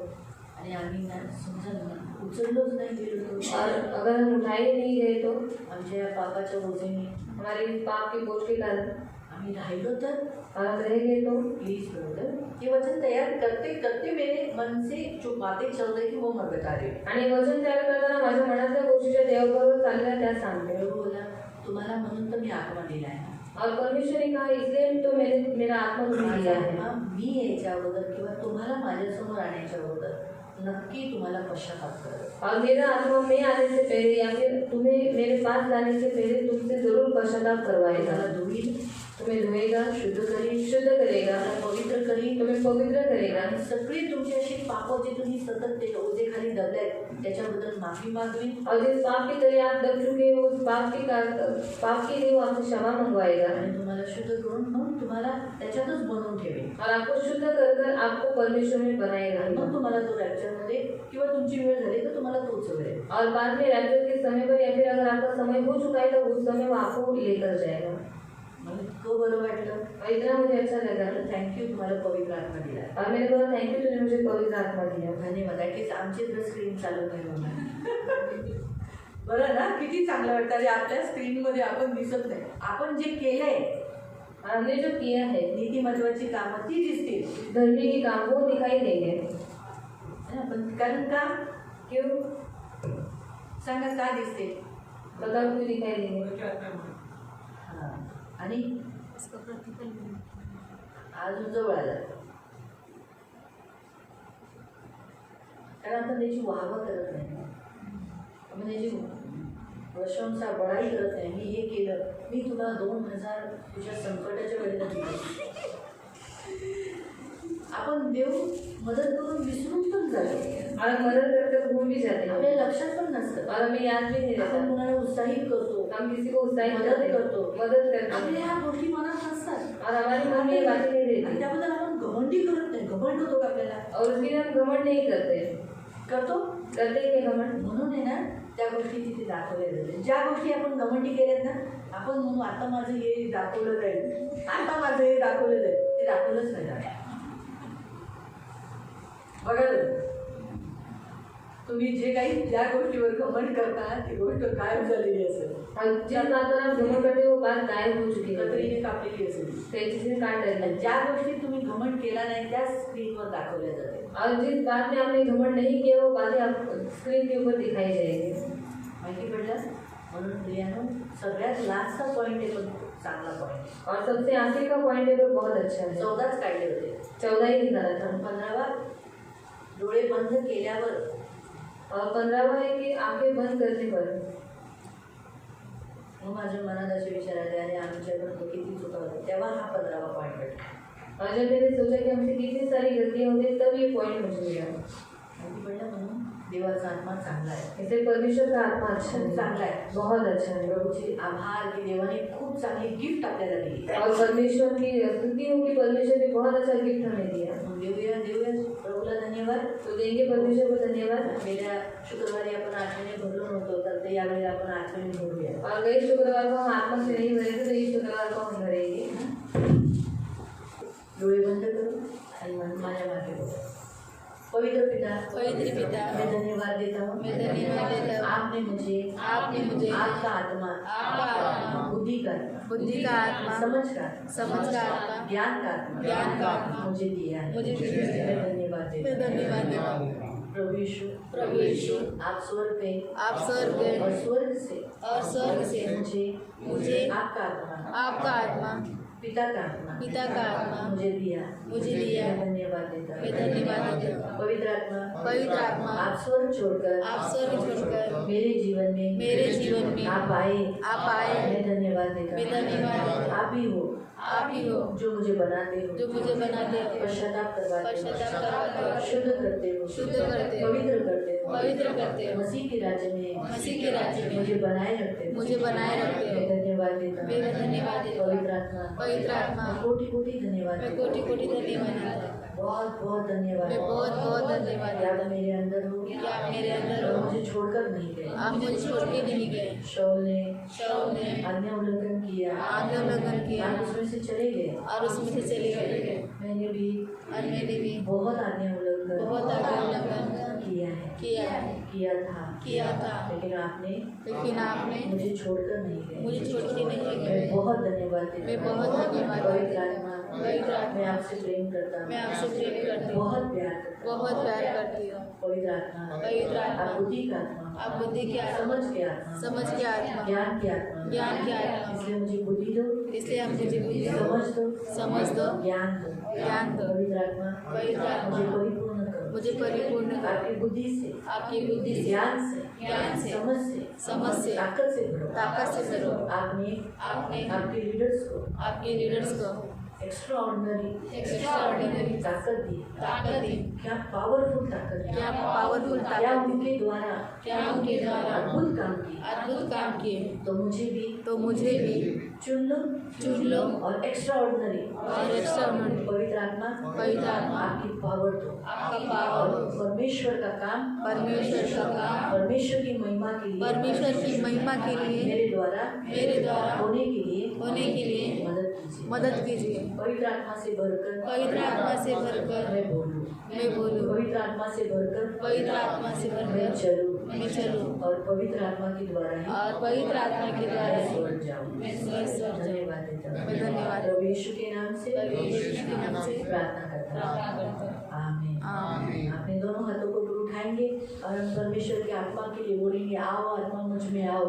आणि आम्ही ना समजा ना उचललोच नाही गेलो और तर अगर हम उठाए नहीं गए तो आमच्या या पापाच्या बोझेने हमारे पाप के बोझ के कारण आम्ही राहिलो तर और हम रहेंगे तो प्लीज ब्रदर. ये वचन तैयार करते करते मेरे मन से जो बातें चल रही थी वो मैं बता रही हूँ. आणि वचन तयार करताना माझ्या मनातल्या गोष्टीच्या देवाबरोबर चालल्या त्या सांगते. प्रभु बोला तुम्हाला म्हणून तर मी आत्मा दिला आहे. और परमेश्वर ने कहा इसलिए तो मैंने मेरा आत्मा तुम्हें माझा दिया है. आत्मा मी यायच्या अगोदर किंवा तुम्हाला माझ्यासमोर आणण्याच्या अगोदर नक्की तुम्हाला पश्चाताप करेल. और मेरा आत्मा मैं आने से पहले या फिर तुम्हें मेरे पास जाने से पहले तुमसे जरूर पश्चाताप करवाएगा. तुम्हाला धुईल, तुम्हें धुएगा, शुद्ध करील, शुद्ध करेगा, तुम्हाला पवित्र करील. तुम्हें पवित्र करेगा. आणि सगळी तुमची अशी पापं जे तुम्ही सतत ते ओझे खाली दबलेत त्याच्याबद्दल माफी मागवी. और जिस पाप की तरह आप दब चुके हो उस पाप के लिए वो आपसे क्षमा मंगवाएगा आणि तुम्हाला शुद्ध करून मग तुम्हाला त्याच्यातच बनवून ठेवेल. और आपको शुद्ध कर आपको परमेश्वर में बनाएगा. मग तुम्हाला तो रॅप्चरमध्ये किंवा तुमची वेळ झाली तर तुम्हाला तो उचलेल. और बाद में रैप्चर के समय पर या फिर अगर आपका समय हो चुका है तो उस समय वो आपको लेकर जाएगा. मला इतकं बरं वाटलं. और इतना मुझे अच्छा लगा. थँक्यू तुम्हाला पवित्र आत्मा दिला. और मैंने बोला थैंक यू तूने मुझे पवित्र आत्मा दिया. धन्यवाद. ॲटलीस्ट आमची जर स्क्रीन चालत नाही म्हणून बरं ना, किती चांगलं वाटतं. अरे आपल्या स्क्रीनमध्ये आपण दिसत नाही, आपण जे केलंय हमने जो किया है नीतिमत्वाची कामं ती दिसतील. धर्मी की काम वो दिखाई देंगे. पण कारण का क्यों? सांगा का दिसते. बताओ क्यों दिखाई देंगे. पवित्र आत्म्यामुळे. हां. आणि अजून जवळ आला कारण आपण त्याची वाहवा करत नाही, आपण त्याची प्रशंसा बढाई करत नाही. मी हे केलं, मी तुला 2000 तुझ्या संकटाच्या वेळेला दिलं. आपण देव मदत करून विसरून पण जातो. और मदद करके भूल भी जाते हैं आपल्या लक्षात पण नसतं. और हमें याद भी नहीं आपण रहता. कोणाला उत्साहित करतो, हम किसी को उत्साहित मदत करते करतो, मदद करते आपल्या हैं ह्या गोष्टी मनात नसतात और हमारी मन में ये बातें नहीं आणि रहती त्याबद्दल आपण घमंडी करत नाही. घमंड होतो का आपल्याला? और उसके लिए हम घमंड नहीं करते. करतो. करते हैं घमंड. म्हणून आहे ना त्या गोष्टी तिथे दाखवल्या जातात. ज्या गोष्टी आपण घमंडी केल्यात ना, आपण म्हणू आता माझं हे दाखवलं जाईल, आता माझं हे दाखवलं जाईल, ते दाखवलंच नाही जाणार. बघा तुम्ही जे काही ज्या गोष्टीवर घमंड करता ती गोष्ट गायब झालेली असेल, और जिस बात पर आप घमंड करते हो वो बात गायब हो चुकी है. कतरीने कापलेली असेल. तेजी से काट आणि डाली. ज्या गोष्टी तुम्ही घमंड केला नाही त्या स्क्रीनवर दाखवल्या जाते. और जिस बात में आपने घमंड नहीं किया वो बातें आप स्क्रीन के ऊपर दिखाई जाएगी. माहिती पडलं. म्हणून प्रियानो सगळ्यात लास्टचा पॉईंट आहे पण चांगला पॉईंट. और सबसे आखिर का पॉइंट है वो बहुत अच्छा है. 14च काढले होते. 14 ही निकाला था. आणि 15वा डोळे बंद केल्यावर और 15वां है कि आंखें बंद करने पर. मग माझ्या मनात असे विचार आले आणि आमच्याकडून किती चुका होत्या. तेव्हा हा 15वा पॉईंट भेटला. और जब मैंने सोचा कि हमसे कितनी सारी गलतियाँ होती तब ये पॉइंट मुझे मिला. माहिती पडलं. म्हणून देवाचा आत्मा चांगला आहे. इसलिए परमेश्वर का आत्मा अच्छा खूप है, चांगला आहे. बहुत अच्छा है. प्रभूचे आभार की देवाने खूप चांगली गिफ्ट आपल्याला दिली. और परमेश्वर की स्तुति हो कि परमेश्वर ने बहुत अच्छा गिफ्ट हमें दिया. मग देऊया देऊया प्रभूला धन्यवाद. तो देंगे परमेश्वर को धन्यवाद. गेल्या शुक्रवारी आपण आठवणी भरलो नव्हतो तर ते यावेळी आपण आठवणी भरूया. और गए शुक्रवार को हम आत्मा से नहीं भरे थे तो ये शुक्रवार को हम भरेंगे. डोळे बंद करू आणि माझ्या मागे बघा. पवित्र पिता, मैं धन्यवाद देता हूँ. आपने मुझे आपका आत्मा, बुद्धि का आत्मा, समझ का आत्मा, ज्ञान का आत्मा मुझे दिया है. मैं धन्यवाद देता हूँ. प्रभु यीशु आप स्वर्ग गए और स्वर्ग से मुझे आपका आत्मा पिता का आत्मा मुझे दिया। मैं धन्यवाद देता हूँ। पवित्र आत्मा आप स्वर्ग छोड़कर मेरे जीवन में आप आए। मैं धन्यवाद देता हूँ। आप ही हो जो मुझे बनाते हो, पश्चाताप करवाते हो, शुद्ध करते हो, पवित्र करते हो, मसीह के राज्य में मुझे बनाए रखते हो। मैं धन्यवाद देता हूँ। पवित्र आत्मा कोटि धन्यवाद। बहुत धन्यवाद। आप मेरे अंदर हो और मुझे छोड़कर नहीं गए। शौल ने आज्ञा उल्लंघन किया और उसमें से चले गए। मैंने भी बहुत आज्ञा उल्लंघन किया था, लेकिन आपने मुझे छोड़कर नहीं गए। मैं बहुत धन्यवाद देता हूँ। पवित्र आत्मा मैं आपसे प्रेम करता हूँ। बहुत प्यार करती हूँ। पवित्र आत्मा आप बुद्धि का आत्मा, समझ के आत्मा, ज्ञान की आत्मा, इसलिए मुझे बुद्धि दो, समझ दो, ज्ञान दो। पवित्र आत्मा मुझे परिपूर्ण कर। आपकी बुद्धि से, ज्ञान से, समझ से, ताकत से भरो। आपने आपके लीडर्स को एक्स्ट्राऑर्डिनरी ताकत दी। क्या पावरफुल ताकत, क्या उनके द्वारा अद्भुत काम किए। तो मुझे भी चुन लो और एक्स्ट्राऑर्डिनरी पवित्र आत्मा आपकी पावर दो। परमेश्वर का काम, परमेश्वर की महिमा के लिए मेरे द्वारा होने के लिए मदद कीजिए। पवित्र आत्मा से भरकर मैं बोलूं। पवित्र आत्मा से भरकर मैं चलूं और पवित्र आत्मा के द्वारा स्वर्ग जाऊं। धन्यवाद देता हूं। प्रभु यीशु के नाम से प्रार्थना करता हूं। आमीन। अपने दोनों हाथों को उठाएंगे और हम परमेश्वर के आत्मा के लिए बोलेंगे, आओ आत्मा मुझ में आओ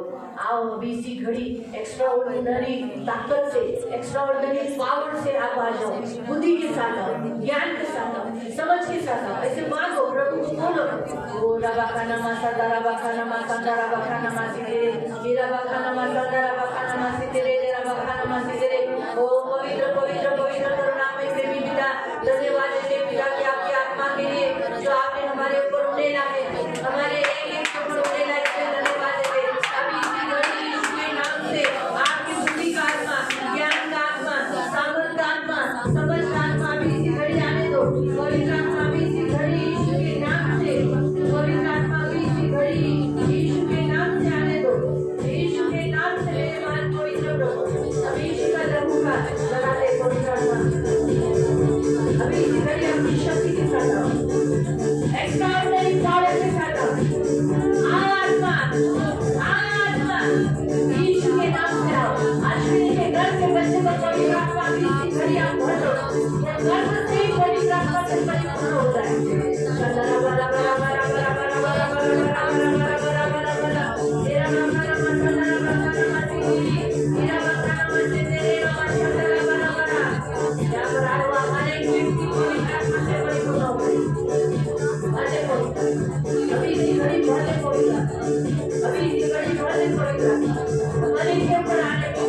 अभी इसी घड़ी एक्स्ट्राऑर्डिनरी ताकत से, एक्स्ट्राऑर्डिनरी पावर से आप आ जाओ। बुद्धि के साथ आओ, ज्ञान के साथ आओ, समझ के साथ आओ। ऐसे मांगो, प्रभु को बोलो। ओ रबाखाना मासा दराबाखाना मासा दराबाखाना मासी तेरे, ये रबाखाना मासा दराबाखाना मासी तेरे, रबाखाना मासी तेरे। ओ पवित्र करुणामय प्रेमी पिता, धन्यवाद देते पिता कि आपकी आत्मा के लिए जो आपने हमारे ऊपर उड़ेला है, हमारे एक के ऊपर उड़ेला है, इसलिए धन्यवाद देते। अभी इसी घड़ी यीशु के नाम से आपकी बुद्धि का आत्मा, ज्ञान का आत्मा, सामर्थ का आत्मा, समझ का आत्मा अभी इसी घड़ी आने दो। पवित्र आत्मा अभी इसी घड़ी यीशु के नाम से, पवित्र आत्मा अभी इसी घड़ी यीशु के नाम से आने दो। यीशु के नाम से मेरे मान पवित्र प्रभु, अभी यीशु का लहू का लगा दे। पवित्र आत्मा अभी इसी घड़ी अपनी शक्ति के साथ आओ, एक्स्ट्राऑर्डिनरी पावर के साथ आओ आत्मा, यीशु के नाम से आओ। अश्विनी के घर के बच्चे को पवित्र आत्मा अभी इसी घड़ी आप भर दो। घर से ही पवित्र आत्मा से परिपूर्ण होता है। अभी इसी घड़ी हमारे के ऊपर आने को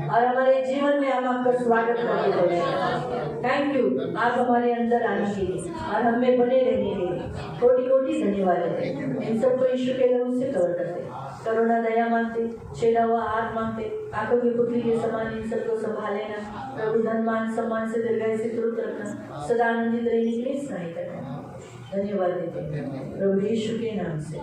और हमारे जीवन में हम आपका स्वागत करते हैं। थैंक यू आप हमारे अंदर आने के लिए और हमें बने रहने के लिए कोटि कोटि धन्यवाद है। इन सबको ईश्वर के लहू से कवर करते, करुणा दया मांगते, छेड़ा हुआ हाथ मांगते, आंखों की पुतली के समान इन सबको संभाल लेना, प्रभु धन मान सम्मान से दीर्घायु से तुरंत रखना, सदा आनंदित रहने के लिए स्नेह करना। धन्यवाद देते हैं प्रभु यीशु के नाम से।